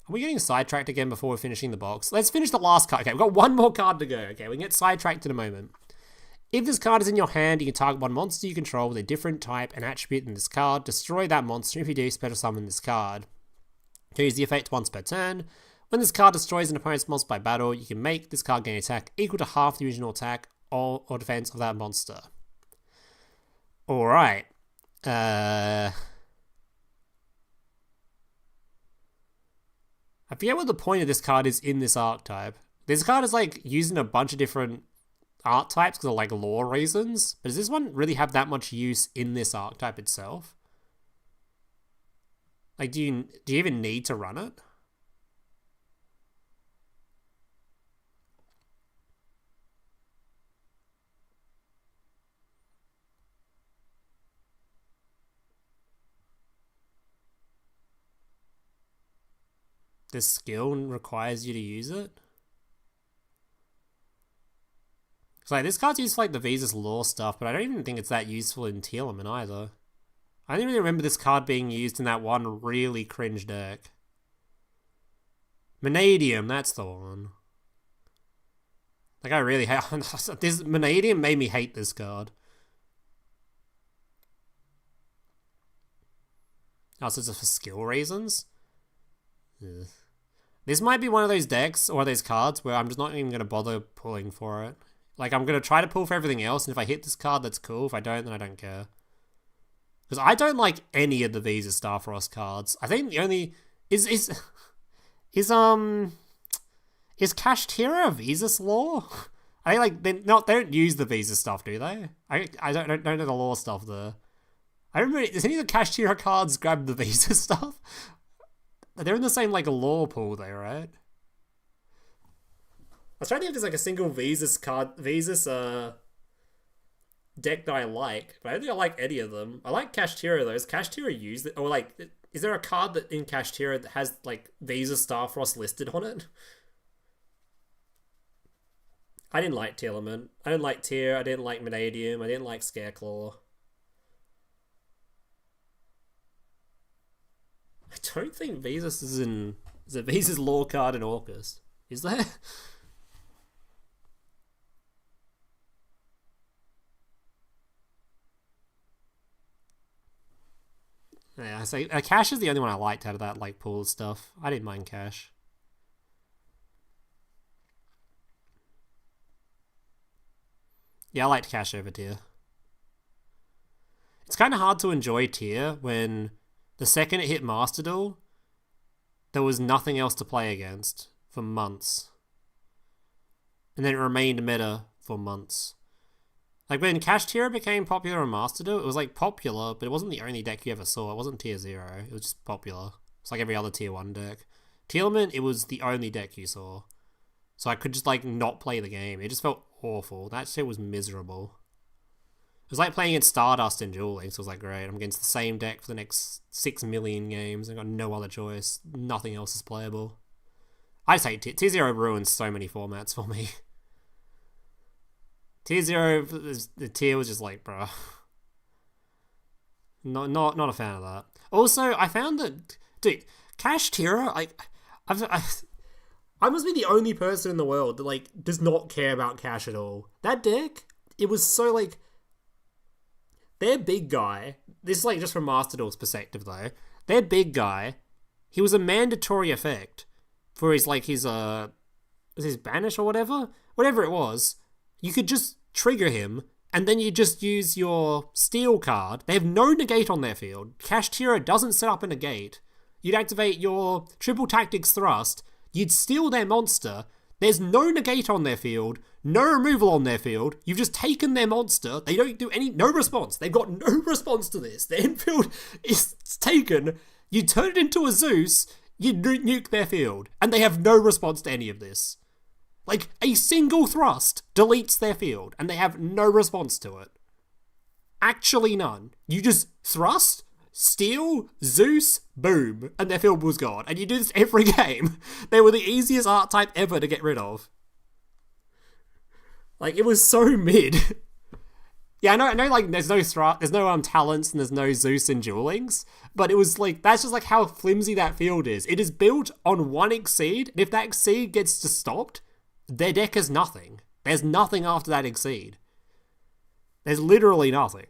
S1: Are we getting sidetracked again before we're finishing the box? Let's finish the last card. Okay, we've got one more card to go. Okay, we can get sidetracked in a moment. If this card is in your hand, you can target one monster you control with a different type and attribute than this card. Destroy that monster. If you do, special summon this card. Use the effect once per turn. When this card destroys an opponent's monster by battle, you can make this card gain attack equal to half the original attack or defense of that monster. Alright. I forget what the point of this card is in this archetype. This card is like using a bunch of different archetypes because of like lore reasons. But does this one really have that much use in this archetype itself? Like, do you even need to run it? This skill requires you to use it? It's like, this card's used for like the Visas lore stuff, but I don't even think it's that useful in Tearlament either. I don't really remember this card being used in that one really cringe deck. Vanadium, that's the one. Like, I really hate this. Vanadium made me hate this card. Oh, so it's for skill reasons? Ugh. This might be one of those decks or those cards where I'm just not even going to bother pulling for it. Like, I'm going to try to pull for everything else, and if I hit this card, that's cool. If I don't, then I don't care. Because I don't like any of the Visa Starfrost cards. I think the only... Is Kashtira a Visas lore? I think like they don't use the Visa stuff, do they? I don't know the lore stuff there. I remember, does any of the Kashtira cards grab the Visa stuff? They're in the same like lore pool though, right? I was trying to think if there's like a single Visas deck that I like, but I don't think I like any of them. I like Kashtira though. Is Kashtira used it? Or like, is there a card that in Kashtira that has like Visa Starfrost listed on it? I didn't like Tearlament. I didn't like Tear. I didn't like Vanadium. I didn't like Scareclaw. I don't think Visas is in... Is a Visas lore card in August? Is there? Yeah, I say Cash is the only one I liked out of that like pool of stuff. I didn't mind Cash. Yeah, I liked Cash over Tear. It's kind of hard to enjoy Tear when the second it hit Master Duel, there was nothing else to play against for months. And then it remained meta for months. Like when Kashtira became popular on Master Duel, it was like popular, but it wasn't the only deck you ever saw. It wasn't Tier 0, it was just popular. It's like every other Tier 1 deck. Tearlament, it was the only deck you saw. So I could just like not play the game. It just felt awful. That shit was miserable. It was like playing against Stardust in dueling, so it was like, great, I'm against the same deck for the next 6 million games. I've got no other choice. Nothing else is playable. I just hate Tier 0 ruins so many formats for me. Tier 0, the tier was just like, bruh. Not a fan of that. Also, I found that, dude, Kashtira, I must be the only person in the world that, like, does not care about Cash at all. That deck, it was so, like, their big guy, this is, like, just from Master Duel's perspective, though, their big guy, he was a mandatory effect for his, like, his banish or whatever it was. You could just trigger him, and then you just use your steel card. They have no negate on their field. Kashtira doesn't set up a negate. You'd activate your triple tactics thrust. You'd steal their monster. There's no negate on their field. No removal on their field. You've just taken their monster. They don't do no response. They've got no response to this. Their infield is taken. You turn it into a Zeus. You nuke their field. And they have no response to any of this. Like, a single thrust deletes their field, and they have no response to it. Actually none. You just thrust, steal, Zeus, boom, and their field was gone. And you do this every game. They were the easiest archetype ever to get rid of. Like, it was so mid. Yeah, I know, like, there's no talents and there's no Zeus in Duel Links, but it was like, that's just like how flimsy that field is. It is built on one Exceed, and if that Exceed gets just stopped, their deck is nothing. There's nothing after that Exceed. There's literally nothing.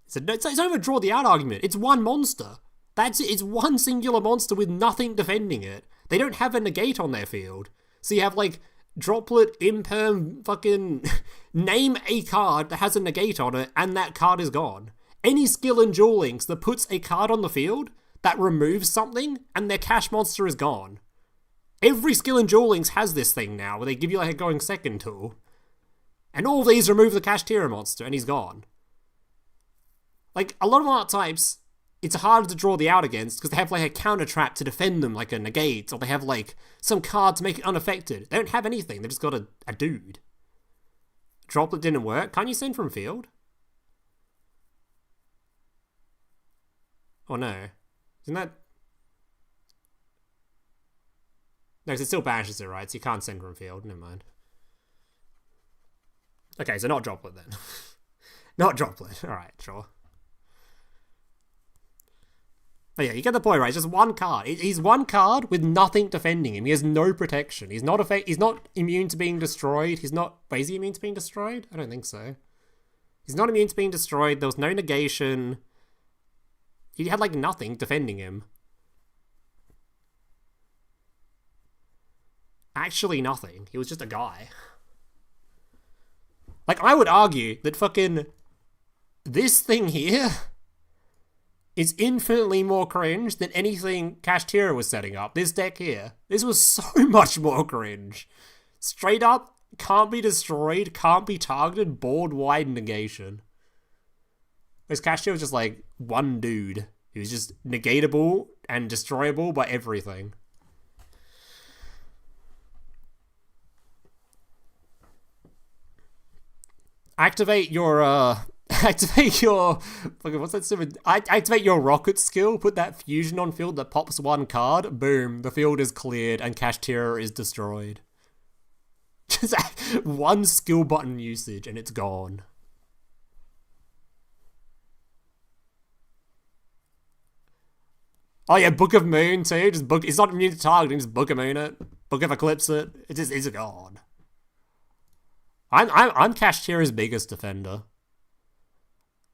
S1: So it's not even a draw the out argument. It's one monster. That's it. It's one singular monster with nothing defending it. They don't have a negate on their field. So you have, like, Droplet, Imperm, fucking... name a card that has a negate on it, and that card is gone. Any skill in Duel Links that puts a card on the field that removes something, and their cash monster is gone. Every skill in Duel Links has this thing now, where they give you, like, a going second tool. And all of these remove the Cash Tira monster, and he's gone. Like, a lot of archetypes, it's harder to draw the out against because they have, like, a counter trap to defend them, like a negate, or they have, like, some card to make it unaffected. They don't have anything, they've just got a dude. Droplet didn't work. Can't you send from field? Oh no. Isn't that... No, because it still banishes it, right? So you can't send from field. Never mind. Okay, so not Droplet then. Not Droplet. Alright, sure. But yeah, you get the point, right? It's just one card. He's one card with nothing defending him. He has no protection. He's not immune to being destroyed. He's not... Wait, is he immune to being destroyed? I don't think so. He's not immune to being destroyed. There was no negation. He had, like, nothing defending him. Actually nothing. He was just a guy. Like, I would argue that fucking... this thing here... is infinitely more cringe than anything Cash Tira was setting up. This deck here. This was so much more cringe. Straight up, can't be destroyed, can't be targeted, board-wide negation. This Cash Tira was just like one dude. He was just negatable and destroyable by everything. Activate your, activate your... What's that stupid... Activate your rocket skill, put that fusion on field that pops one card, boom, the field is cleared and Cash Tira is destroyed. Just one skill button usage and it's gone. Oh yeah, Book of Moon too, just book... It's not immune to targeting, just Book of Moon it. Book of Eclipse it. It's gone. I'm Cash Tira's biggest defender.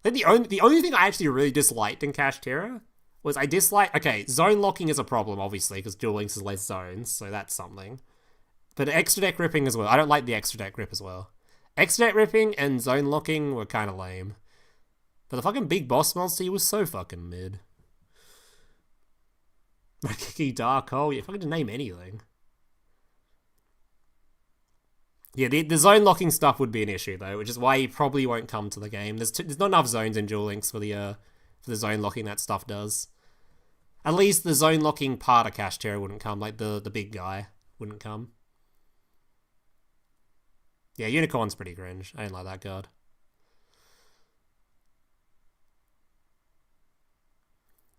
S1: I think the only thing I actually really disliked in Cash Tira was I disliked... Okay, zone locking is a problem, obviously, because Duel Links is less zones, so that's something. But extra deck ripping as well. I don't like the extra deck rip as well. Extra deck ripping and zone locking were kind of lame. But the fucking big boss monster was so fucking mid. Rakiki Dark Hole, you fucking didn't name anything. Yeah, the zone locking stuff would be an issue though, which is why he probably won't come to the game. There's not enough zones in Duel Links for the zone locking that stuff does. At least the zone locking part of Cash Tira wouldn't come, like the big guy wouldn't come. Yeah, Unicorn's pretty cringe. I didn't like that card.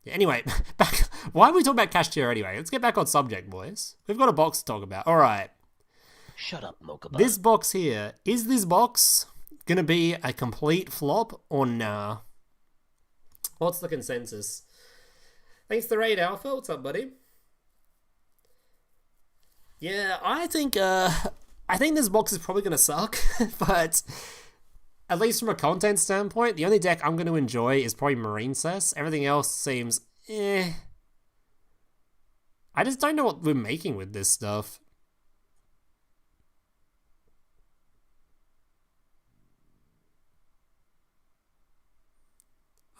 S1: Yeah, anyway, back. Why are we talking about Cash Tira anyway? Let's get back on subject, boys. We've got a box to talk about. All right.
S3: Shut up, Mokuba.
S1: This box here, is this box gonna be a complete flop or nah? What's the consensus? Thanks to Raid Alpha. What's up, buddy? Yeah, I think this box is probably gonna suck, but at least from a content standpoint, the only deck I'm gonna enjoy is probably MARINCESS. Everything else seems eh. I just don't know what we're making with this stuff.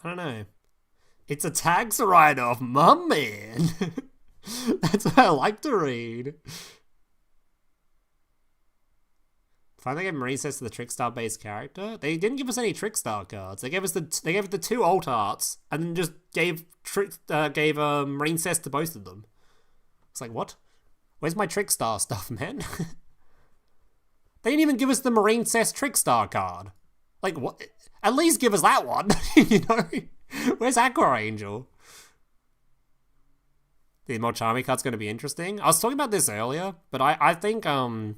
S1: I don't know. It's a tax write-off, my man. That's what I like to read. Finally gave MARINCESS to the Trickstar-based character. They didn't give us any Trickstar cards. They gave us the two alt arts, and then just gave MARINCESS to both of them. It's like, what? Where's my Trickstar stuff, man? They didn't even give us the MARINCESS Trickstar card. Like, what? At least give us that one, you know? Where's Aqua Angel? the Molchami card's going to be interesting. I was talking about this earlier, but I think I'm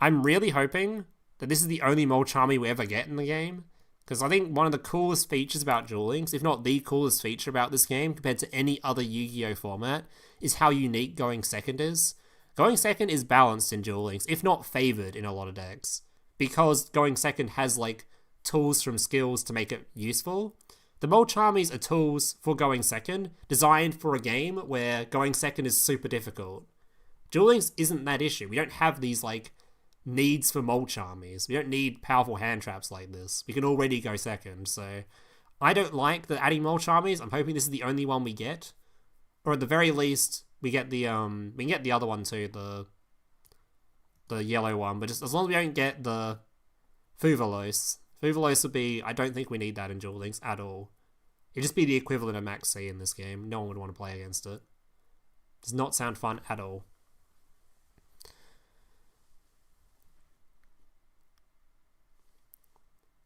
S1: really hoping that this is the only Molchami we ever get in the game. Because I think one of the coolest features about Duel Links, if not the coolest feature about this game compared to any other Yu-Gi-Oh format, is how unique going second is. Going second is balanced in Duel Links, if not favored in a lot of decks. Because going second has like tools from skills to make it useful. The Molchamis are tools for going second, designed for a game where going second is super difficult. Duel Links isn't that issue. We don't have these like needs for Molchamis. We don't need powerful hand traps like this. We can already go second, so I don't like the adding Molchamis. I'm hoping this is the only one we get. Or at the very least, we get the we can get the other one too, the yellow one, but just as long as we don't get the Fuvalos. Fuvalos would be, I don't think we need that in Duel Links at all. It'd just be the equivalent of Max C in this game. No one would want to play against it. Does not sound fun at all.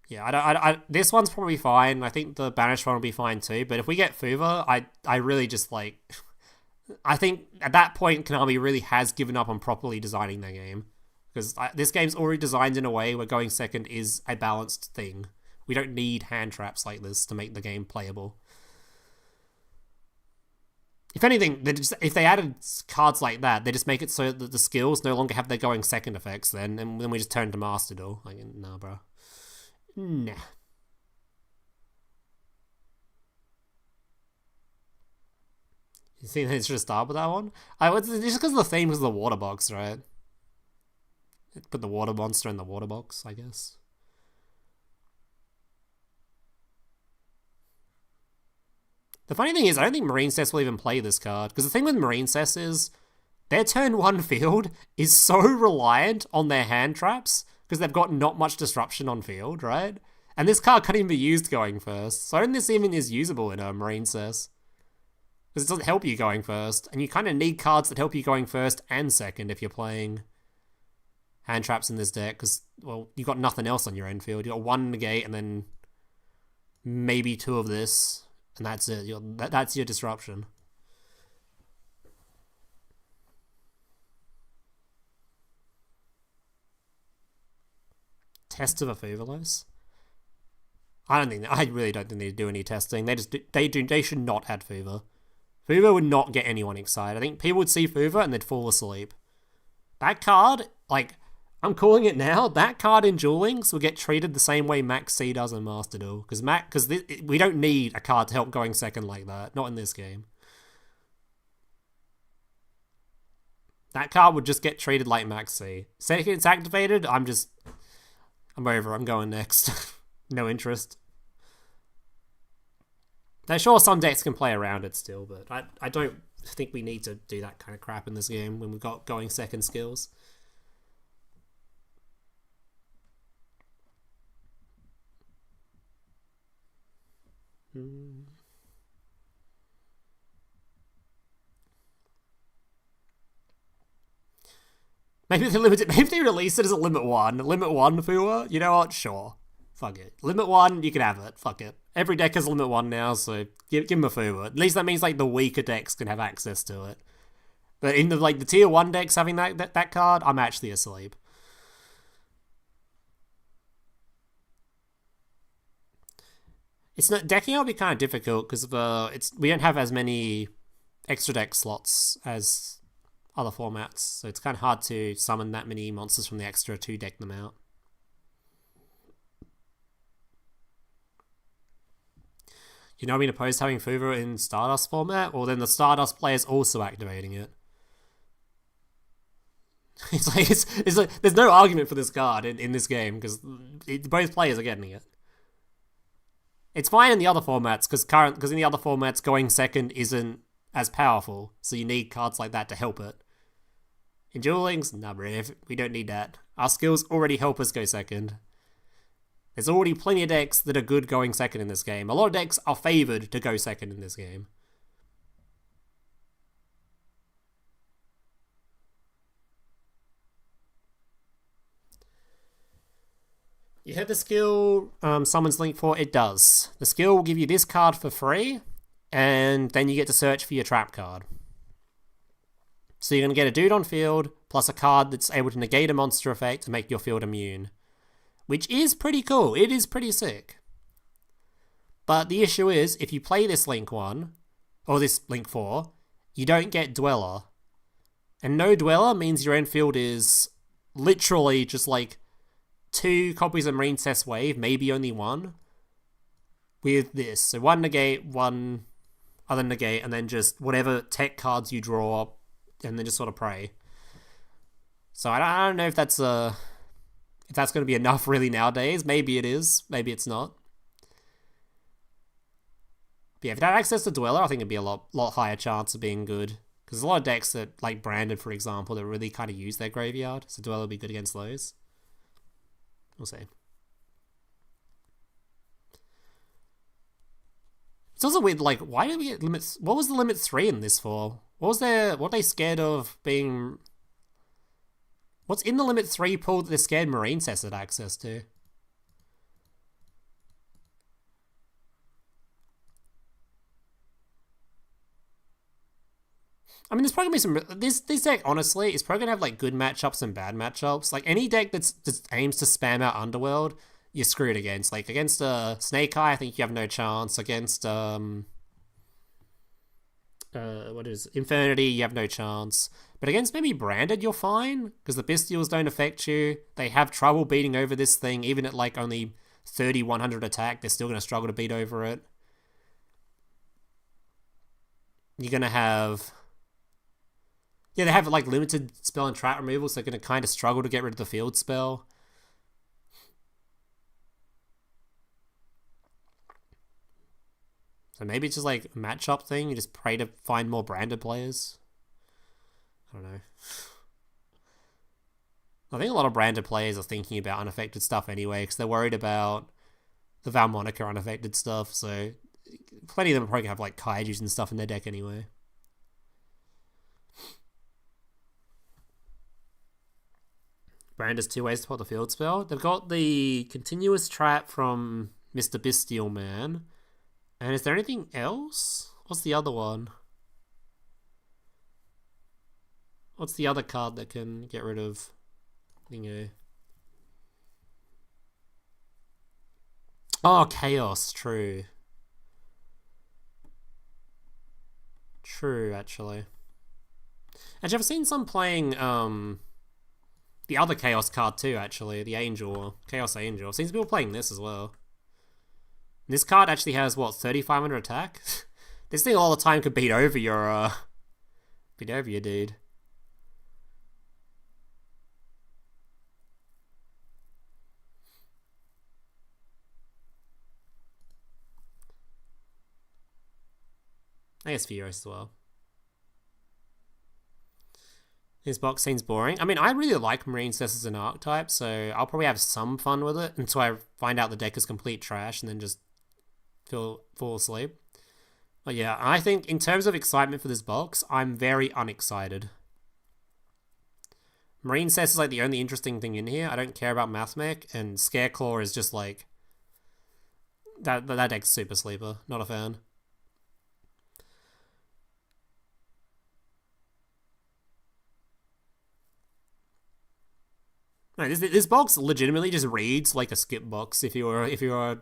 S1: Yeah, I this one's probably fine. I think the banished one will be fine too. But if we get Fuva, I really just like... I think at that point, Konami really has given up on properly designing their game. Because this game's already designed in a way where going second is a balanced thing. We don't need hand traps like this to make the game playable. If anything, if they added cards like that, they just make it so that the skills no longer have their going second effects then, and then we just turn to Master Duel. Like, nah, bro. Nah. You think they should start with that one? It's just because of the theme was the water box, right? Put the water monster in the water box, I guess. The funny thing is, I don't think MARINCESS will even play this card, because the thing with MARINCESS is their turn 1 field is so reliant on their hand traps, because they've got not much disruption on field, right? And this card can't even be used going first, so I don't think this even is usable in MARINCESS. Because it doesn't help you going first, and you kind of need cards that help you going first and second if you're playing hand traps in this deck, because, well, you've got nothing else on your end field. You've got 1 negate and then maybe 2 of this, and that's it. That's your disruption. Test of a Fuvalos? I really don't think they do any testing. They should not add Fuva. Fuva would not get anyone excited. I think people would see Fuva and they'd fall asleep. That card, like, I'm calling it now, that card in Duel Links will get treated the same way Max C does in Master Duel. Because we don't need a card to help going second like that. Not in this game. That card would just get treated like Max C. Second it's activated, I'm over. I'm going next. No interest. Now, sure, some decks can play around it still, but I don't think we need to do that kind of crap in this game when we've got going second skills. Maybe they release it as a limit 1. Limit 1 Fua? You know what? Sure. Fuck it. Limit 1, you can have it. Fuck it. Every deck has limit 1 now, so give him a Fua. At least that means like the weaker decks can have access to it. But in the tier 1 decks having that card, I'm actually asleep. Decking will be kind of difficult because we don't have as many extra deck slots as other formats, so it's kind of hard to summon that many monsters from the extra to deck them out. You know, being opposed to having Fuva in Stardust format, or then the Stardust players also activating it. It's like there's no argument for this card in this game because both players are getting it. It's fine in the other formats because in the other formats going second isn't as powerful, so you need cards like that to help it. In Duel Links, nah, we don't need that. Our skills already help us go second. There's already plenty of decks that are good going second in this game. A lot of decks are favoured to go second in this game. You heard the skill Summons Link for? It does. The skill will give you this card for free, and then you get to search for your trap card. So you're going to get a dude on field, plus a card that's able to negate a monster effect to make your field immune. Which is pretty cool. It is pretty sick. But the issue is, if you play this Link 1, or this Link 4, you don't get Dweller. And no Dweller means your end field is literally just like 2 copies of MARINCESS Wave, maybe only 1, with this. So 1 negate, 1 other negate, and then just whatever tech cards you draw, and then just sort of pray. So I don't know if that's going to be enough really nowadays. Maybe it is. Maybe it's not. But yeah, if it had access to Dweller, I think it'd be a lot higher chance of being good. Because there's a lot of decks that, like Branded, for example, that really kind of use their graveyard. So Dweller would be good against those. We'll see. It's also weird, like, why did we get limits? What was the limit 3 in this for? What are they scared of being... What's in the limit 3 pool that they're scared MARINCESS had access to? I mean, there's probably gonna be some... This deck, honestly, is probably gonna have, like, good matchups and bad matchups. Like, any deck that aims to spam out Underworld, you're screwed against. Like, against Snake Eye, I think you have no chance. Against, Infernity, you have no chance. But against maybe Branded, you're fine, because the Bestials don't affect you. They have trouble beating over this thing, even at, like, only 30-100 attack. They're still gonna struggle to beat over it. You're gonna have... Yeah, they have, like, limited spell and trap removal, so they're going to kind of struggle to get rid of the field spell. So maybe it's just, like, a matchup thing. You just pray to find more Branded players. I don't know. I think a lot of Branded players are thinking about unaffected stuff anyway, because they're worried about the Valmonica unaffected stuff, so plenty of them are probably going to have, like, Kaijus and stuff in their deck anyway. Brand has 2 ways to put the field spell. They've got the continuous trap from Mr. Bestial Man. And is there anything else? What's the other one? What's the other card that can get rid of Thingo? Oh, Chaos. True. True, actually. Actually, I've seen some playing... the other Chaos card too, actually. The Angel. Chaos Angel. I've seen some people playing this as well. This card actually has, what, 3,500 attack? This thing all the time could beat over your, dude. I guess Furious as well. This box seems boring. I mean, I really like MARINCESS as an archetype, so I'll probably have some fun with it until I find out the deck is complete trash and then just fall asleep. But yeah, I think in terms of excitement for this box, I'm very unexcited. MARINCESS is like the only interesting thing in here. I don't care about MATHMECH, and SCARECLAW is just like... That deck's super sleeper. Not a fan. No, this box legitimately just reads like a skip box. If I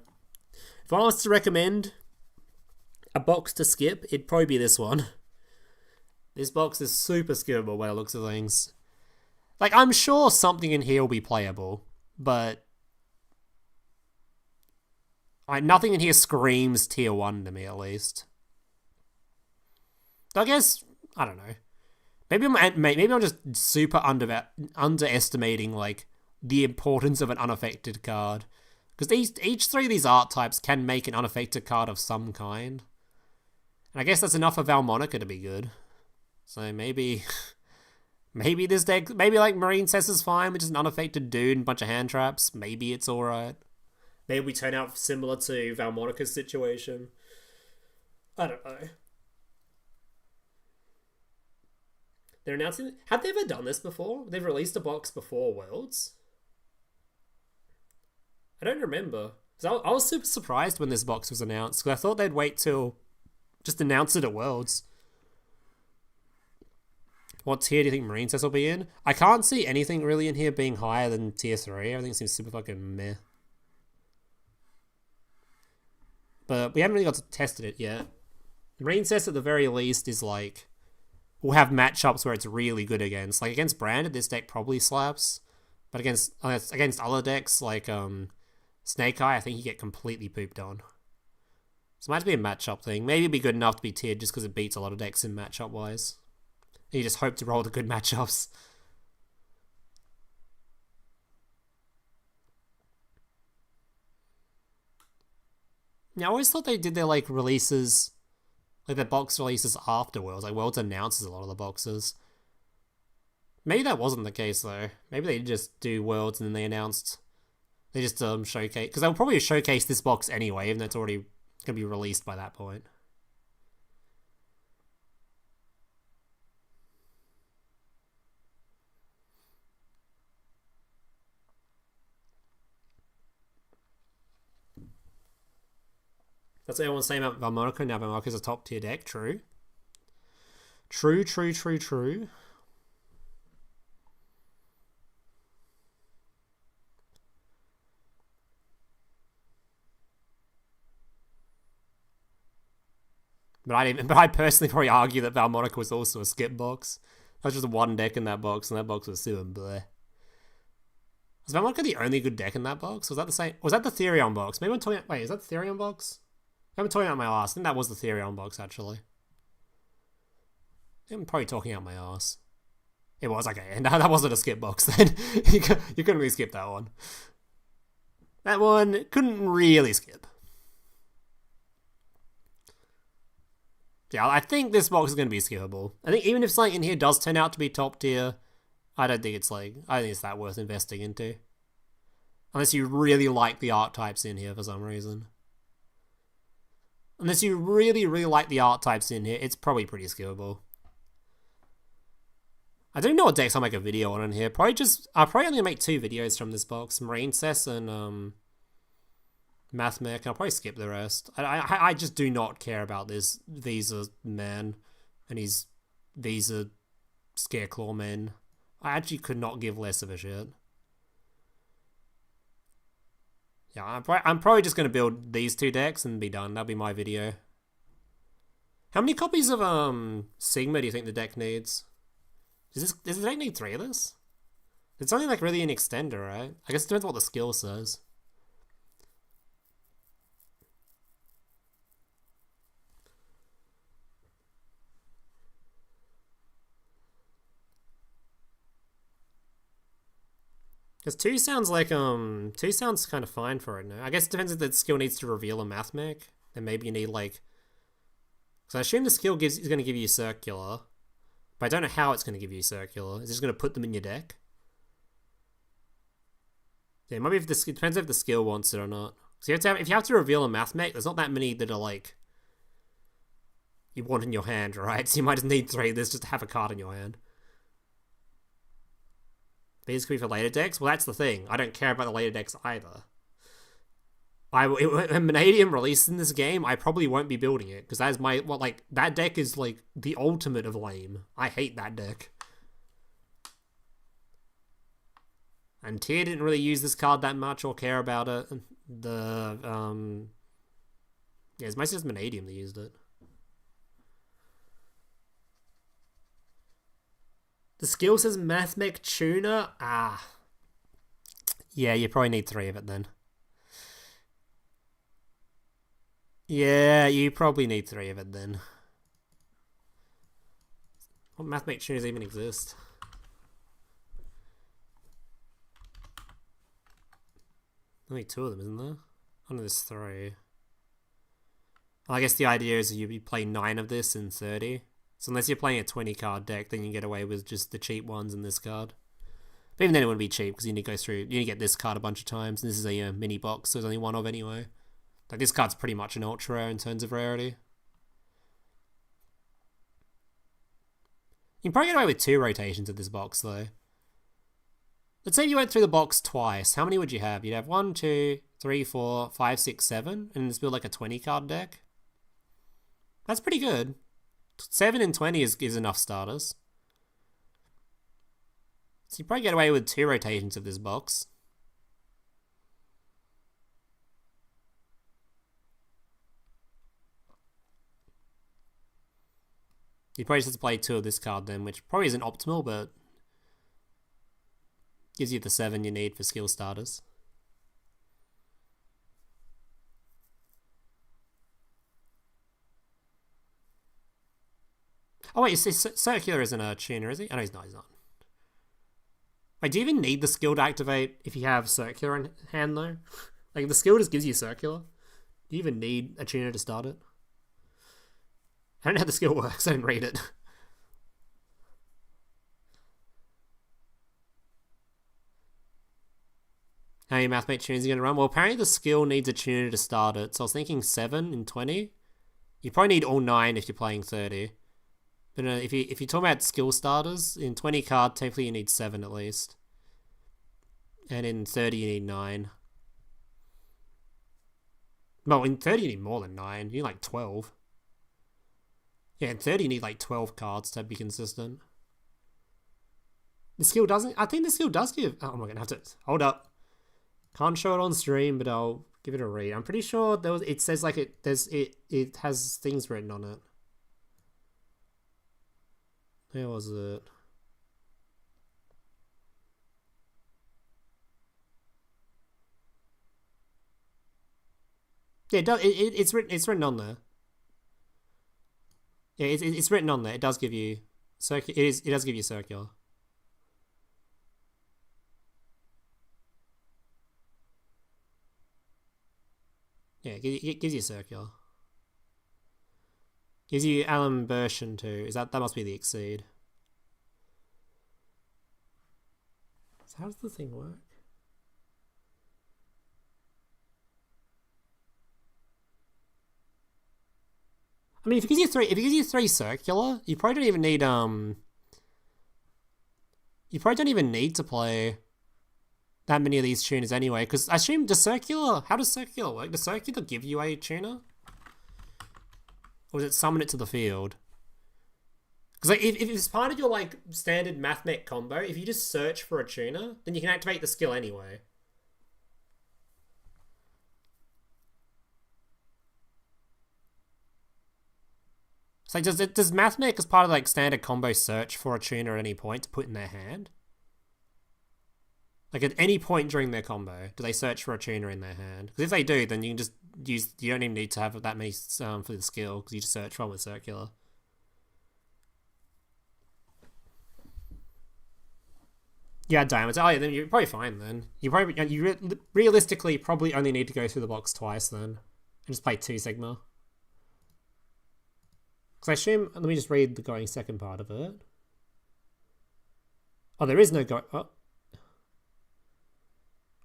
S1: was to recommend a box to skip, it'd probably be this one. This box is super skippable by the looks of things. Like, I'm sure something in here will be playable, but nothing in here screams tier 1 to me, at least. I guess, I don't know. Maybe I'm just super underestimating, like, the importance of an unaffected card. Because each 3 of these archetypes can make an unaffected card of some kind. And I guess that's enough for Valmonica to be good. So maybe... maybe this deck... Maybe, like, MARINCESS is fine with just an unaffected dude and a bunch of hand traps. Maybe it's alright. Maybe we turn out similar to Valmonica's situation. I don't know. They're announcing... Have they ever done this before? They've released a box before Worlds? I don't remember. Because I was super surprised when this box was announced, because I thought they'd wait till... just announce it at Worlds. What tier do you think MARINCESS will be in? I can't see anything really in here being higher than tier 3. Everything seems super fucking meh. But we haven't really got to tested it yet. MARINCESS at the very least is like... We'll have matchups where it's really good against. Like against Branded, this deck probably slaps. But against other decks like Snake Eye, I think you get completely pooped on. So it might be a matchup thing. Maybe it'd be good enough to be tiered just because it beats a lot of decks in matchup-wise. You just hope to roll the good matchups. Yeah, I always thought they did their like releases, like their box releases after Worlds. Like Worlds announces a lot of the boxes. Maybe that wasn't the case though. Maybe they just do Worlds and then they announced. They just showcase, because they'll probably showcase this box anyway, even though it's already gonna be released by that point. That's what everyone's saying about Valmonaco. Now Valmonaco's a top tier deck. True. True. But I'd personally probably argue that Valmonaco was also a skip box. That's just one deck in that box, and that box was super bleh. Was Valmonaco the only good deck in that box? Was that the same? Was that the Therion box? Maybe I'm talking. Wait, is that the Therion box? I'm talking out my ass. I think that was the Therion box actually. I'm probably talking out my ass. It was okay. No, that wasn't a skip box then. You couldn't really skip that one. That one couldn't really skip. Yeah, I think this box is going to be skippable. I think even if something in here does turn out to be top tier, I don't think it's that worth investing into. Unless you really like the archetypes in here for some reason. Unless you really, really like the archetypes in here, it's probably pretty skippable. I don't know what decks I'll make a video on in here. I'll probably only make 2 videos from this box. MARINCESS and MATHMECH. I'll probably skip the rest. I just do not care about this Visa man and his Visa SCARECLAW man. I actually could not give less of a shit. Yeah, I'm probably just going to build these 2 decks and be done. That'll be my video. How many copies of Sigma do you think the deck needs? Does the deck need 3 of this? It's only like really an extender, right? I guess it depends on what the skill says. Because 2 sounds like 2 sounds kind of fine for it now. I guess it depends if the skill needs to reveal a MATHMECH. Then maybe you need like... Because I assume the skill is going to give you circular. But I don't know how it's going to give you circular. Is it just going to put them in your deck? Yeah, maybe it depends if the skill wants it or not. So if you have to reveal a MATHMECH, there's not that many that are like... You want in your hand, right? So you might just need 3 of this just to have a card in your hand. These could be for later decks? Well, that's the thing. I don't care about the later decks either. When Vanadium releases in this game, I probably won't be building it, because that is that deck is like the ultimate of lame. I hate that deck. And Tier didn't really use this card that much or care about it. Yeah, it's mostly just Vanadium that used it. The skill says MATHMECH Tuner. Yeah, you probably need 3 of it then. Yeah, you probably need 3 of it then. What MATHMECH Tuners even exist? Only 2 of them, isn't there? Oh no, there's 3. Well, I guess the idea is you play 9 of this in 30. So unless you're playing a 20 card deck, then you get away with just the cheap ones in this card. But even then it wouldn't be cheap, because you need to go through... You need to get this card a bunch of times, and this is a mini box, so there's only 1 of anyway. Like, this card's pretty much an ultra rare in terms of rarity. You can probably get away with 2 rotations of this box, though. Let's say you went through the box twice. How many would you have? You'd have 1, 2, 3, 4, 5, 6, 7, and just build like a 20 card deck. That's pretty good. 7 and 20 is enough starters. So you probably get away with 2 rotations of this box. You probably just have to play 2 of this card then, which probably isn't optimal, but gives you the 7 you need for skill starters. Oh wait, Circular isn't a tuner, is he? Oh no, he's not, Wait, do you even need the skill to activate if you have Circular in hand though? Like, the skill just gives you Circular. Do you even need a tuner to start it? I don't know how the skill works, I didn't read it. How many MATHMECH tuners are going to run? Well, apparently the skill needs a tuner to start it, so I was thinking 7 in 20. You probably need all 9 if you're playing 30. But if you're talking about skill starters, in 20 card, technically you need 7 at least. And in 30 you need 9. Well, in 30 you need more than 9. You need like 12. Yeah, in 30 you need like 12 cards to be consistent. The skill doesn't... I think the skill does give... Oh, I'm not going to have to... Hold up. Can't show it on stream, but I'll give it a read. I'm pretty sure it says like it has things written on it. Where was it? Yeah, it's written on there. Yeah, it's written on there. It does give you it does give you Circular. Yeah, it gives you Circular. Gives you Alimbertion too. That must be the Exceed. So how does the thing work? I mean, if it gives you 3 Circular, you probably don't even need you probably don't even need to play that many of these tuners anyway, because I assume how does Circular work? Does Circular give you a tuner? Or does it summon it to the field? Because like, if it's part of your like standard MATHMECH combo, if you just search for a tuner, then you can activate the skill anyway. So does MATHMECH as part of like standard combo search for a tuner at any point to put in their hand? Like at any point during their combo, do they search for a tuner in their hand? Because if they do, then you can just use... You don't even need to have that many for the skill, because you just search for it with Circular. Yeah, diamonds. Oh yeah, then you're probably fine then. Realistically probably only need to go through the box twice then, and just play 2 Sigma. Because I assume... Let me just read the going second part of it. Oh, there is no go...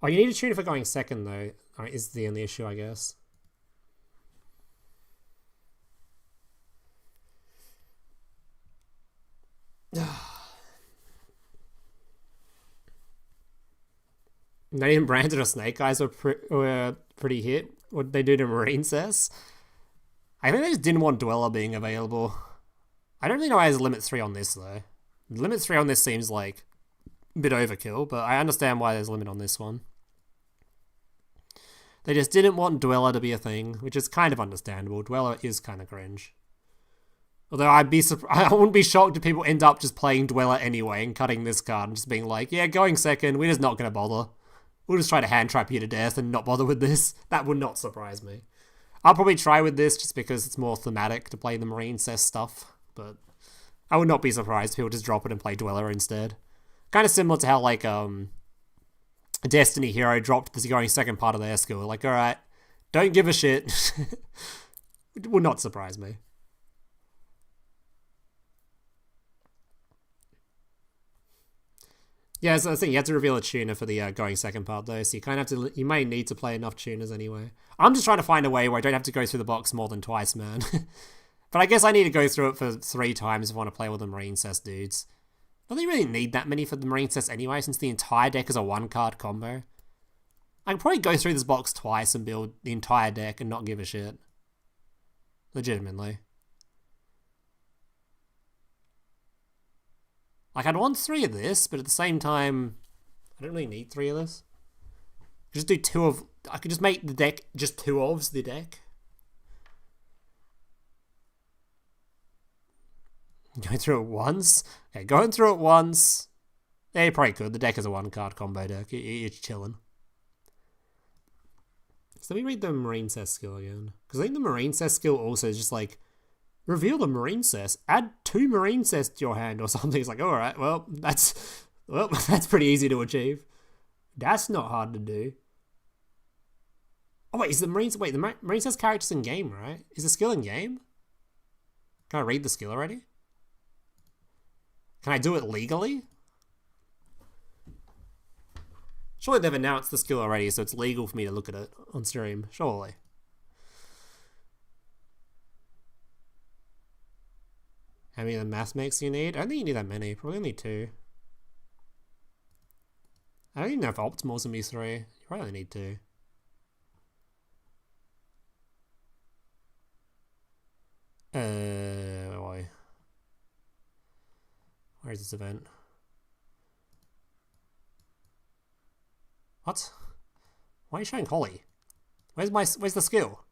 S1: Oh, you need a tuner for going second, though. Is the only issue, I guess. Not even Brandon or Snake Eyes were pretty hit. What did they do to MARINCESS? I think they just didn't want Dweller being available. I don't really know why there's a limit 3 on this, though. Limit 3 on this seems like a bit overkill, but I understand why there's a limit on this one. They just didn't want Dweller to be a thing, which is kind of understandable. Dweller is kind of cringe. Although I wouldn't be shocked if people end up just playing Dweller anyway and cutting this card and just being like, yeah, going second, we're just not going to bother. We'll just try to hand trap you to death and not bother with this. That would not surprise me. I'll probably try with this just because it's more thematic to play the MARINCESS stuff, but I would not be surprised if people just drop it and play Dweller instead. Kind of similar to how, like, a Destiny hero dropped this going second part of their skill. Like, alright, don't give a shit. It would not surprise me. Yeah, so I think you have to reveal a tuner for the going second part though, so you kind of have to... You may need to play enough tuners anyway. I'm just trying to find a way where I don't have to go through the box more than twice, man. But I guess I need to go through it for 3 times if I want to play with the MARINCESS dudes. Don't they really need that many for the MARINCESS anyway, since the entire deck is a 1-card combo? I can probably go through this box twice and build the entire deck and not give a shit. Legitimately. Like, I'd want 3 of this, but at the same time, I don't really need 3 of this. Just do 2 of... I could just make the deck just 2 ofs the deck. Going through it once? Okay, going through it once. Yeah, you probably could. The deck is a 1-card combo deck. You're chilling. So let me read the MARINCESS skill again. Because I think the MARINCESS skill also is just like, reveal the MARINCESS. Add 2 MARINCESS to your hand or something. It's like, alright, well, that's pretty easy to achieve. That's not hard to do. Oh, wait, is the MARINCESS character's in game, right? Is the skill in game? Can I read the skill already? Can I do it legally? Surely they've announced the skill already, so it's legal for me to look at it on stream. Surely. How many of the MATHMECs you need? I don't think you need that many. Probably only 2. I don't even know if optimal's gonna be 3. You probably only need 2. Why? Where is this event? What? Why are you showing Holly? Where's the skill?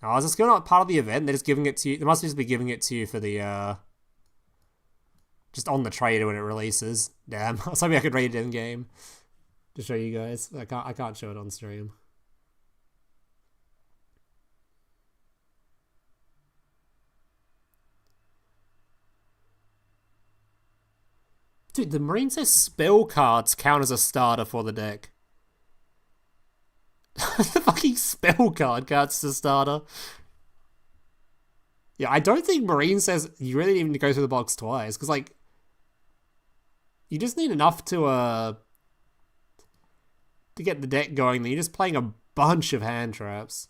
S1: Oh, is the skill not part of the event? They're just giving it to you. They must just be giving it to you for the just on the trader when it releases. Damn, I was hoping I could read it in game to show you guys. I can't show it on stream. Dude, the MARINCESS spell cards count as a starter for the deck. The fucking spell card counts as a starter. Yeah, I don't think MARINCESS you really need to go through the box twice, because like you just need enough to get the deck going. Then you're just playing a bunch of hand traps.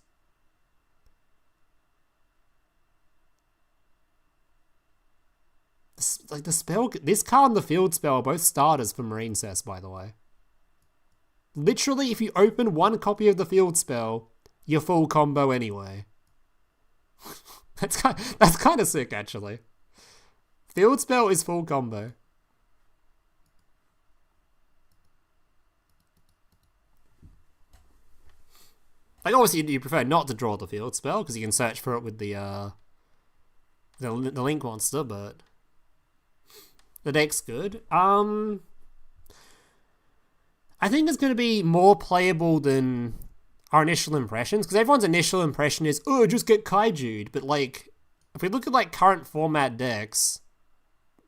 S1: Like the spell, this card and the field spell are both starters for MARINCESS, by the way. Literally, if you open 1 copy of the field spell, you're full combo anyway. That's kind of sick, actually. Field spell is full combo. Like, obviously, you prefer not to draw the field spell because you can search for it with the link monster, but the deck's good. I think it's going to be more playable than our initial impressions, because everyone's initial impression is, oh, just get Kaiju'd. But, like, if we look at, like, current format decks,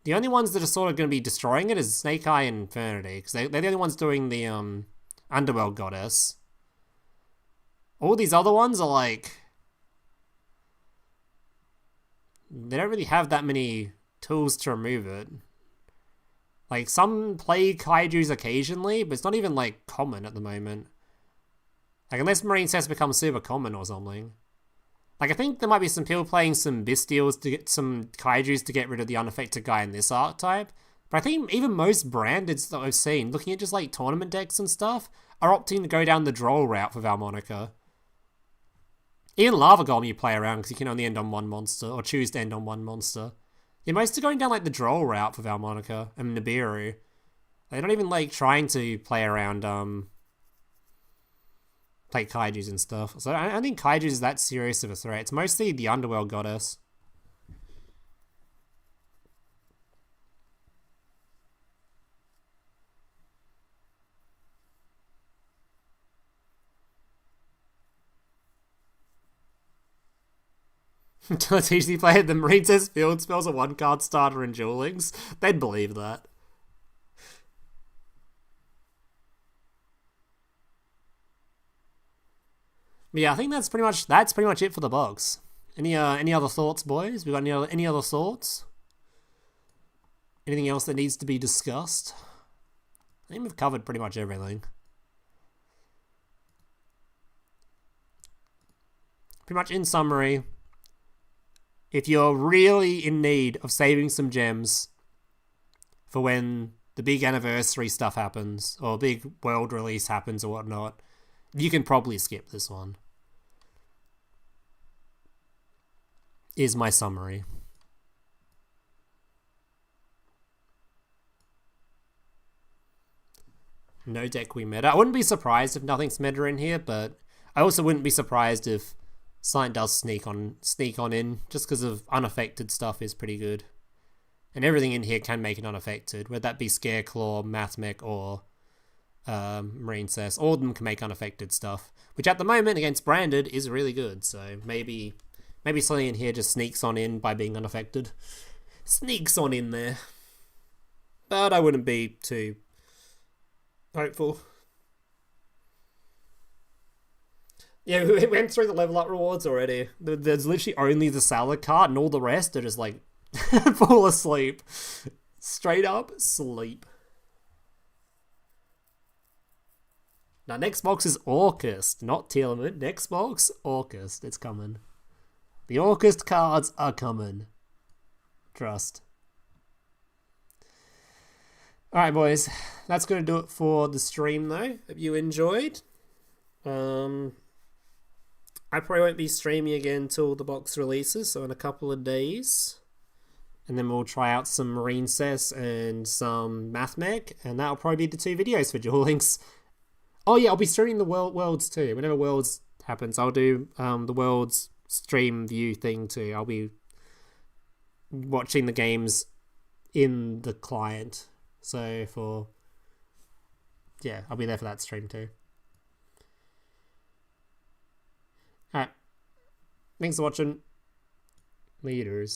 S1: the only ones that are sort of going to be destroying it is Snake Eye and Infernity, because they're the only ones doing the Underworld Goddess. All these other ones are, like, they don't really have that many tools to remove it. Like, some play Kaijus occasionally, but it's not even, like, common at the moment. Like, unless MARINCESS becomes super common or something. Like, I think there might be some people playing some Bystials to get some Kaijus to get rid of the unaffected guy in this archetype. But I think even most branded that I've seen, looking at just, like, tournament decks and stuff, are opting to go down the Droll route for Valmonica. Even Lava Golem you play around because you can only end on 1 monster, or choose to end on 1 monster. Yeah, most are going down, like, the Droll route for Valmonica and Nibiru. They're not even, like, trying to play around, play Kaijus and stuff. So I don't think Kaijus is that serious of a threat. It's mostly the Underworld Goddess. Until it's easily played, the MARINCESS field spells a 1-card starter in Duel Links. They'd believe that. But yeah, I think that's pretty much it for the box. Any other thoughts, boys? We got any other thoughts? Anything else that needs to be discussed? I think we've covered pretty much everything. Pretty much in summary, if you're really in need of saving some gems for when the big anniversary stuff happens, or big world release happens or whatnot, you can probably skip this one. Is my summary. No deck we meta. I wouldn't be surprised if nothing's meta in here, but I also wouldn't be surprised if something does sneak on in, just because of unaffected stuff is pretty good. And everything in here can make it unaffected, whether that be SCARECLAW, MATHMECH, or MARINCESS. All of them can make unaffected stuff, which at the moment against Branded is really good. So maybe something in here just sneaks on in by being unaffected. Sneaks on in there. But I wouldn't be too hopeful. Yeah, we went through the level up rewards already. There's literally only the salad cart, and all the rest are just like fall asleep. Straight up sleep. Now, next box is Orcust, not Telemid. Next box, Orcust. It's coming. The Orcust cards are coming. Trust. Alright, boys. That's going to do it for the stream, though. Hope you enjoyed. I probably won't be streaming again until the box releases, so in a couple of days. And then we'll try out some MARINCESS and some MATHMECH, and that'll probably be the 2 videos for Duel Links. Oh yeah, I'll be streaming the Worlds too. Whenever Worlds happens, I'll do the Worlds stream view thing too. I'll be watching the games in the client. So I'll be there for that stream too. Alright. Thanks for watching. Laters.